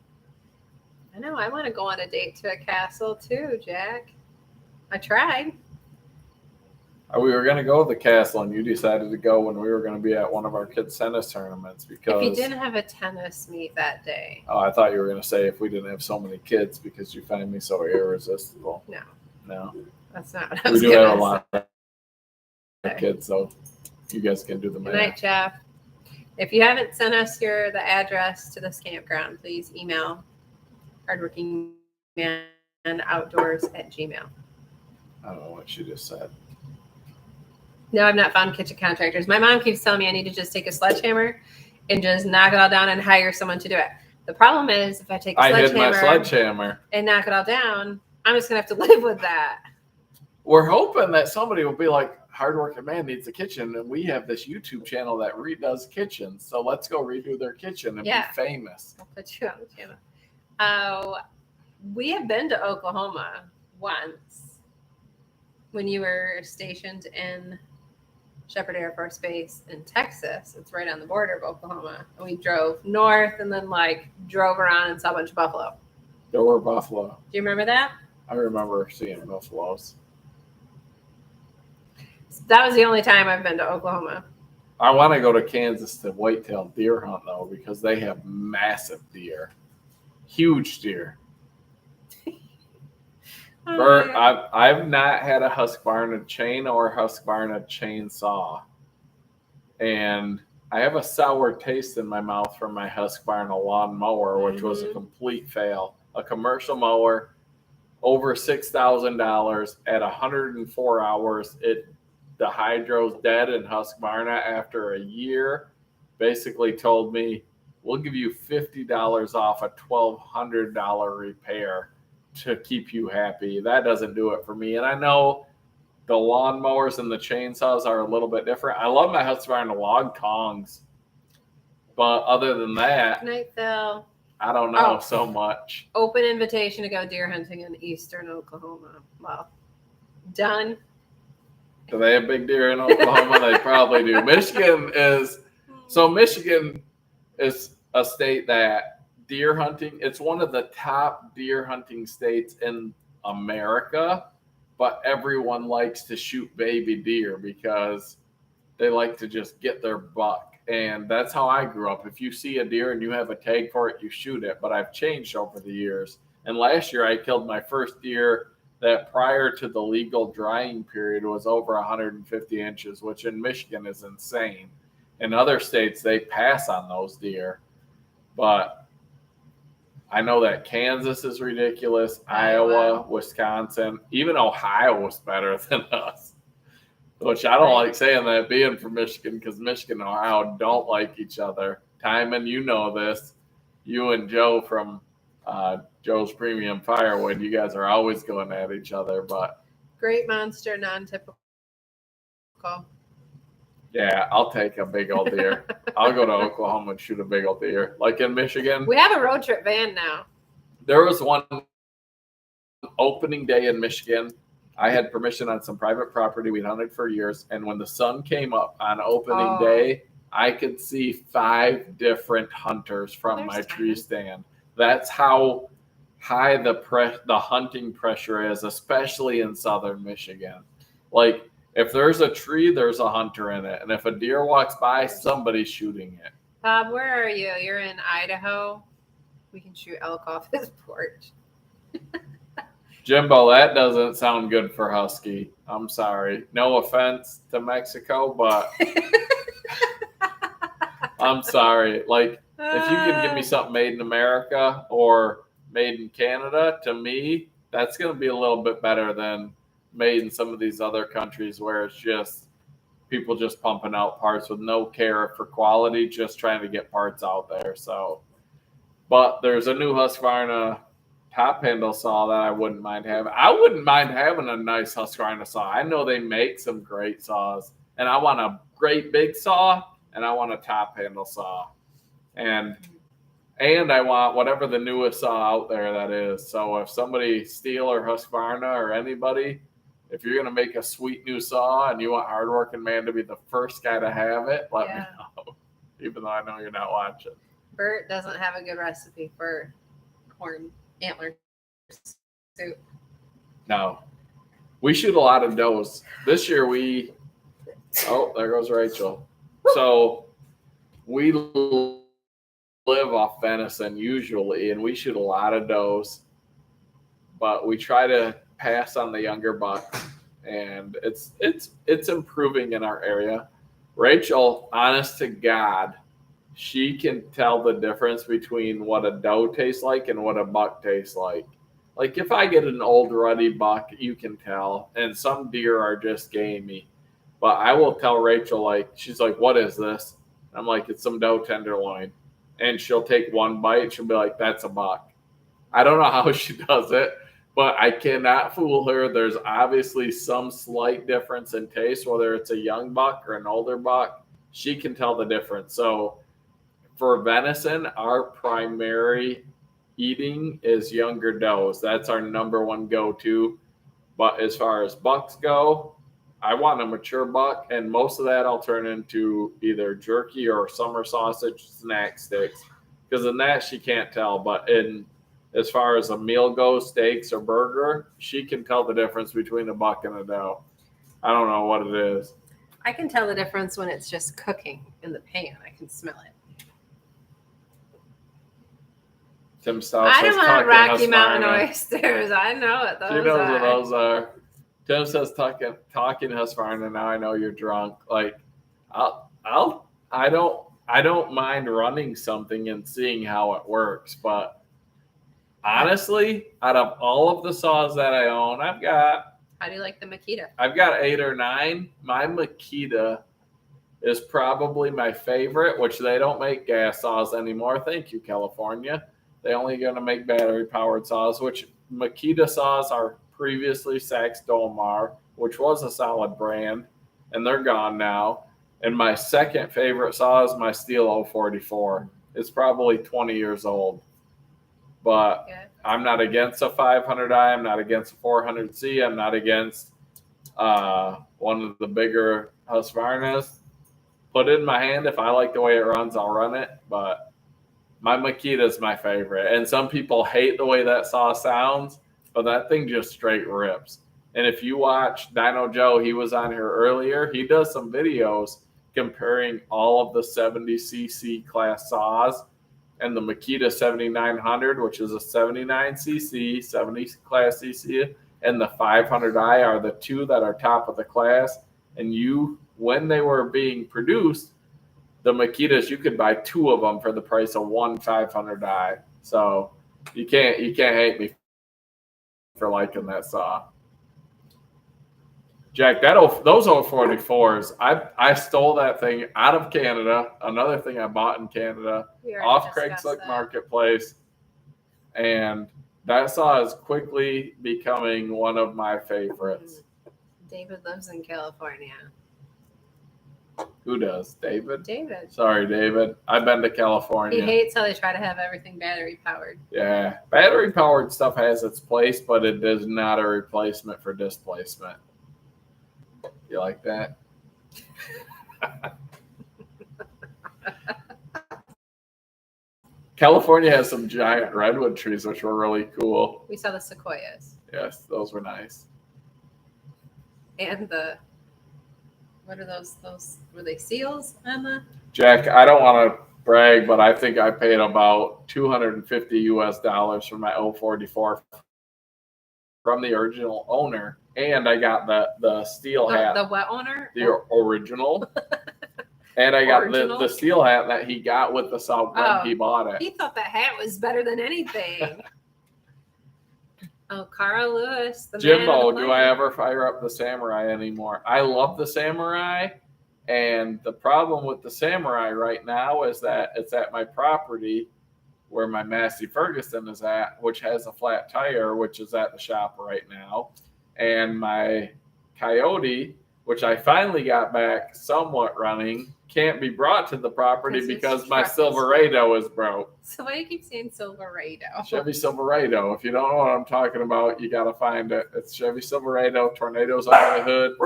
S1: I know. I want to go on a date to a castle too, Jack. I tried.
S2: We were going to go to the castle, and you decided to go when we were going to be at one of our kids' tennis tournaments because.
S1: If you didn't have a tennis meet that day.
S2: Oh, I thought you were going to say if we didn't have so many kids because you find me so irresistible. No.
S1: That's not what I
S2: We
S1: was
S2: do
S1: going
S2: have a
S1: to
S2: lot
S1: say.
S2: of kids, so you guys can do the
S1: Good
S2: math.
S1: night, Jeff. If you haven't sent us the address to this campground, please email hardworkingmanoutdoors@gmail.
S2: I don't know what she just said.
S1: No, I've not found kitchen contractors. My mom keeps telling me I need to just take a sledgehammer and just knock it all down and hire someone to do it. The problem is if I take a
S2: I hid my
S1: sledgehammer
S2: sledgehammer.
S1: and knock it all down, I'm just going to have to live with that.
S2: We're hoping that somebody will be like, hardworking man needs a kitchen, and we have this YouTube channel that redoes kitchens. So let's go redo their kitchen and be famous.
S1: I'll put you on the channel. We have been to Oklahoma once when you were stationed in Shepherd Air Force Base in Texas. It's right on the border of Oklahoma. And we drove north and then drove around and saw a bunch of buffalo.
S2: There were buffalo.
S1: Do you remember that?
S2: I remember seeing buffaloes.
S1: That was the only time I've been to Oklahoma.
S2: I want to go to Kansas to whitetail deer hunt, though, because they have massive deer. Huge deer. I've not had a Husqvarna chain or Husqvarna chainsaw. And I have a sour taste in my mouth from my Husqvarna lawn mower, which was a complete fail. A commercial mower, over $6,000 at 104 hours. The hydro's dead, and Husqvarna, after a year, basically told me, we'll give you $50 off a $1,200 repair to keep you happy. That doesn't do it for me. And I know the lawnmowers and the chainsaws are a little bit different. I love my Husqvarna log tongs, but other than that,
S1: Good night, Phil.
S2: I don't know so much.
S1: Open invitation to go deer hunting in eastern Oklahoma. Well, done.
S2: Do they have big deer in Oklahoma? They probably do. Michigan is a state that deer hunting, it's one of the top deer hunting states in America, but everyone likes to shoot baby deer because they like to just get their buck. And that's how I grew up. If you see a deer and you have a tag for it, you shoot it. But I've changed over the years. And last year I killed my first deer that prior to the legal drying period was over 150 inches, which in Michigan is insane. In other states, they pass on those deer. But I know that Kansas is ridiculous, Iowa, Wisconsin, even Ohio was better than us. Which I don't like saying that being from Michigan, because Michigan and Ohio don't like each other. Timon, you know this. You and Joe from Joe's Premium Firewood, you guys are always going at each other. But
S1: Great monster, non-typical.
S2: yeah, I'll take a big old deer. I'll go to Oklahoma and shoot a big old deer. Like in Michigan.
S1: We have a road trip van now.
S2: There was one opening day in Michigan. I had permission on some private property. We'd hunted for years. And when the sun came up on opening day, I could see 5 different hunters from my tree stand. That's how high the hunting pressure is, especially in southern Michigan. Like, if there's a tree, there's a hunter in it. And if a deer walks by, somebody's shooting it.
S1: Bob, where are you? You're in Idaho. We can shoot elk off his porch.
S2: Jimbo, that doesn't sound good for Husky. I'm sorry. No offense to Mexico, but I'm sorry. Like, if you can give me something made in America or made in Canada, to me, that's going to be a little bit better than made in some of these other countries where it's just people just pumping out parts with no care for quality, just trying to get parts out there. So, but there's a new Husqvarna top handle saw that I wouldn't mind having. I wouldn't mind having a nice Husqvarna saw. I know they make some great saws, and I want a great big saw, and I want a top handle saw, and I want whatever the newest saw out there that is. So if somebody, Steel or Husqvarna or anybody, if you're gonna make a sweet new saw and you want Hardworking Man to be the first guy to have it, let me know. Even though I know you're not watching.
S1: Bert doesn't have a good recipe for corn antler soup.
S2: No. We shoot a lot of does. This year oh, there goes Rachel. So we live off venison usually, and we shoot a lot of does, but we try to pass on the younger bucks, and it's improving in our area. Rachel, honest to God, she can tell the difference between what a doe tastes like and what a buck tastes like. Like if I get an old ruddy buck, you can tell. And some deer are just gamey. But I will tell Rachel, like, she's like, what is this? I'm like, it's some doe tenderloin. And she'll take one bite. She'll be like, that's a buck. I don't know how she does it, but I cannot fool her. There's obviously some slight difference in taste, whether it's a young buck or an older buck. She can tell the difference. So for venison, our primary eating is younger does. That's our number one go-to. But as far as bucks go, I want a mature buck, and most of that I'll turn into either jerky or summer sausage snack sticks, because in that she can't tell. But as far as a meal goes, steaks or burger, she can tell the difference between a buck and a doe. I don't know what it is.
S1: I can tell the difference when it's just cooking in the pan. I can smell it.
S2: Tim Stout
S1: I
S2: says
S1: don't want Rocky
S2: Husqvarna.
S1: Mountain oysters. I know what those are.
S2: She knows what those are. Tim says talking Husqvarna. Now I know you're drunk. Like, I don't mind running something and seeing how it works. But honestly, out of all of the saws that I own,
S1: How do you like the Makita?
S2: I've got 8 or 9. My Makita is probably my favorite, which they don't make gas saws anymore. Thank you, California. They only going to make battery-powered saws, which Makita saws are previously Sax Dolmar. which was a solid brand, and they're gone now. And my second favorite saw is my Steel 044. It's probably 20 years old, but
S1: Yeah.
S2: I'm not against a 500i. I'm not against a 400C. I'm not against one of the bigger Husqvarnas. Put it in my hand. If I like the way it runs, I'll run it. But my Makita is my favorite. And some people hate the way that saw sounds, but that thing just straight rips. And if you watch Dino Joe, he was on here earlier. He does some videos comparing all of the 70cc class saws and the Makita 7900, which is a 79cc, 70 class cc, and the 500i are the two that are top of the class. And when they were being produced, the Makitas, you could buy two of them for the price of one 500i. So you can't hate me for liking that saw. Jack, those 044s, I stole that thing out of Canada. Another thing I bought in Canada off Craigslist Marketplace, and that saw is quickly becoming one of my favorites.
S1: David lives in California.
S2: Who does? David?
S1: David.
S2: Sorry, David. I've been to California.
S1: He hates how they try to have everything battery powered.
S2: Yeah, battery powered stuff has its place, but it is not a replacement for displacement. You like that? California has some giant redwood trees, which were really cool.
S1: We saw the sequoias.
S2: Yes, those were nice.
S1: And what are those? Were they seals on the?
S2: Jack, I don't want to brag, but I think I paid about $250 for my 044 from the original owner. And I got the steel hat.
S1: The what owner?
S2: The original. And I got
S1: Original?
S2: the steel hat that he got with the saw when he bought it.
S1: He thought that hat was better than anything. Oh, Carl Lewis. The
S2: Jimbo,
S1: man
S2: do I ever fire up the Samurai anymore? I love the Samurai. And the problem with the Samurai right now is that it's at my property where my Massey Ferguson is at, which has a flat tire, which is at the shop right now. And my Coyote, which I finally got back somewhat running, can't be brought to the property because my Silverado is broke.
S1: So why do you keep saying Silverado?
S2: Chevy Silverado. If you don't know what I'm talking about, you got to find it. It's Chevy Silverado. Tornadoes under the hood.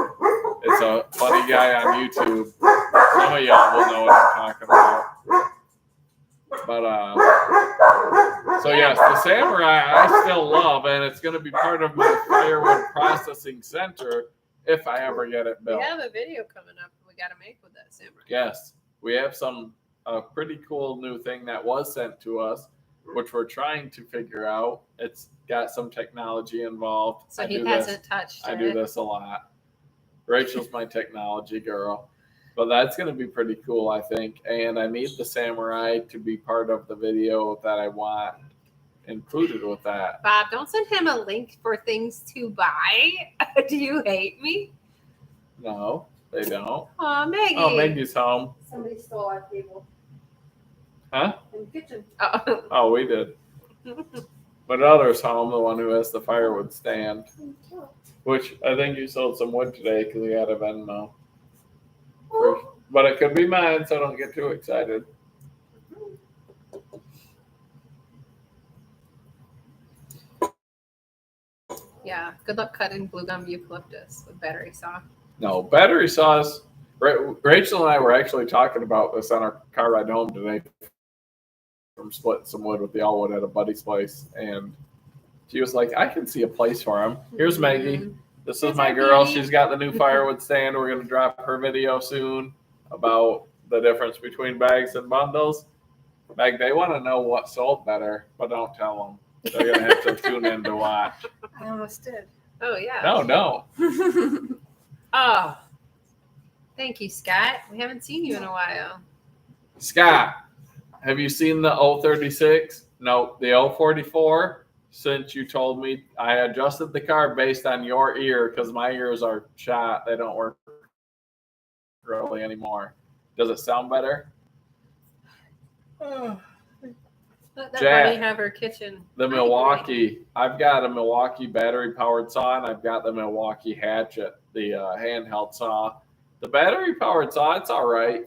S2: It's a funny guy on YouTube. Some of y'all will know what I'm talking about. But so yes, the Samurai I still love, and it's going to be part of my firewood processing center if I ever get it built.
S1: We have a video coming up we got to make with that Samurai.
S2: Yes, we have a pretty cool new thing that was sent to us, which we're trying to figure out. It's got some technology involved.
S1: So he hasn't touched it.
S2: I do this a lot. Rachel's my technology girl. But that's going to be pretty cool, I think. And I need the Samurai to be part of the video that I want included with that.
S1: Bob, don't send him a link for things to buy. Do you hate me?
S2: No, they don't.
S1: Oh, Maggie.
S2: Oh, Maggie's home.
S3: Somebody stole our table
S2: Huh?
S3: in the kitchen.
S1: Oh.
S2: Oh, we did. But other's home, the one who has the firewood stand. Which I think you sold some wood today because we had a Venmo. But it could be mine, so don't get too excited.
S1: Yeah, good luck cutting blue gum eucalyptus with battery saw.
S2: No, battery saws. Rachel and I were actually talking about this on our car ride home today from splitting some wood with the Allwood at a buddy's place. And she was like, I can see a place for him. Here's Maggie. This is my girl. She's got the new firewood stand. We're going to drop her video soon about the difference between bags and bundles. Meg, they want to know what sold better, but don't tell them. They're going to have to tune in to watch.
S3: I almost did.
S1: Oh, yeah.
S2: No.
S1: Oh, thank you, Scott. We haven't seen you in a while.
S2: Scott, have you seen the 036? No, the 044. Since you told me, I adjusted the car based on your ear because my ears are shot. They don't work really anymore. Does it sound better?
S1: Let that
S2: Jack,
S1: bunny have her kitchen.
S2: The
S1: Hi,
S2: Milwaukee. I've got a Milwaukee battery powered saw and I've got the Milwaukee hatchet. the handheld saw. The battery powered saw, it's all right,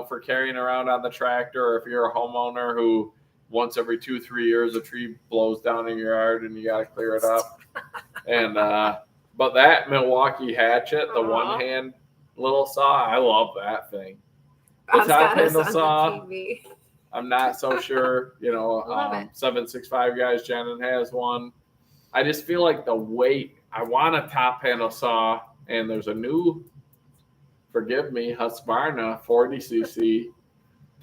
S2: for carrying around on the tractor, or if you're a homeowner who once every 2-3 years a tree blows down in your yard and you got to clear it up. And but that Milwaukee hatchet, the one hand little saw, I love that thing. The top handle saw, I'm not so sure. 765 guys, Jenin has one. I just feel like the weight. I want a top handle saw, and there's a new, forgive me, Husqvarna 40cc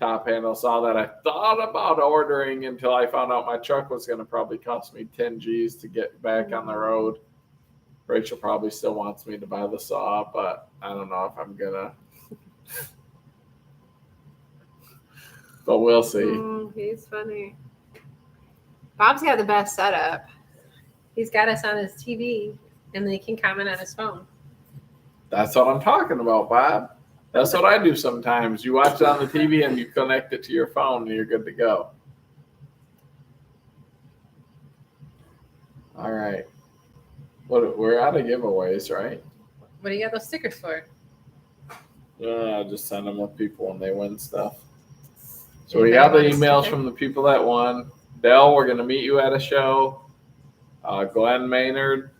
S2: top handle saw that I thought about ordering until I found out my truck was going to probably cost me 10 G's to get back on the road. Rachel probably still wants me to buy the saw, but I don't know if I'm gonna. But we'll see.
S1: He's funny. Bob's got the best setup. He's got us on his TV, and then he can comment on his phone.
S2: That's what I'm talking about, Bob. That's what I do sometimes. You watch it on the TV and you connect it to your phone and you're good to go. All right. We're out of giveaways, right?
S1: What do you got those stickers for?
S2: I'll just send them with people when they win stuff. So we got the emails from the people that won. Dell, we're going to meet you at a show. Glenn Maynard,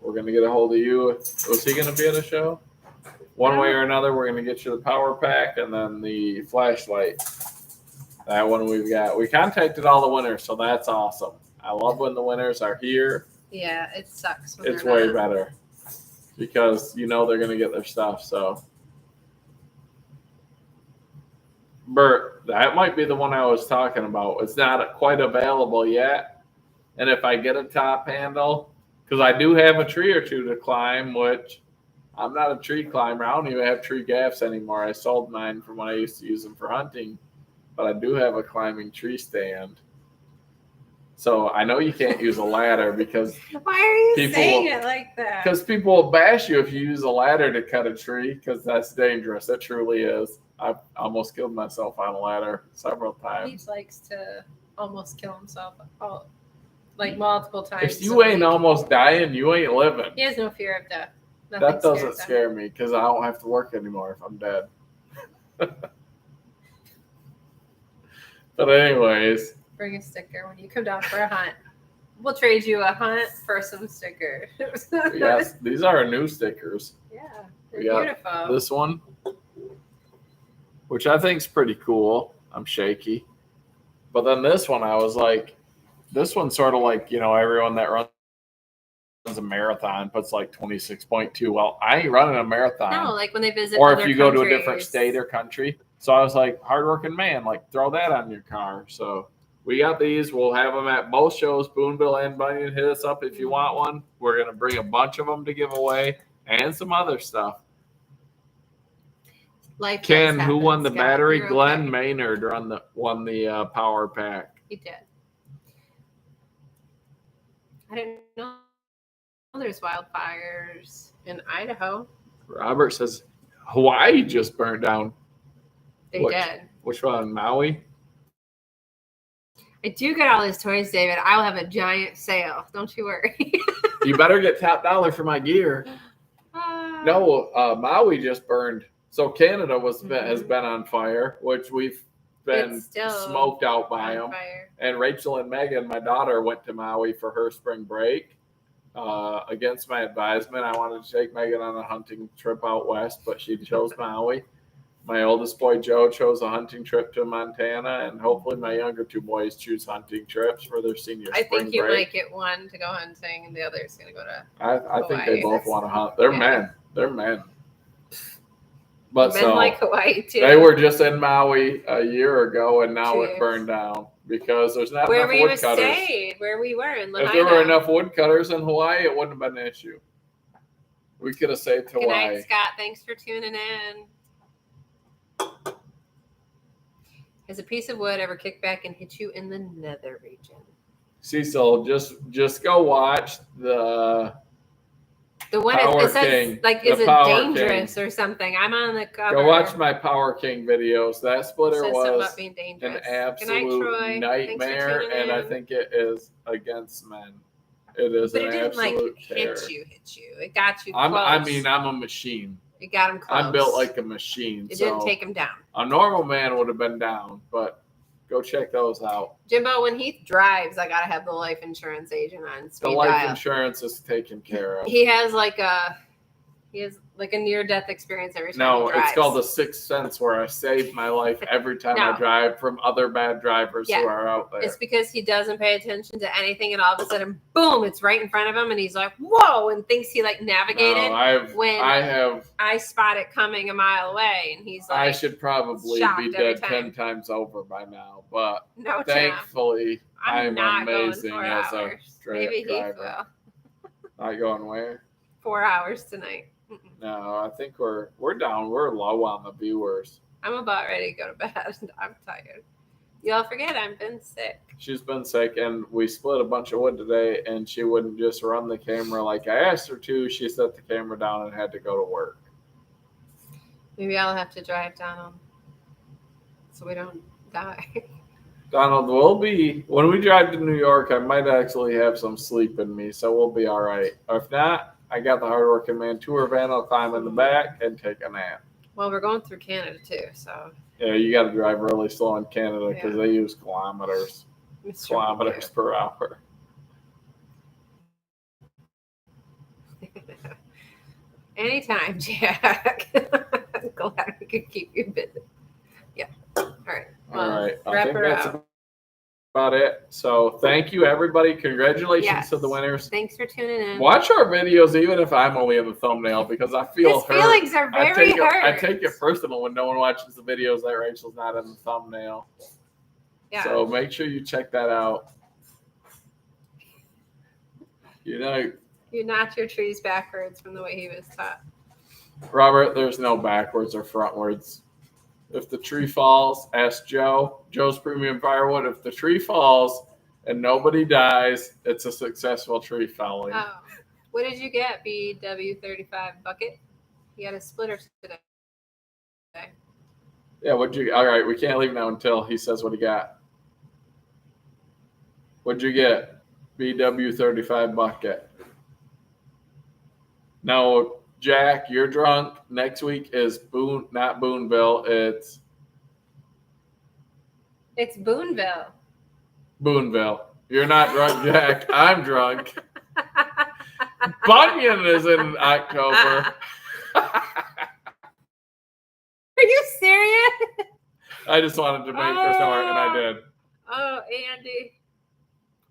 S2: we're going to get a hold of you. Was he going to be at a show? One way or another, we're going to get you the power pack and then the flashlight. That one we've got. We contacted all the winners, so that's awesome. I love when the winners are here.
S1: Yeah, it sucks.
S2: It's way better because they're going to get their stuff. So, Bert, that might be the one I was talking about. It's not quite available yet. And if I get a top handle, because I do have a tree or two to climb, which I'm not a tree climber. I don't even have tree gaffs anymore. I sold mine from when I used to use them for hunting. But I do have a climbing tree stand. So I know you can't use a ladder because
S1: why are you saying it like that?
S2: Because people will bash you if you use a ladder to cut a tree because that's dangerous. It truly is. I've almost killed myself on a ladder several times.
S1: He likes to almost kill himself multiple times.
S2: If you ain't almost dying, you ain't living.
S1: He has no fear of death.
S2: That doesn't scare me because I don't have to work anymore if I'm dead. But anyways.
S1: Bring a sticker when you come down for a hunt. We'll trade you a hunt for some stickers.
S2: Yes, these are our new stickers.
S1: Yeah, they're beautiful.
S2: This one, which I think is pretty cool. I'm shaky. But then this one, I was like, this one's sort of like, everyone that runs a marathon puts like 26.2. Well, I ain't running a marathon.
S1: No, like when they visit
S2: or
S1: other
S2: if you
S1: countries.
S2: go to a different state or country. So I was like, hardworking man, like throw that on your car. So we got these. We'll have them at both shows, Boonville and Bunyan. Hit us up if you want one. We're going to bring a bunch of them to give away and some other stuff.
S1: Life
S2: Ken, who won the battery?
S1: You're
S2: Glenn
S1: okay.
S2: Maynard won the power pack.
S1: He did. I didn't know there's wildfires in Idaho.
S2: Robert says Hawaii just burned down.
S1: They did.
S2: Which one? Maui?
S1: I do get all his toys, David. I'll have a giant sale. Don't you worry.
S2: You better get top dollar for my gear. No, Maui just burned. So Canada has been on fire, which we've been smoked out by them. And Rachel and Megan, my daughter, went to Maui for her spring break. Against my advisement, I wanted to take Megan on a hunting trip out west, but she chose Maui. My oldest boy, Joe, chose a hunting trip to Montana, and hopefully my younger two boys choose hunting trips for their senior spring break.
S1: I think you might get one to go hunting, and the other's going to go to
S2: I think they both want to hunt. They're men. They're men. But
S1: men like Hawaii, too.
S2: They were just in Maui a year ago, and now it burned down because there's not enough woodcutters. Where we
S1: stayed, where we were in Lahaina.
S2: If there were enough woodcutters in Hawaii, it wouldn't have been an issue. We could have saved Hawaii.
S1: Good night, Scott. Thanks for tuning in. Has a piece of wood ever kicked back and hit you in the nether region?
S2: Cecil, just go watch the
S1: one it says, like, is it dangerous or something? I'm on the cover.
S2: Go watch my Power King videos. That splitter was
S1: being
S2: an absolute nightmare, and I think it is against men. It is
S1: But
S2: an
S1: it didn't like
S2: absolute terror.
S1: hit you. It got you close.
S2: I'm a machine.
S1: It got him close.
S2: I'm built like a machine.
S1: It
S2: so
S1: didn't take him down.
S2: A normal man would have been down, but go check those out.
S1: Jimbo, when he drives, I gotta have the life insurance agent on speed
S2: The life
S1: dial.
S2: insurance is taken care of.
S1: He has like a near-death experience every time he drives.
S2: It's called a sixth sense where I save my life every time I drive from other bad drivers who are out there.
S1: It's because he doesn't pay attention to anything, and all of a sudden, boom, it's right in front of him, and he's like, whoa, and thinks he like navigated. I spot it coming a mile away, and he's like,
S2: I should probably be dead 10 times over by now, but thankfully I'm amazing as a driver.
S1: Maybe he will.
S2: Not going where?
S1: 4 hours tonight.
S2: No, I think we're down. We're low on the viewers.
S1: I'm about ready to go to bed. I'm tired. Y'all forget I've been sick.
S2: She's been sick, and we split a bunch of wood today, and she wouldn't just run the camera like I asked her to. She set the camera down and had to go to work.
S1: Maybe I'll have to drive down so we don't die.
S2: Donald, when we drive to New York, I might actually have some sleep in me, so we'll be all right. If not, I got the hardworking man tour van. I'll climb in the back and take a nap.
S1: Well, we're going through Canada too, so.
S2: Yeah, you got to drive really slow in Canada because they use kilometers per hour.
S1: Anytime, Jack. I'm glad we could keep you busy. Yeah. All right. Well,
S2: all right.
S1: I think that's
S2: about it. So thank you, everybody. Congratulations to the winners.
S1: Thanks for tuning in.
S2: Watch our videos, even if I'm only in the thumbnail, because I feel hurt.
S1: Feelings are very hurt.
S2: I take it personal when no one watches the videos that Rachel's not in the thumbnail. Yeah. So make sure you check that out.
S1: You knocked your trees backwards from the way he was taught.
S2: Robert, there's no backwards or frontwards. If the tree falls, ask Joe. Joe's Premium Firewood. If the tree falls and nobody dies, it's a successful tree felling.
S1: Oh. What did you get, BW35 bucket? He got a splitter today.
S2: Yeah, all right, we can't leave now until he says what he got. What'd you get? BW35 bucket. No, Jack, you're drunk. Next week is not Boonville. It's
S1: Boonville.
S2: Boonville. You're not drunk, Jack. I'm drunk. Bunyan is in October.
S1: Are you serious?
S2: I just wanted to make her smart, and I did.
S1: Oh, Andy.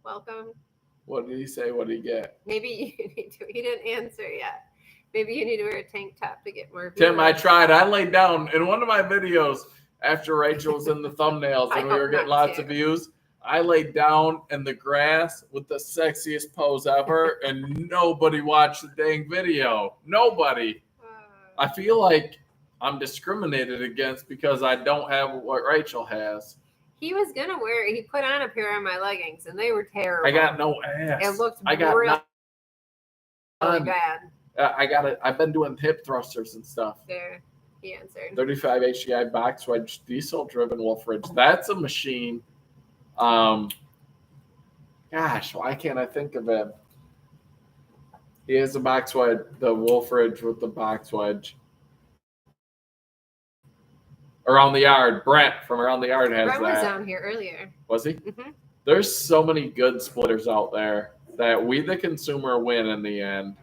S1: Welcome.
S2: What did he say? What did he get?
S1: Maybe you need to. He didn't answer yet. Maybe you need to wear a tank top to get more.
S2: Tim, I tried. I laid down in one of my videos after Rachel was in the thumbnails and we were getting lots of views. I laid down in the grass with the sexiest pose ever, and nobody watched the dang video. Nobody. I feel like I'm discriminated against because I don't have what Rachel has.
S1: He was gonna wear it. He put on a pair of my leggings, and they were terrible.
S2: I got no ass.
S1: It looked really bad.
S2: I've been doing hip thrusters and stuff.
S1: There, he answered. 35
S2: HDI box wedge, diesel driven wolf ridge. That's a machine. Gosh, why can't I think of it? He has a box wedge, the wolf ridge with the box wedge. Around the Yard. Brent from Around the Yard has that.
S1: Brent was down here earlier.
S2: Was he?
S1: Mm-hmm.
S2: There's so many good splitters out there that we, the consumer, win in the end.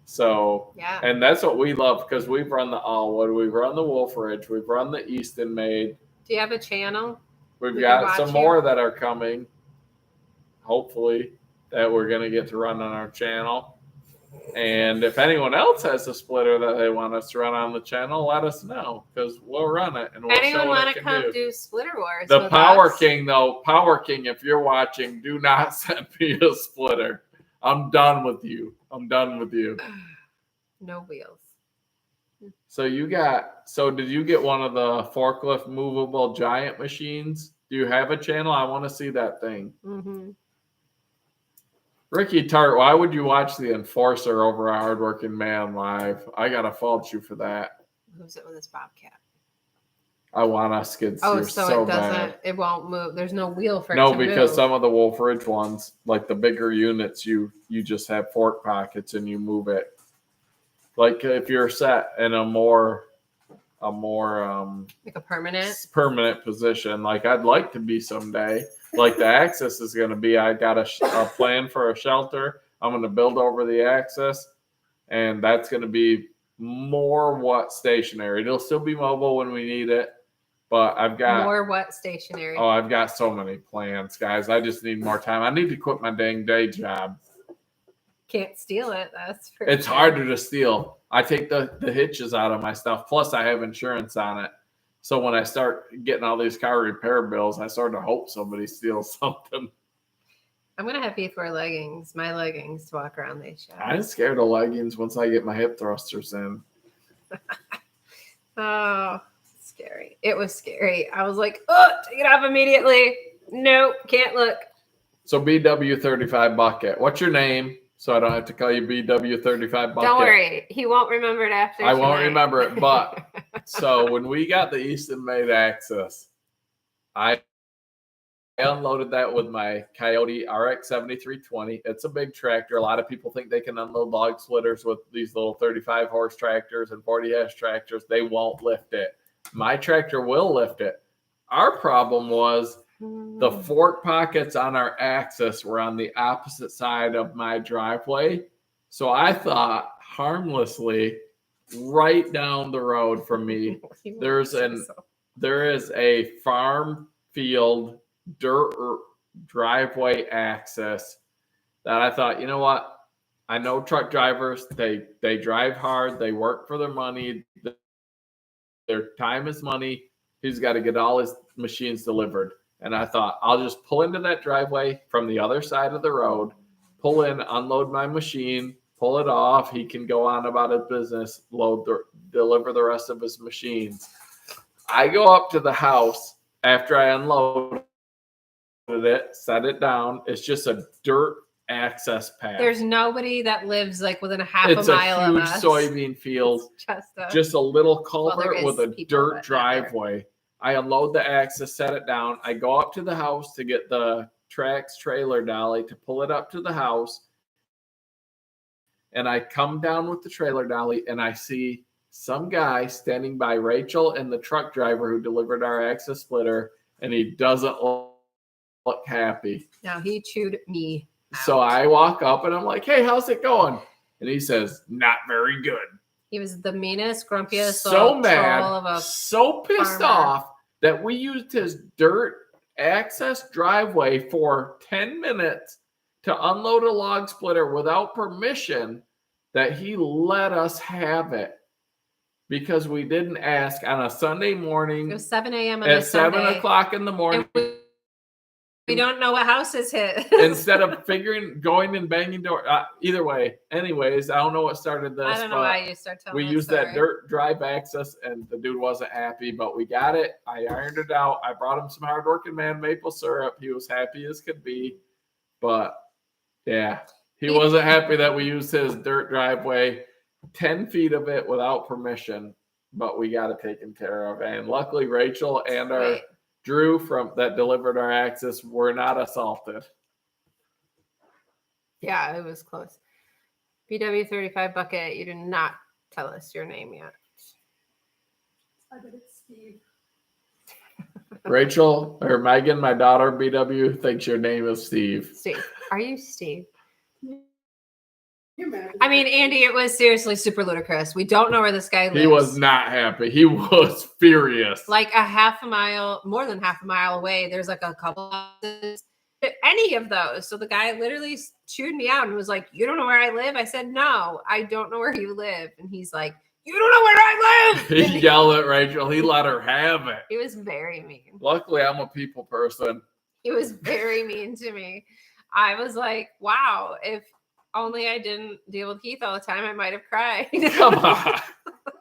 S2: So, yeah. And that's what we love because we've run the Allwood, we've run the Wolf Ridge, we've run the Easton Made.
S1: Do you have a channel?
S2: We've got some more that are coming, hopefully, that we're going to get to run on our channel. And if anyone else has a splitter that they want us to run on the channel, let us know because we'll run it. And we'll
S1: anyone want to come do Splitter Wars?
S2: The Power King, though, Power King, if you're watching, do not send me a splitter. I'm done with you.
S1: No wheels.
S2: So did you get one of the forklift movable giant machines? Do you have a channel? I want to see that thing.
S1: Mm-hmm.
S2: Ricky Tart, why would you watch the Enforcer over a Hardworking Man live? I got to fault you for that.
S1: Who's it with his Bobcat?
S2: I want a skid steer
S1: Oh, so it doesn't.
S2: bad.
S1: It won't move. There's no wheel for it
S2: No,
S1: to
S2: because
S1: move.
S2: some of the Wolf Ridge ones, like the bigger units, you just have fork pockets and you move it. Like if you're set in a more
S1: like a
S2: permanent position, like I'd like to be someday. Like the axis is going to be, I got a plan for a shelter. I'm going to build over the axis, and that's going to be more stationary. It'll still be mobile when we need it, but I've got
S1: more stationary.
S2: Oh, I've got so many plans, guys. I just need more time. I need to quit my dang day job.
S1: Can't steal it. That's for
S2: It's
S1: sure.
S2: harder to steal. I take the hitches out of my stuff. Plus, I have insurance on it. So when I start getting all these car repair bills, I sort of hope somebody steals something.
S1: I'm going to have Heath wear leggings, my leggings, to walk around these shows.
S2: I'm scared of leggings once I get my hip thrusters in.
S1: Oh, scary. It was scary. I was like, oh, take it off immediately. Nope, can't look.
S2: So BW35 Bucket. What's your name? So I don't have to call you BW35 Bucket.
S1: Don't worry. He won't remember it after
S2: I won't
S1: tonight.
S2: remember it, but so when we got the Easton Made Axis, I unloaded that with my Coyote RX 7320. It's a big tractor. A lot of people think they can unload log splitters with these little 35 horse tractors and 40 horse tractors. They won't lift it. My tractor will lift it. Our problem was the fork pockets on our axis were on the opposite side of my driveway. So I thought harmlessly, right down the road from me, there is a farm field dirt driveway access that I thought, you know what? I know truck drivers, they drive hard, they work for their money, their time is money. He's got to get all his machines delivered. And I thought, I'll just pull into that driveway from the other side of the road, pull in, unload my machine, pull it off. He can go on about his business, deliver the rest of his machines. I go up to the house after I unload it, set it down. It's just a dirt access path.
S1: There's nobody that lives like within a half
S2: It's
S1: a mile of us.
S2: It's a huge soybean field. Just a little culvert with a dirt driveway. I unload the axis, set it down. I go up to the house to get the Trax trailer dolly to pull it up to the house. And I come down with the trailer dolly and I see some guy standing by Rachel and the truck driver who delivered our axis splitter, and he doesn't look happy.
S1: No, he chewed me out.
S2: So I walk up and I'm like, hey, how's it going? And he says, not very good.
S1: He was the meanest, grumpiest,
S2: so mad,
S1: troll of a
S2: so pissed
S1: farmer.
S2: off that we used his dirt access driveway for 10 minutes to unload a log splitter without permission, that he let us have it because we didn't ask on a Sunday morning.
S1: It was 7 a.m. on
S2: at
S1: a Sunday.
S2: 7 o'clock in the morning.
S1: We don't know what house is hit.
S2: Instead of going and banging door. Either way. Anyways, I don't know what started this.
S1: I don't know why you start telling
S2: we
S1: this
S2: used
S1: story.
S2: that dirt drive access, and the dude wasn't happy, but we got it. I ironed it out. I brought him some hardworking man maple syrup. He was happy as could be. But, yeah, he wasn't happy that we used his dirt driveway, 10 feet of it without permission, but we got it taken care of. And luckily, Rachel and our Drew that delivered our axis were not assaulted.
S1: Yeah, it was close. BW35 Bucket, you did not tell us your name yet.
S3: I bet it's Steve.
S2: Rachel or Megan, my daughter, BW, thinks your name is Steve.
S1: Steve. Are you Steve?
S3: You're mad.
S1: I mean, Andy, it was seriously super ludicrous. We don't know where this guy lives.
S2: He was not happy. He was furious.
S1: Like a half a mile, more than half a mile away, there's like a couple houses. Any of those. So the guy literally chewed me out and was like, you don't know where I live? I said, no, I don't know where you live. And he's like, you don't know where I live.
S2: He yelled at Rachel. He let her have it.
S1: He was very mean.
S2: Luckily, I'm a people person.
S1: He was very mean to me. I was like, wow, if only I didn't deal with Heath all the time, I might have cried.
S2: Come on.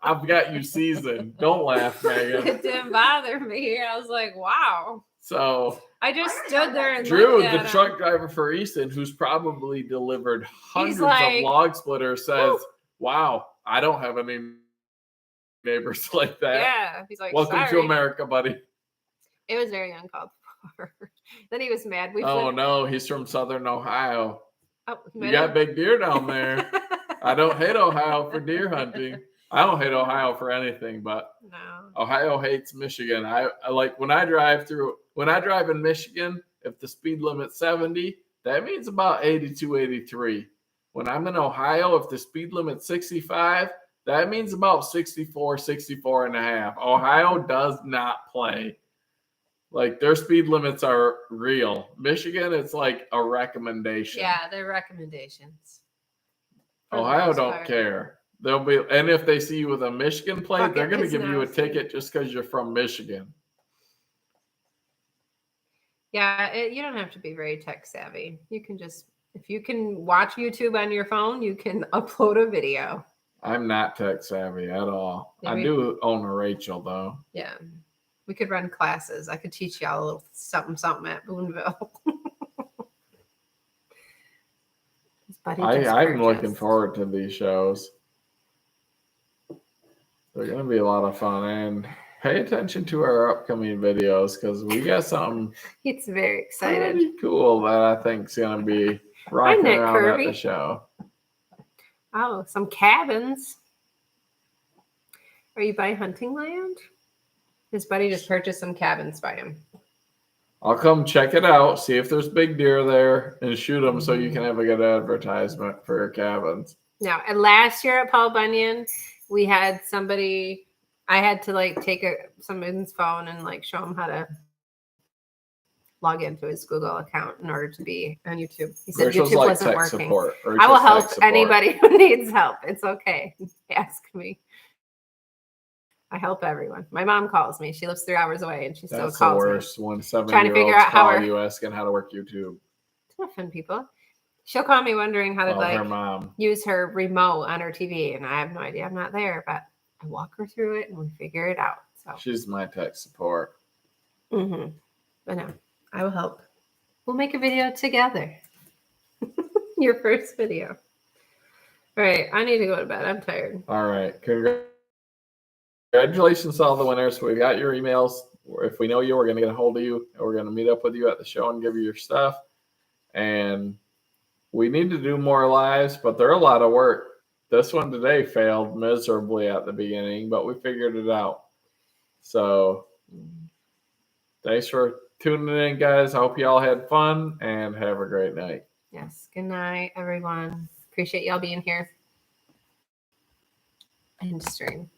S2: I've got you seasoned. Don't laugh, Megan.
S1: It didn't bother me. I was like, wow.
S2: So
S1: I just stood there and
S2: Drew,
S1: looked at
S2: the
S1: him.
S2: truck driver for Easton, who's probably delivered hundreds
S1: like,
S2: of log splitters, says, wow, I don't have any neighbors like that.
S1: Yeah, he's like,
S2: Welcome
S1: sorry.
S2: to America, buddy.
S1: It was very uncalled for. Then he was mad.
S2: Oh no, he's from Southern Ohio.
S1: Oh,
S2: You got big deer down there. I don't hate Ohio for deer hunting. I don't hate Ohio for anything, but
S1: No.
S2: Ohio hates Michigan. I like when I drive in Michigan, if the speed limit's 70, that means about 82, 83. When I'm in Ohio, if the speed limit's 65, that means about 64, 64 and a half. Ohio does not play. Like their speed limits are real. Michigan, it's like a recommendation.
S1: Yeah, they're recommendations. For the
S2: Ohio
S1: most
S2: don't
S1: part.
S2: care. They'll be, and if they see you with a Michigan plate,
S1: Fuck
S2: they're
S1: it,
S2: going to
S1: it's
S2: give you a
S1: nasty.
S2: ticket just because you're from Michigan.
S1: Yeah, you don't have to be very tech savvy. You can just, if you can watch YouTube on your phone, you can upload a video.
S2: I'm not tech savvy at all.
S1: Yeah,
S2: I do own a Rachel though.
S1: Yeah. We could run classes. I could teach y'all a little something at Boonville. His buddy just
S2: I'm looking
S1: purchased.
S2: forward to these shows. They're going to be a lot of fun. And pay attention to our upcoming videos because we got something
S1: He's very excited.
S2: pretty cool that I think is going to be rocking
S1: Nick
S2: around
S1: Kirby.
S2: at the show.
S1: Oh, some cabins. Are you buying hunting land? His buddy just purchased some cabins by him.
S2: I'll come check it out, see if there's big deer there, and shoot them so you can have a good advertisement for your cabins.
S1: Now, and last year at Paul Bunyan, we had somebody. I had to like take someone's phone and like show him how to log into his Google account in order to be on YouTube. He said
S2: Rachel's
S1: YouTube
S2: like
S1: wasn't
S2: tech
S1: working.
S2: support.
S1: I will
S2: Rachel's
S1: help
S2: tech support.
S1: anybody who needs help. It's okay. Ask me. I help everyone. My mom calls me. She lives 3 hours away, and she still
S2: That's the
S1: calls me.
S2: worst when
S1: Trying to figure
S2: 7-year-olds
S1: out how
S2: call
S1: her-
S2: you asking how to work YouTube.
S1: It's not fun, people. She'll call me wondering how to
S2: Well, her
S1: like
S2: mom.
S1: use her remote on her TV, and I have no idea. I'm not there, but I walk her through it, and we figure it out. So,
S2: She's my tech support.
S1: but no, I will help. We'll make a video together. Your first video. All right, I need to go to bed. I'm tired.
S2: All right. Congratulations to all the winners. We got your emails. If we know you, we're going to get a hold of you. And we're going to meet up with you at the show and give you your stuff. And we need to do more lives, but they're a lot of work. This one today failed miserably at the beginning, but we figured it out. So thanks for tuning in, guys. I hope you all had fun and have a great night.
S1: Yes. Good night, everyone. Appreciate y'all being here. End stream.